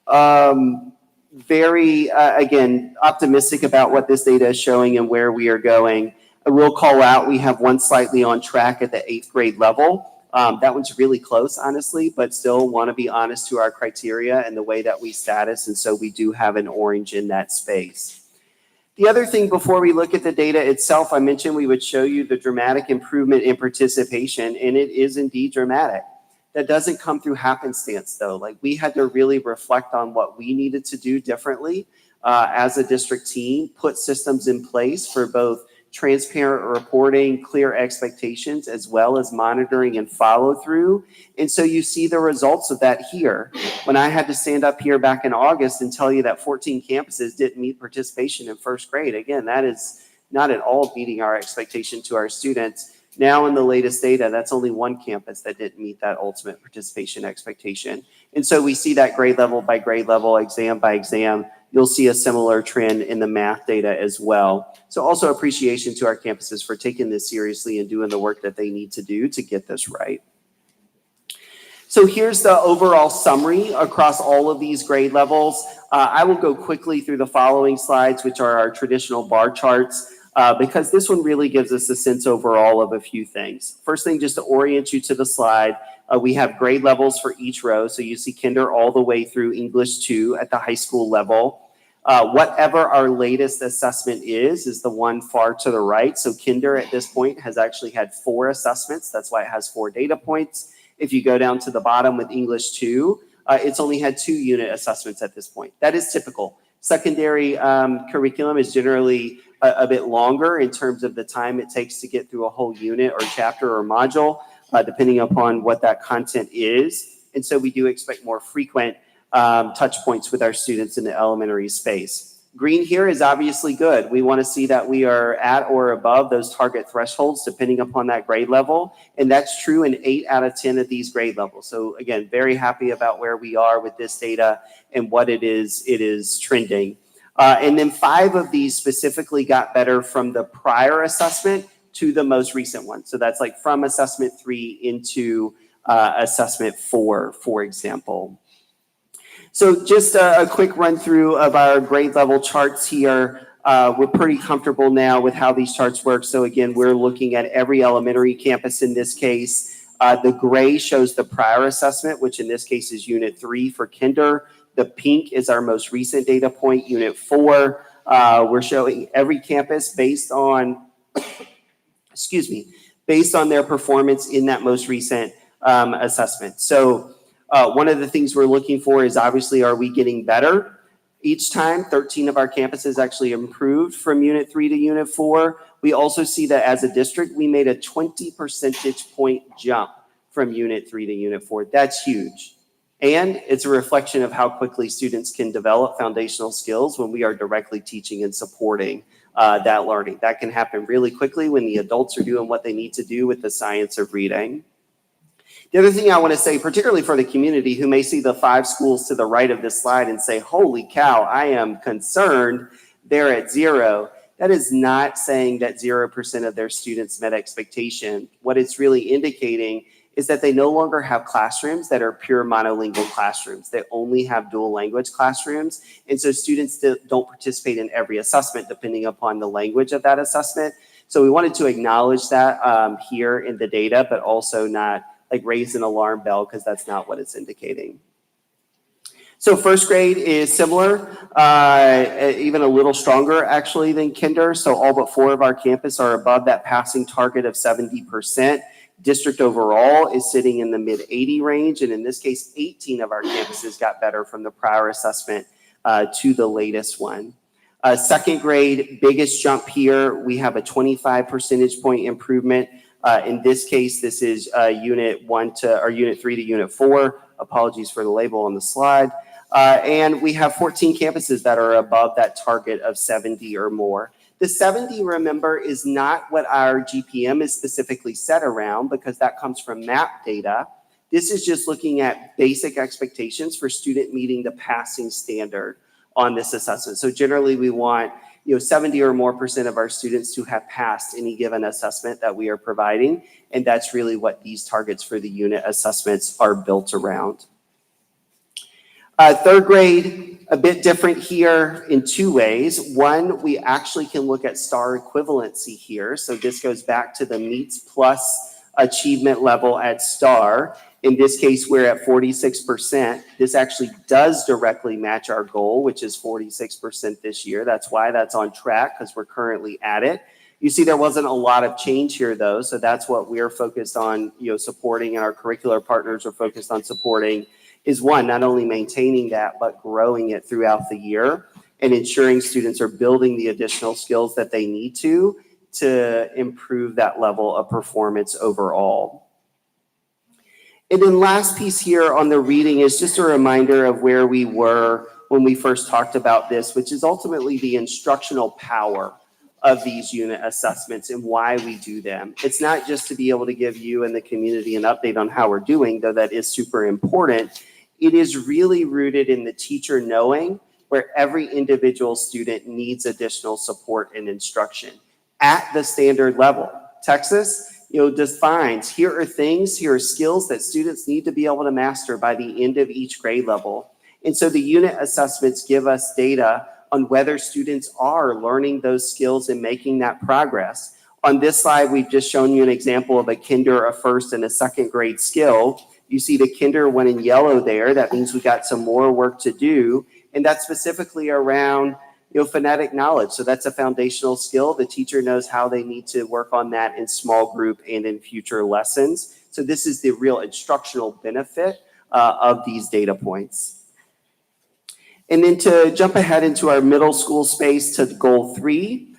Very, again, optimistic about what this data is showing and where we are going. I will call out, we have one slightly on track at the 8th grade level. That one's really close, honestly, but still want to be honest to our criteria and the way that we status. And so we do have an orange in that space. The other thing before we look at the data itself, I mentioned we would show you the dramatic improvement in participation, and it is indeed dramatic. That doesn't come through happenstance, though. Like, we had to really reflect on what we needed to do differently as a district team, put systems in place for both transparent reporting, clear expectations, as well as monitoring and follow through. And so you see the results of that here. When I had to stand up here back in August and tell you that 14 campuses didn't meet participation in first grade, again, that is not at all meeting our expectation to our students. Now in the latest data, that's only one campus that didn't meet that ultimate participation expectation. And so we see that grade level by grade level, exam by exam. You'll see a similar trend in the math data as well. So also appreciation to our campuses for taking this seriously and doing the work that they need to do to get this right. So here's the overall summary across all of these grade levels. I will go quickly through the following slides, which are our traditional bar charts, because this one really gives us a sense overall of a few things. First thing, just to orient you to the slide, we have grade levels for each row. So you see kinder all the way through English 2 at the high school level. Whatever our latest assessment is the one far to the right. So kinder at this point has actually had 4 assessments. That's why it has 4 data points. If you go down to the bottom with English 2, it's only had 2 unit assessments at this point. That is typical. Secondary curriculum is generally a bit longer in terms of the time it takes to get through a whole unit or chapter or module, depending upon what that content is. And so we do expect more frequent touch points with our students in the elementary space. Green here is obviously good. We want to see that we are at or above those target thresholds depending upon that grade level. And that's true in 8 out of 10 of these grade levels. So again, very happy about where we are with this data and what it is trending. And then 5 of these specifically got better from the prior assessment to the most recent one. So that's like from assessment 3 into assessment 4, for example. So just a quick run through of our grade level charts here. We're pretty comfortable now with how these charts work. So again, we're looking at every elementary campus in this case. The gray shows the prior assessment, which in this case is unit 3 for kinder. The pink is our most recent data point, unit 4. We're showing every campus based on, based on their performance in that most recent assessment. So One of the things we're looking for is obviously, are we getting better? Each time, 13 of our campuses actually improved from Unit 3 to Unit 4. We also see that as a district, we made a 20 percentage point jump from Unit 3 to Unit 4. That's huge. And it's a reflection of how quickly students can develop foundational skills when we are directly teaching and supporting that learning. That can happen really quickly when the adults are doing what they need to do with the science of reading. The other thing I want to say, particularly for the community who may see the 5 schools to the right of this slide and say, holy cow, I am concerned they're at 0. That is not saying that 0% of their students met expectation. What it's really indicating is that they no longer have classrooms that are pure monolingual classrooms. They only have dual language classrooms. And so students don't participate in every assessment depending upon the language of that assessment. So we wanted to acknowledge that here in the data, but also not like raise an alarm bell because that's not what it's indicating. So first grade is similar, even a little stronger actually than kinder. So all but 4 of our campus are above that passing target of 70%. District overall is sitting in the mid 80 range. And in this case, 18 of our campuses got better from the prior assessment to the latest one. Second grade, biggest jump here. We have a 25 percentage point improvement. In this case, this is Unit 3 to Unit 4. Apologies for the label on the slide. And we have 14 campuses that are above that target of 70 or more. The 70, remember, is not what our GPM is specifically set around because that comes from MAP data. This is just looking at basic expectations for student meeting the passing standard on this assessment. So generally we want 70 or more % of our students to have passed any given assessment that we are providing. And that's really what these targets for the unit assessments are built around. Third grade, a bit different here in 2 ways. One, we actually can look at star equivalency here. So this goes back to the meets plus achievement level at star. In this case, we're at 46%. This actually does directly match our goal, which is 46% this year. That's why that's on track, because we're currently at it. You see there wasn't a lot of change here, though, so that's what we're focused on supporting, and our curricular partners are focused on supporting, is one, not only maintaining that, but growing it throughout the year and ensuring students are building the additional skills that they need to improve that level of performance overall. And then last piece here on the reading is just a reminder of where we were when we first talked about this, which is ultimately the instructional power of these unit assessments and why we do them. It's not just to be able to give you and the community an update on how we're doing, though that is super important. It is really rooted in the teacher knowing where every individual student needs additional support and instruction at the standard level. Texas, defines, here are skills that students need to be able to master by the end of each grade level. And so the unit assessments give us data on whether students are learning those skills and making that progress. On this slide, we've just shown you an example of a kinder, a first, and a second grade skill. You see the kinder one in yellow there. That means we got some more work to do. And that's specifically around phonetic knowledge. So that's a foundational skill. The teacher knows how they need to work on that in small group and in future lessons. So this is the real instructional benefit of these data points. And then to jump ahead into our middle school space to goal 3,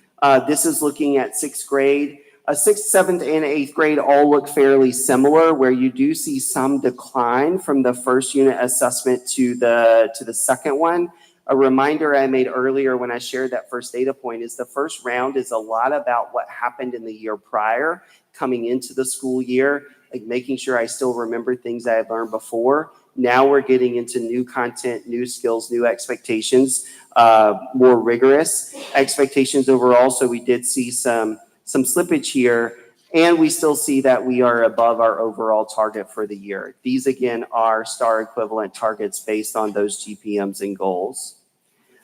this is looking at 6th grade. 6th, 7th, and 8th grade all look fairly similar, where you do see some decline from the first unit assessment to the second one. A reminder I made earlier when I shared that first data point is the first round is a lot about what happened in the year prior, coming into the school year, like making sure I still remember things I had learned before. Now we're getting into new content, new skills, new expectations, more rigorous expectations overall. So we did see some slippage here, and we still see that we are above our overall target for the year. These, again, are star equivalent targets based on those GPMs and goals.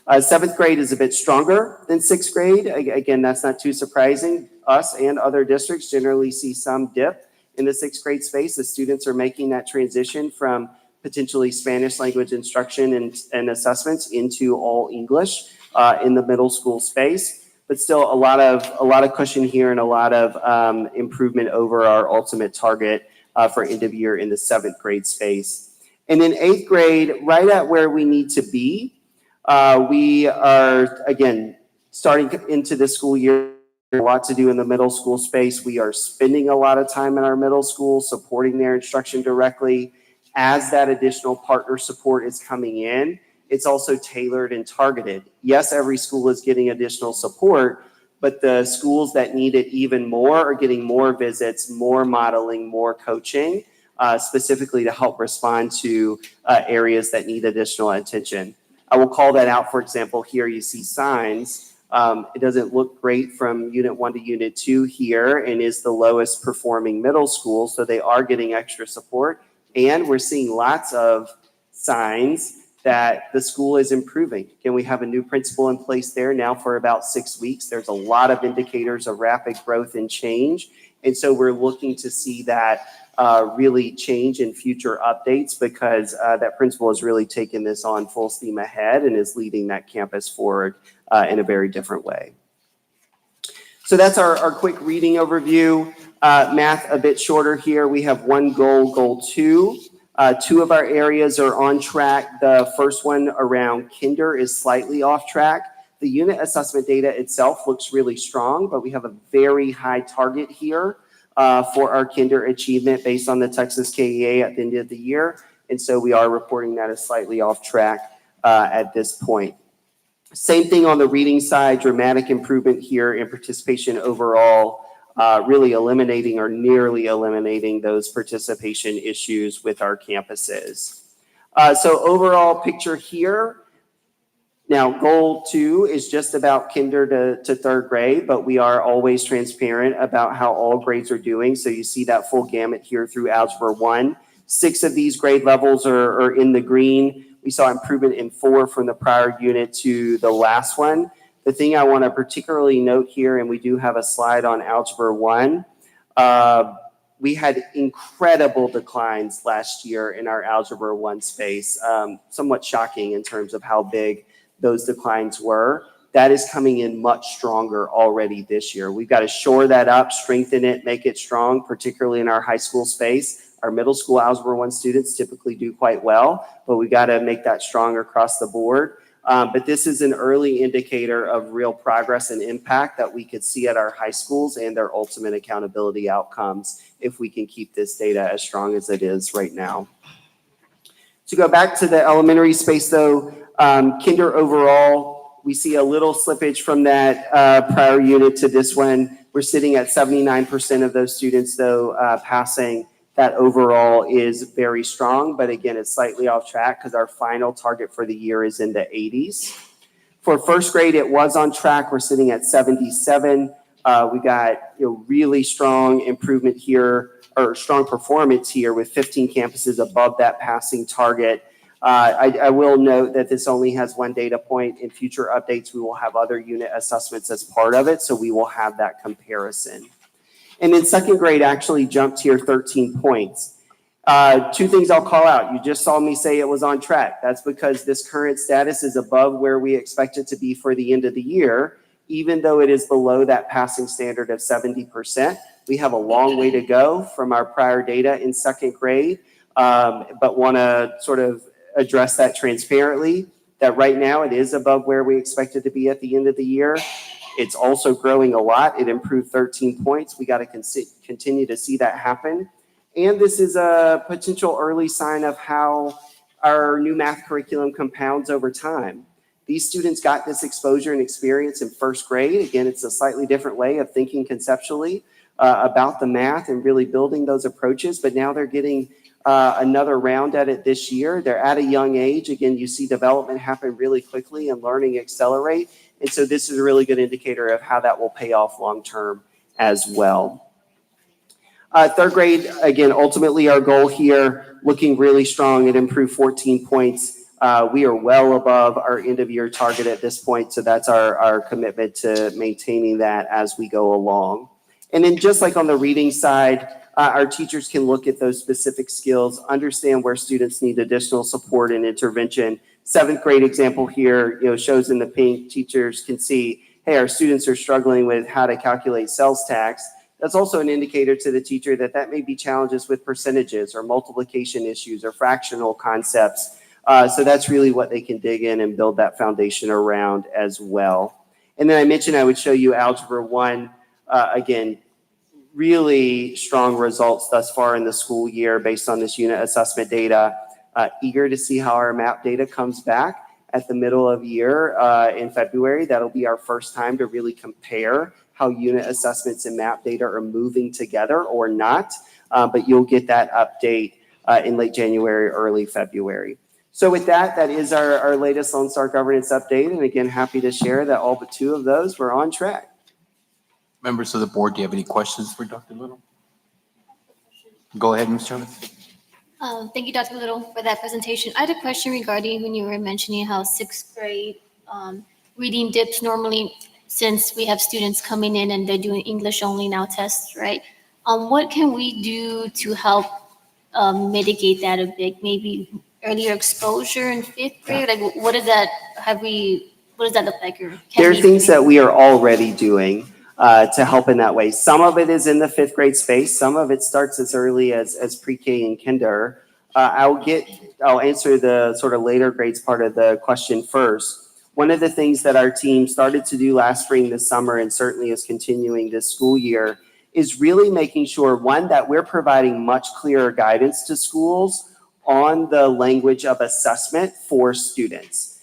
7th grade is a bit stronger than 6th grade. Again, that's not too surprising. Us and other districts generally see some dip in the 6th grade space. The students are making that transition from potentially Spanish language instruction and assessments into all English in the middle school space. But still a lot of cushion here and a lot of improvement over our ultimate target for end of year in the 7th grade space. And then 8th grade, right at where we need to be. We are, again, starting into the school year, a lot to do in the middle school space. We are spending a lot of time in our middle school supporting their instruction directly. As that additional partner support is coming in, it's also tailored and targeted. Yes, every school is getting additional support, but the schools that need it even more are getting more visits, more modeling, more coaching, specifically to help respond to areas that need additional attention. I will call that out. For example, here you see signs. It doesn't look great from Unit 1 to Unit 2 here and is the lowest performing middle school, so they are getting extra support. And we're seeing lots of signs that the school is improving. Again, we have a new principal in place there now for about 6 weeks. There's a lot of indicators of rapid growth and change. And so we're looking to see that really change in future updates because that principal has really taken this on full steam ahead and is leading that campus forward in a very different way. So that's our quick reading overview. Math a bit shorter here. We have one goal, goal 2. 2 of our areas are on track. The first one around kinder is slightly off track. The unit assessment data itself looks really strong, but we have a very high target here for our kinder achievement based on the Texas KEA at the end of the year. And so we are reporting that as slightly off track at this point. Same thing on the reading side, dramatic improvement here in participation overall, really eliminating or nearly eliminating those participation issues with our campuses. So overall picture here. Now, goal 2 is just about kinder to 3rd grade, but we are always transparent about how all grades are doing. So you see that full gamut here through Algebra 1. 6 of these grade levels are in the green. We saw improvement in 4 from the prior unit to the last one. The thing I want to particularly note here, and we do have a slide on Algebra 1, we had incredible declines last year in our Algebra 1 space, somewhat shocking in terms of how big those declines were. That is coming in much stronger already this year. We've got to shore that up, strengthen it, make it strong, particularly in our high school space. Our middle school Algebra 1 students typically do quite well, but we got to make that stronger across the board. But this is an early indicator of real progress and impact that we could see at our high schools and their ultimate accountability outcomes if we can keep this data as strong as it is right now. To go back to the elementary space though, kinder overall, we see a little slippage from that prior unit to this one. We're sitting at 79% of those students though passing. That overall is very strong, but again, it's slightly off track because our final target for the year is in the 80s. For 1st grade, it was on track. We're sitting at 77. We got really strong improvement here, or strong performance here with 15 campuses above that passing target. I will note that this only has one data point. In future updates, we will have other unit assessments as part of it, so we will have that comparison. And then 2nd grade actually jumped here 13 points. 2 things I'll call out. You just saw me say it was on track. That's because this current status is above where we expect it to be for the end of the year, even though it is below that passing standard of 70%. We have a long way to go from our prior data in 2nd grade, but want to sort of address that transparently, that right now it is above where we expect it to be at the end of the year. It's also growing a lot. It improved 13 points. We got to continue to see that happen. And this is a potential early sign of how our new math curriculum compounds over time. These students got this exposure and experience in 1st grade. Again, it's a slightly different way of thinking conceptually about the math and really building those approaches. But now they're getting another round at it this year. They're at a young age. Again, you see development happen really quickly and learning accelerate. And so this is a really good indicator of how that will pay off long-term as well. 3rd grade, again, ultimately our goal here, looking really strong. It improved 14 points. We are well above our end-of-year target at this point. So that's our commitment to maintaining that as we go along. And then just like on the reading side, our teachers can look at those specific skills, understand where students need additional support and intervention. 7th grade example here, shows in the pink. Teachers can see, hey, our students are struggling with how to calculate sales tax. that's also an indicator to the teacher that that may be challenges with percentages or multiplication issues or fractional concepts. So that's really what they can dig in and build that foundation around as well. And then I mentioned I would show you Algebra 1. Again, really strong results thus far in the school year based on this unit assessment data. Eager to see how our MAP data comes back at the middle of year in February. That'll be our first time to really compare how unit assessments and MAP data are moving together or not. But you'll get that update in late January, early February. So with that, that is our latest Lone Star governance update. And again, happy to share that all but 2 of those were on track. Members of the board, do you have any questions for Dr. Little? Go ahead, Ms. Chavez. Thank you, Dr. Little, for that presentation. I had a question regarding when you were mentioning how 6th grade reading dips normally, since we have students coming in and they're doing English only now tests, right? What can we do to help mitigate that a bit? Maybe earlier exposure in 5th grade? Like, what does that look like? Or There are things that we are already doing to help in that way. Some of it is in the 5th grade space. Some of it starts as early as pre-K and kinder. I'll answer the sort of later grades part of the question first. One of the things that our team started to do last spring, this summer, and certainly is continuing this school year is really making sure, one, that we're providing much clearer guidance to schools on the language of assessment for students.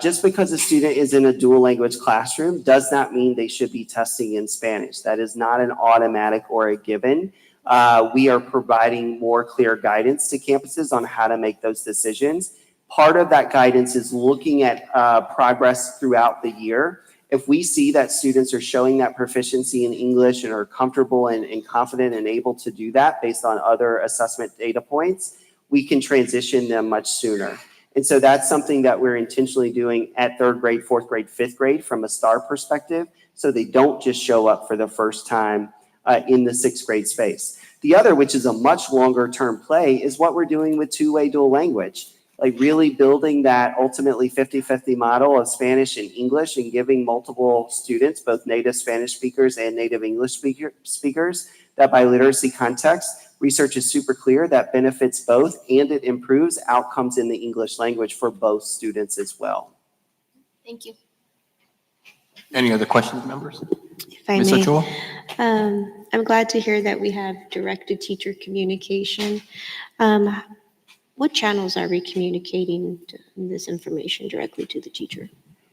Just because a student is in a dual language classroom does not mean they should be testing in Spanish. That is not an automatic or a given. We are providing more clear guidance to campuses on how to make those decisions. Part of that guidance is looking at progress throughout the year. If we see that students are showing that proficiency in English and are comfortable and confident and able to do that based on other assessment data points, we can transition them much sooner. And so that's something that we're intentionally doing at 3rd grade, 4th grade, 5th grade from a STAR perspective, so they don't just show up for the first time in the 6th grade space. The other, which is a much longer term play, is what we're doing with 2-way dual language. Like really building that ultimately 50-50 model of Spanish and English and giving multiple students, both native Spanish speakers and native English speakers, that biliteracy context. Research is super clear that benefits both and it improves outcomes in the English language for both students as well. Thank you. Any other questions, members? If I Ms. may, Ochoa? I'm glad to hear that we have directed-teacher communication. What channels are we communicating this information directly to the teacher?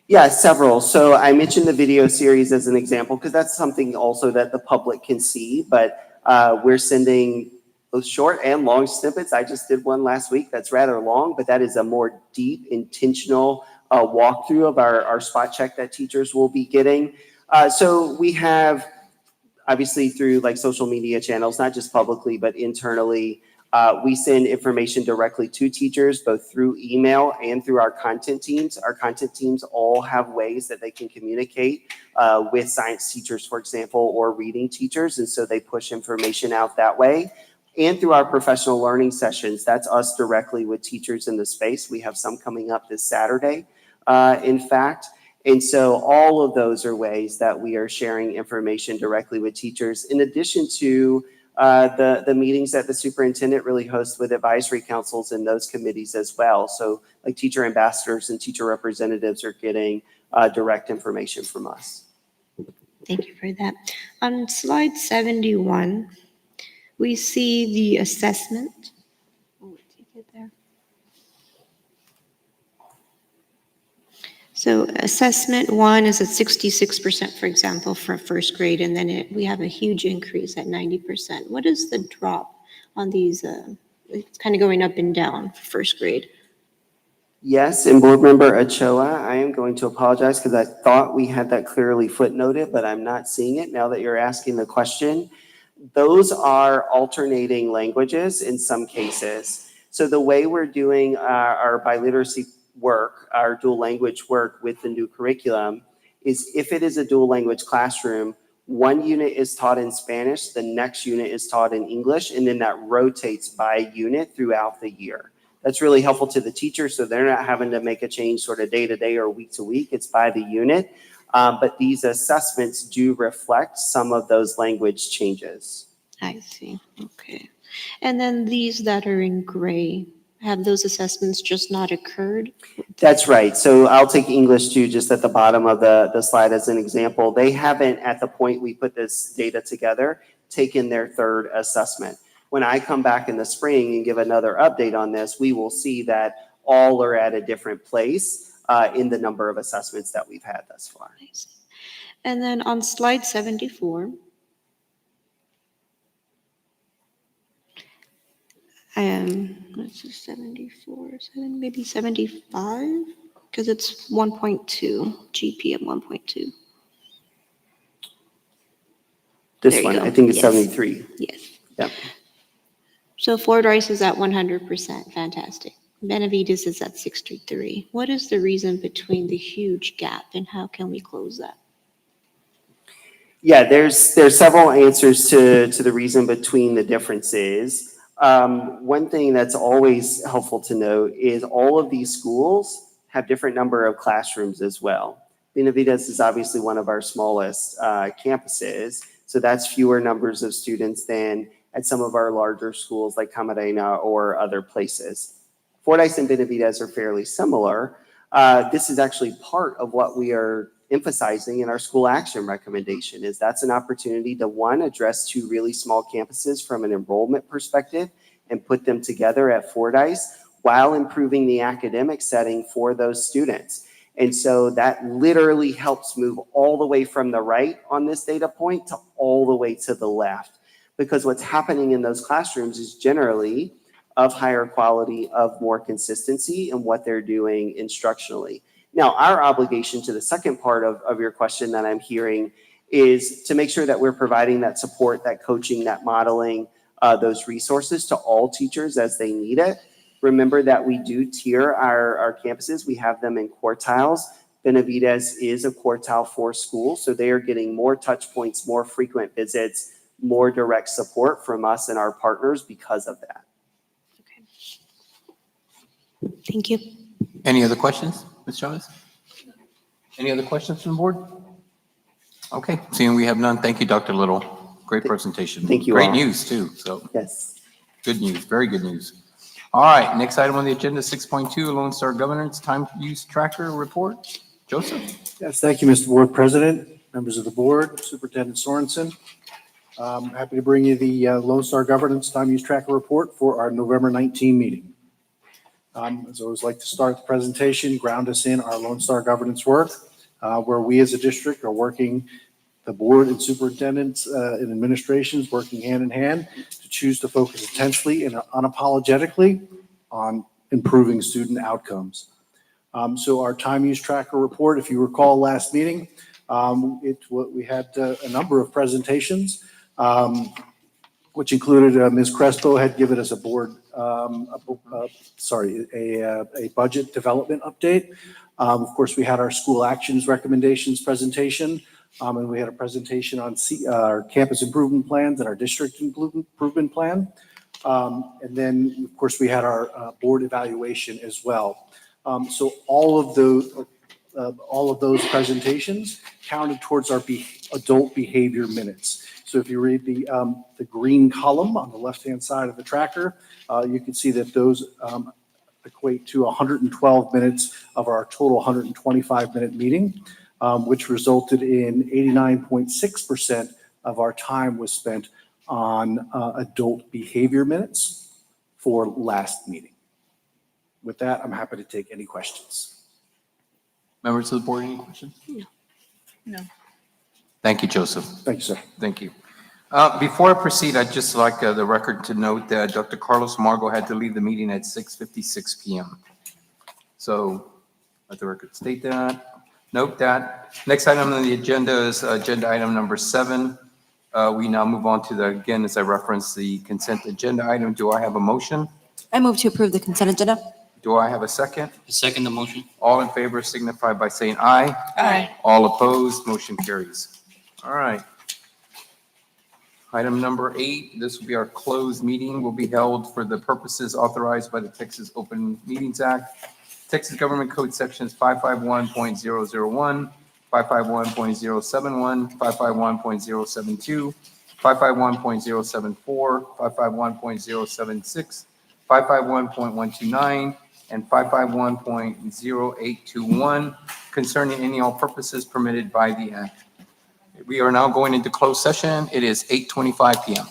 Yeah, several. So I mentioned the video series as an example because that's something also that the public can see, but we're sending both short and long snippets. I just did one last week that's rather long, but that is a more deep, intentional walkthrough of our spot check that teachers will be getting. So we have, obviously through like social media channels, not just publicly, but internally, we send information directly to teachers, both through email and through our content teams. Our content teams all have ways that they can communicate with science teachers, for example, or reading teachers. And so they push information out that way. And through our professional learning sessions, that's us directly with teachers in the space. We have some coming up this Saturday, in fact. And so all of those are ways that we are sharing information directly with teachers, in addition to the meetings that the superintendent really hosts with advisory councils and those committees as well. So like teacher ambassadors and teacher representatives are getting direct information from us. Thank you for that. On slide 71, we see the assessment. Oh, wait, take it there. So assessment 1 is at 66%, for example, for 1st grade, and then we have a huge increase at 90%. What is the drop on these? It's kind of going up and down for 1st grade. Yes, and board member Ochoa, I am going to apologize because I thought we had that clearly footnoted, but I'm not seeing it now that you're asking the question. Those are alternating languages in some cases. So the way we're doing our biliteracy work, our dual language work with the new curriculum, is if it is a dual language classroom, one unit is taught in Spanish, the next unit is taught in English, and then that rotates by unit throughout the year. That's really helpful to the teacher, so they're not having to make a change sort of day to day or week to week. It's by the unit. But these assessments do reflect some of those language changes. I see. Okay. And then these that are in gray, have those assessments just not occurred? That's right. So I'll take English 2 just at the bottom of the slide as an example. They haven't, at the point we put this data together, taken their third assessment. When I come back in the spring and give another update on this, we will see that all are at a different place in the number of assessments that we've had thus far. I see. And then on slide 74, let's see, 74, maybe 75, because it's 1.2, GP at 1.2. This There you one, go. I think it's Yes. 73. Yes. Yep. So Fordyce is at 100%, fantastic. Benavides is at 63. What is the reason between the huge gap and how can we close that? Yeah, there's several answers to the reason between the differences. One thing that's always helpful to note is all of these schools have different number of classrooms as well. Benavides is obviously one of our smallest campuses, so that's fewer numbers of students than at some of our larger schools like Camarena or other places. Fordyce and Benavides are fairly similar. This is actually part of what we are emphasizing in our school action recommendation is that's an opportunity to, one, address two really small campuses from an enrollment perspective and put them together at Fordyce while improving the academic setting for those students. And so that literally helps move all the way from the right on this data point to all the way to the left. Because what's happening in those classrooms is generally of higher quality, of more consistency in what they're doing instructionally. Now, our obligation to the second part of your question that I'm hearing is to make sure that we're providing that support, that coaching, that modeling, those resources to all teachers as they need it. Remember that we do tier our campuses. We have them in quartiles. Benavides is a quartile 4 school, so they are getting more touch points, more frequent visits, more direct support from us and our partners because of that. Thank you. Any other questions, Ms. Chavez? Any other questions from the board? Okay, seeing we have none, thank you, Dr. Little. Great presentation. Thank you Great all. news, too, so Yes. good news, very good news. All right, next item on the agenda, 6.2, Lone Star Governance Time Use Tracker Report. Joseph? Yes, thank you, Mr. Board President, members of the board, Superintendent Sorensen. Happy to bring you the Lone Star Governance Time Use Tracker Report for our November 19 meeting. As I always like to start the presentation, ground us in our Lone Star governance work, where we as a district are working, the board and superintendents and administrations working hand in hand to choose to focus intensely and unapologetically on improving student outcomes. So our time use tracker report, if you recall last meeting, we had a number of presentations, which included Ms. Crespo had given us a budget development update. Of course, we had our school actions recommendations presentation, and we had a presentation on our campus improvement plans and our district improvement plan. And then, of course, we had our board evaluation as well. So all of those presentations counted towards our adult behavior minutes. So if you read the green column on the left-hand side of the tracker, you can see that those equate to 112 minutes of our total 125-minute meeting, which resulted in 89.6% of our time was spent on adult behavior minutes for last meeting. With that, I'm happy to take any questions. Members of the board, any questions? No. Thank you, Joseph. Thank you, sir. Thank you. Before I proceed, I'd just like the record to note that Dr. Carlos Margo had to leave the meeting at 6:56 p.m. So let the record state that. Note that. Next item on the agenda is agenda item number 7. We now move on to again, as I referenced, the consent agenda item. Do I have a motion? I move to approve the consent agenda. Do I have a second? Second the motion. All in favor signify by saying aye. Aye. All opposed, motion carries. All right. Item number 8, this will be our closed meeting, will be held for the purposes authorized by the Texas Open Meetings Act, Texas Government Code Sections 551.001, 551.071, 551.072, 551.074, 551.076, 551.129, and 551.0821 concerning any all purposes permitted by the act. We are now going into closed session. It is 8:25 PM.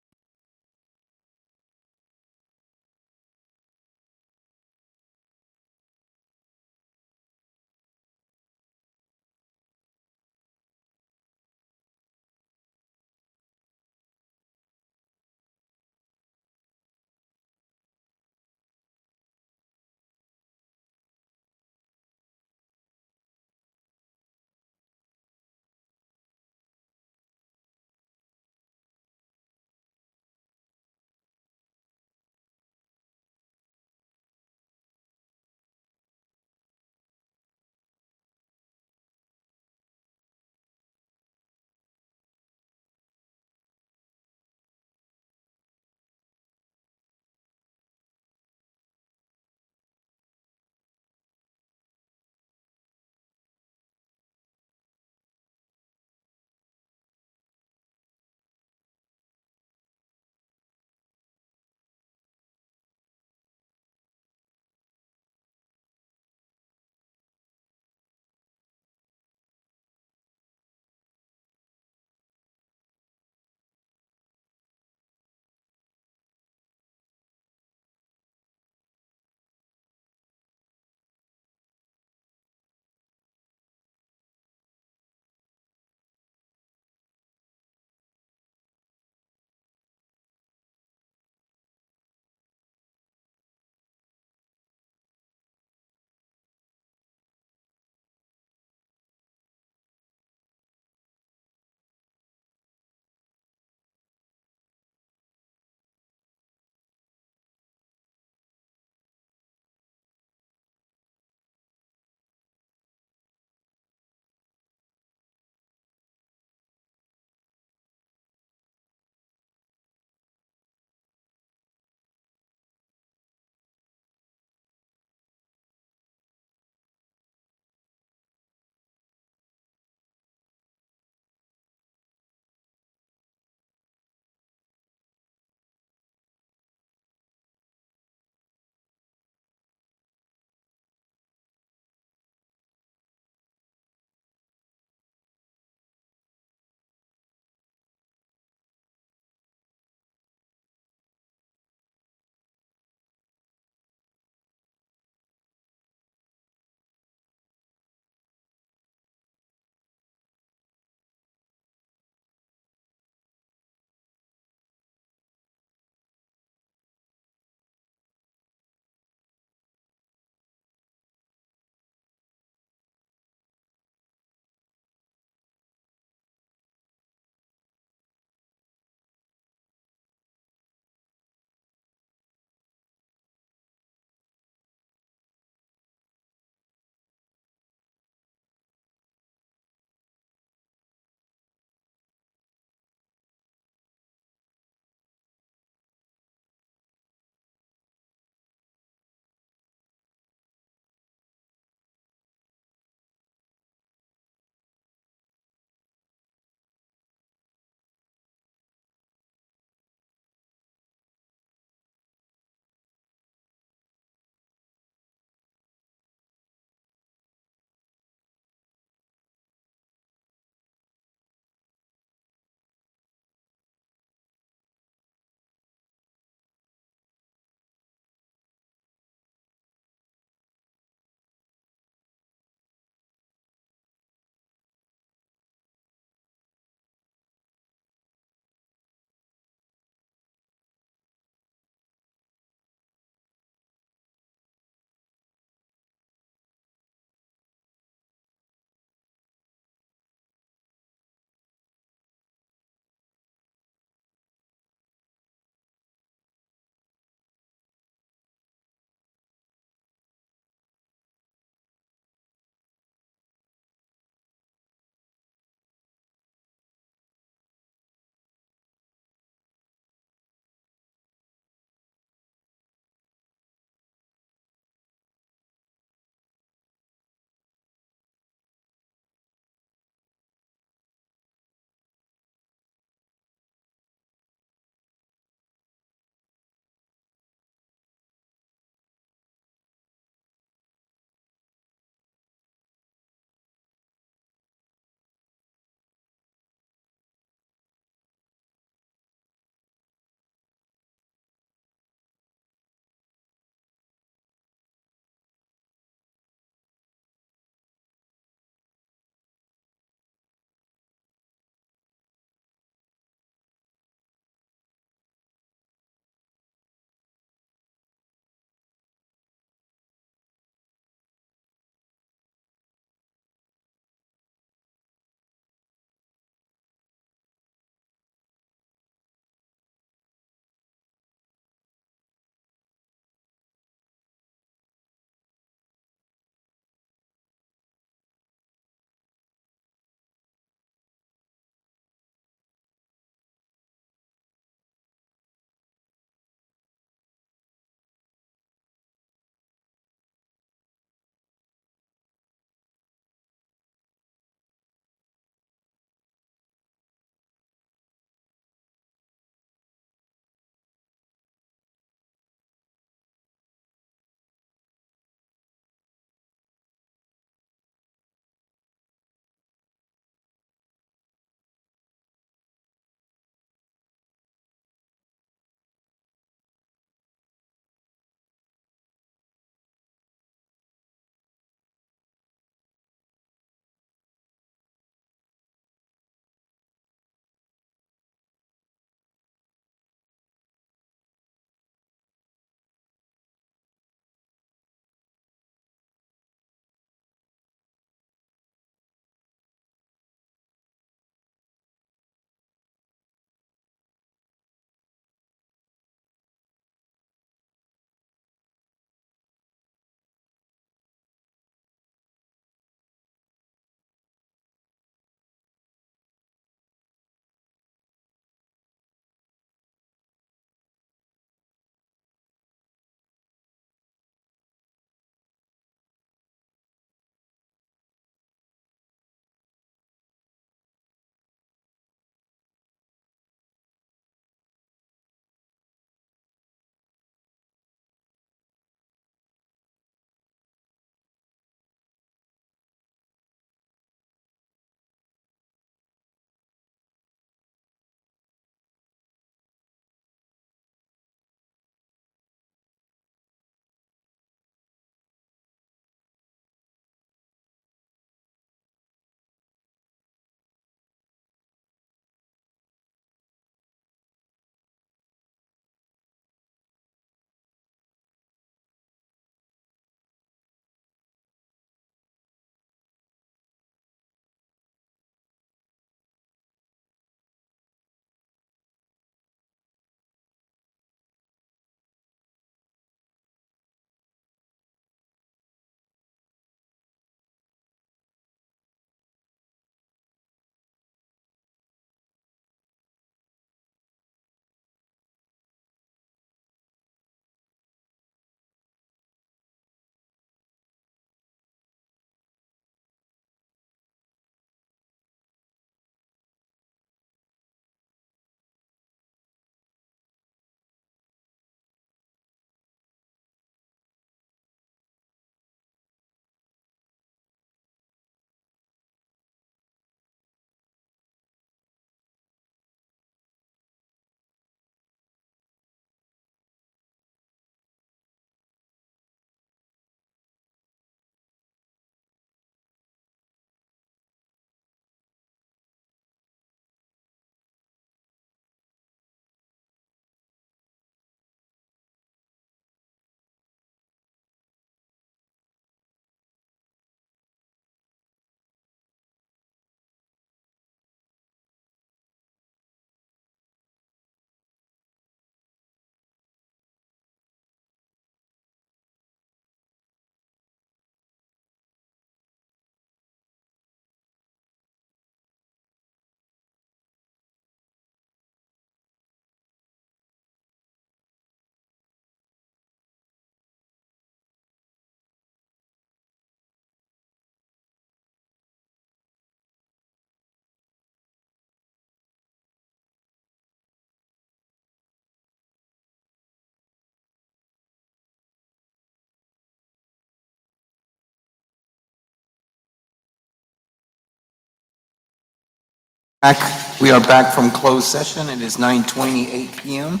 We are back from closed session. It is 9:28 p.m.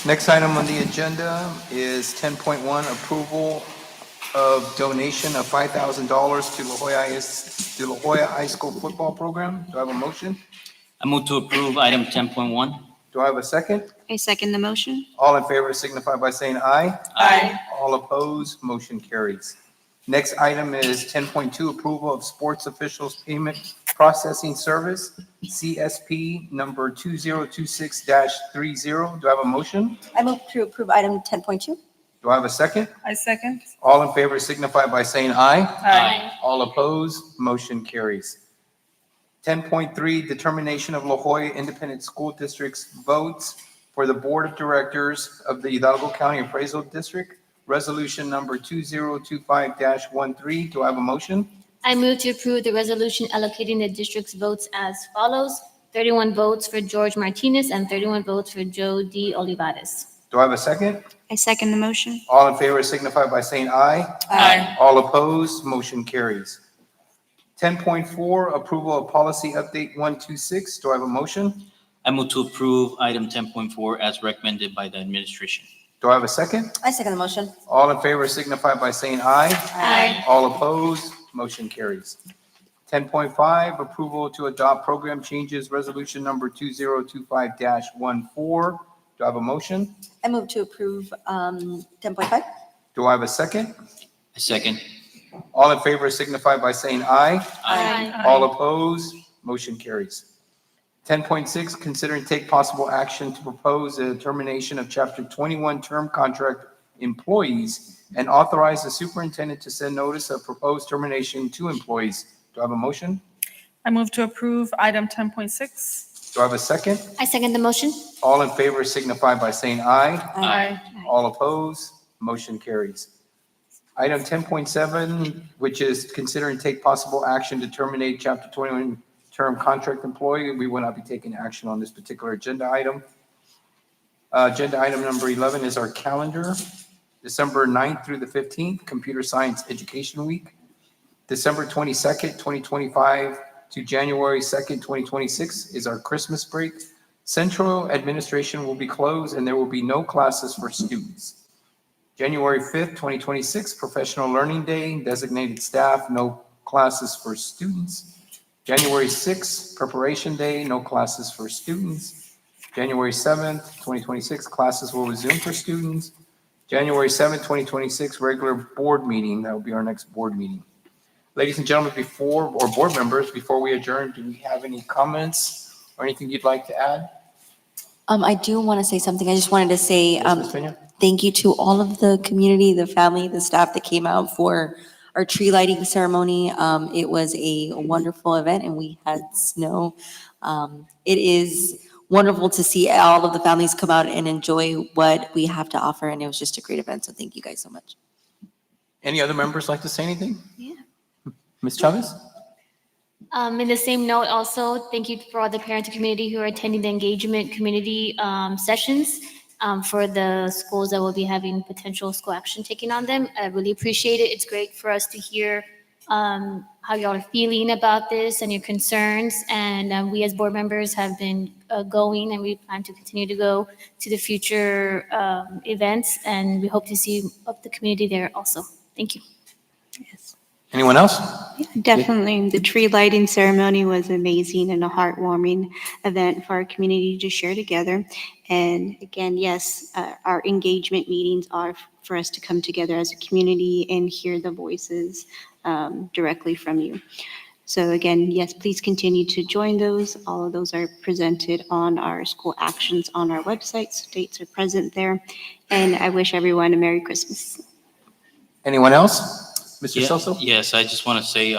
Next item on the agenda is 10.1, approval of donation of $5,000 to La Jolla High School football program. Do I have a motion? I move to approve item 10.1. Do I have a second? I second the motion. All in favor signify by saying aye. Aye. All opposed, motion carries. Next item is 10.2, approval of sports officials payment processing service, CSP number 2026-30. Do I have a motion? I move to approve item 10.2. Do I have a second? I second. All in favor signify by saying aye. Aye. All opposed, motion carries. 10.3, determination of La Jolla Independent School District's votes for the Board of Directors of the Hidalgo County Appraisal District, resolution number 2025-13. Do I have a motion? I move to approve the resolution allocating the district's votes as follows: 31 votes for George Martinez and 31 votes for Joe D. Olivares. Do I have a second? I second the motion. All in favor signify by saying aye. Aye. All opposed, motion carries. 10.4, approval of policy update 126. Do I have a motion? I move to approve item 10.4 as recommended by the administration. Do I have a second? I second the motion. All in favor signify by saying aye. Aye. All opposed, motion carries. 10.5, approval to adopt program changes, resolution number 2025-14. Do I have a motion? I move to approve 10.5. Do I have a second? I second. All in favor signify by saying aye. Aye. All opposed, motion carries. 10.6, consider and take possible action to propose a termination of Chapter 21 term contract employees and authorize the superintendent to send notice of proposed termination to employees. Do I have a motion? I move to approve item 10.6. Do I have a second? I second the motion. All in favor signify by saying aye. Aye. All opposed, motion carries. Item 10.7, which is consider and take possible action to terminate Chapter 21 term contract employee. We will not be taking action on this particular agenda item. Agenda item number 11 is our calendar. December 9th through the 15th, Computer Science Education Week. December 22nd, 2025 to January 2nd, 2026 is our Christmas break. Central administration will be closed and there will be no classes for students. January 5th, 2026, Professional Learning Day, designated staff, no classes for students. January 6th, Preparation Day, no classes for students. January 7th, 2026, classes will resume for students. January 7th, 2026, regular board meeting, that will be our next board meeting. Ladies and gentlemen, before board members, before we adjourn, do we have any comments or anything you'd like to add? I do want to say something. I just wanted to say Ms. Peña? thank you to all of the community, the family, the staff that came out for our tree lighting ceremony. It was a wonderful event and we had snow. It is wonderful to see all of the families come out and enjoy what we have to offer. And it was just a great event. So thank you guys so much. Any other members like to say anything? Yeah. Ms. Chavez? In the same note, also, thank you for all the parent community who are attending the engagement community sessions for the schools that will be having potential school action taken on them. I really appreciate it. It's great for us to hear how y'all are feeling about this and your concerns. And we as board members have been going and we plan to continue to go to the future events. And we hope to see the community there also. Thank you. Yes. Anyone else? Definitely. The tree lighting ceremony was amazing and a heartwarming event for our community to share together. And again, yes, our engagement meetings are for us to come together as a community and hear the voices directly from you. So again, yes, please continue to join those. All of those are presented on our school actions on our website. So dates are present there. And I wish everyone a Merry Christmas. Anyone else? Mr. Soso? Yes, I just want to say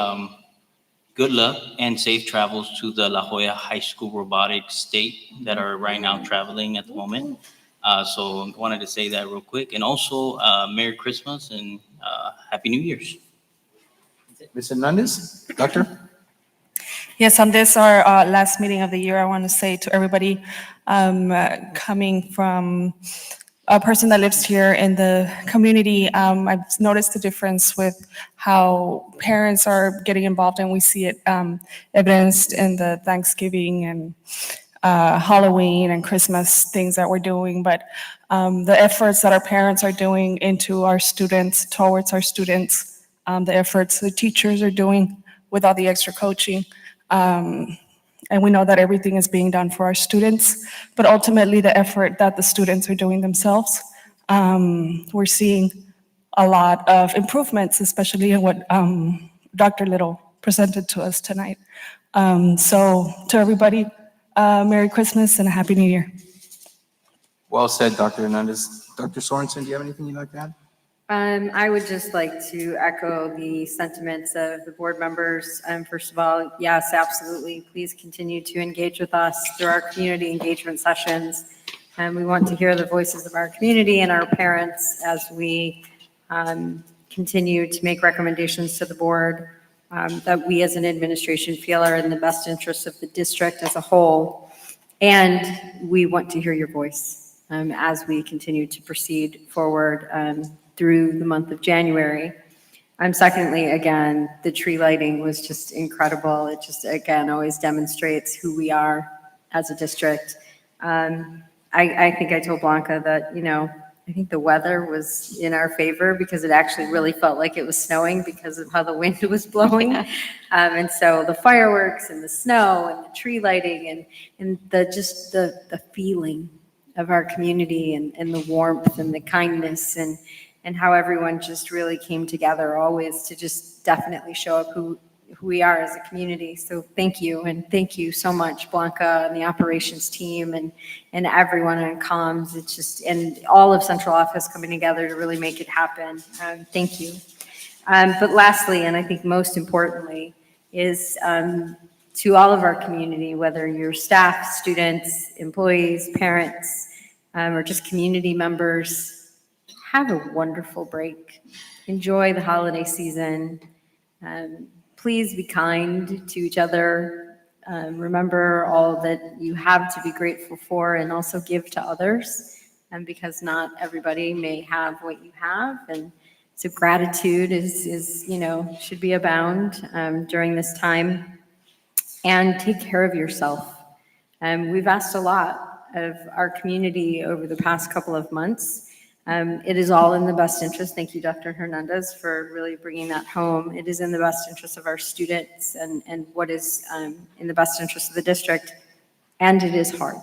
good luck and safe travels to the La Jolla High School robotics state that are right now traveling at the moment. So I wanted to say that real quick. And also Merry Christmas and Happy New Year's. Ms. Hernandez? Doctor? Yes, on this, our last meeting of the year, I want to say to everybody coming from a person that lives here in the community, I've noticed the difference with how parents are getting involved, and we see it evidenced in the Thanksgiving and Halloween and Christmas things that we're doing. But the efforts that our parents are doing into our students, towards our students, the efforts the teachers are doing with all the extra coaching. And we know that everything is being done for our students, but ultimately the effort that the students are doing themselves, we're seeing a lot of improvements, especially in what Dr. Little presented to us tonight. So to everybody, Merry Christmas and a Happy New Year. Well said, Dr. Hernandez. Dr. Sorensen, do you have anything you'd like to add? I would just like to echo the sentiments of the board members. First of all, yes, absolutely. Please continue to engage with us through our community engagement sessions. And we want to hear the voices of our community and our parents as we continue to make recommendations to the board that we as an administration feel are in the best interest of the district as a whole. And we want to hear your voice as we continue to proceed forward through the month of January. Secondly, again, the tree lighting was just incredible. It just, again, always demonstrates who we are as a district. I think I told Blanca that, I think the weather was in our favor because it actually really felt like it was snowing because of how the wind was blowing. And so the fireworks and the snow and the tree lighting and the feeling of our community and the warmth and the kindness and how everyone just really came together always to just definitely show up who we are as a community. So thank you. And thank you so much, Blanca and the operations team and everyone on comms. It's just, and all of central office coming together to really make it happen. Thank you. But lastly, and I think most importantly, is to all of our community, whether you're staff, students, employees, parents, or just community members, have a wonderful break. Enjoy the holiday season. Please be kind to each other. Remember all that you have to be grateful for and also give to others. Because not everybody may have what you have. And so gratitude is should be abound during this time. And take care of yourself. We've asked a lot of our community over the past couple of months. It is all in the best interest. Thank you, Dr. Hernandez, for really bringing that home. It is in the best interest of our students and what is in the best interest of the district, and it is hard.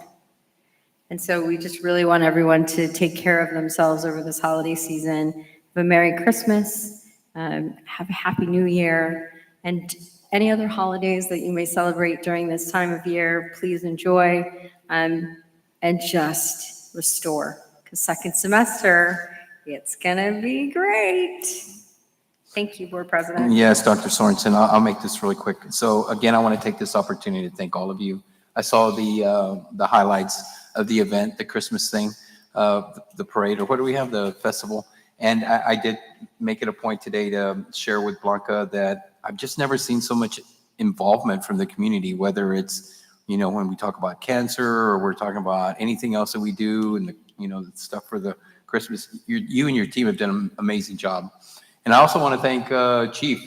And so we just really want everyone to take care of themselves over this holiday season. Have a Merry Christmas, have a Happy New Year, and any other holidays that you may celebrate during this time of year, please enjoy and just restore. Second semester, it's gonna be great. Thank you, Board President. Yes, Dr. Sorensen, I'll make this really quick. So again, I want to take this opportunity to thank all of you. I saw the highlights of the event, the Christmas thing, the parade, or what do we have, the festival? And I did make it a point today to share with Blanca that I've just never seen so much involvement from the community, whether it's, when we talk about cancer or we're talking about anything else that we do and the stuff for the Christmas. You and your team have done an amazing job. And I also want to thank Chief,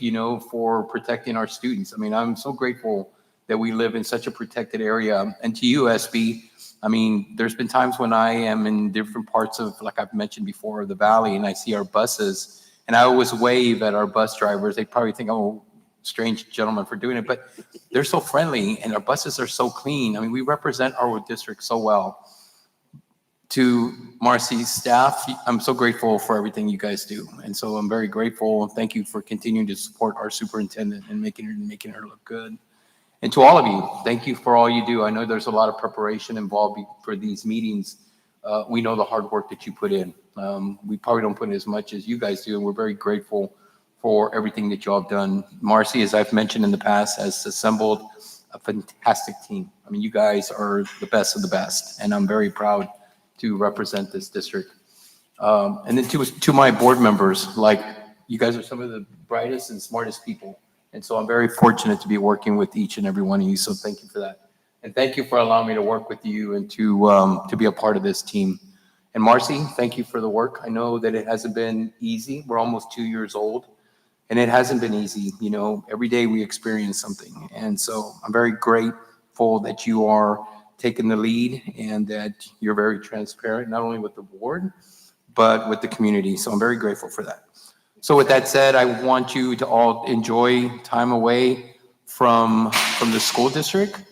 for protecting our students. I mean, I'm so grateful that we live in such a protected area. And to you, SB, I mean, there's been times when I am in different parts of, like I've mentioned before, the valley, and I see our buses, and I always wave at our bus drivers. They probably think, oh, strange gentleman for doing it, but they're so friendly, and our buses are so clean. I mean, we represent our district so well. To Marcy's staff, I'm so grateful for everything you guys do. And so I'm very grateful. Thank you for continuing to support our superintendent and making her look good. And to all of you, thank you for all you do. I know there's a lot of preparation involved for these meetings. We know the hard work that you put in. We probably don't put in as much as you guys do, and we're very grateful for everything that you all have done. Marcy, as I've mentioned in the past, has assembled a fantastic team. I mean, you guys are the best of the best, and I'm very proud to represent this district. And then to my board members, like, you guys are some of the brightest and smartest people. And so I'm very fortunate to be working with each and every one of you. So thank you for that. And thank you for allowing me to work with you and to be a part of this team. And Marcy, thank you for the work. I know that it hasn't been easy. We're almost 2 years old, and it hasn't been easy. You know, every day we experience something. And so I'm very grateful that you are taking the lead and that you're very transparent, not only with the board, but with the community. So I'm very grateful for that. So with that said, I want you to all enjoy time away from the school district.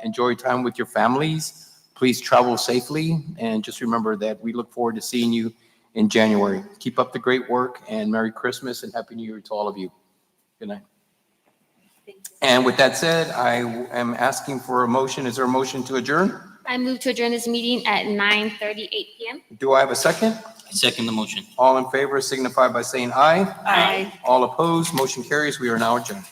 Enjoy time with your families. Please travel safely, and just remember that we look forward to seeing you in January. Keep up the great work, and Merry Christmas and Happy New Year to all of you. Good night. And with that said, I am asking for a motion. Is there a motion to adjourn? I move to adjourn this meeting at 9:38 PM. Do I have a second? I second the motion. All in favor signify by saying aye. Aye. All opposed, motion carries. We are now adjourned.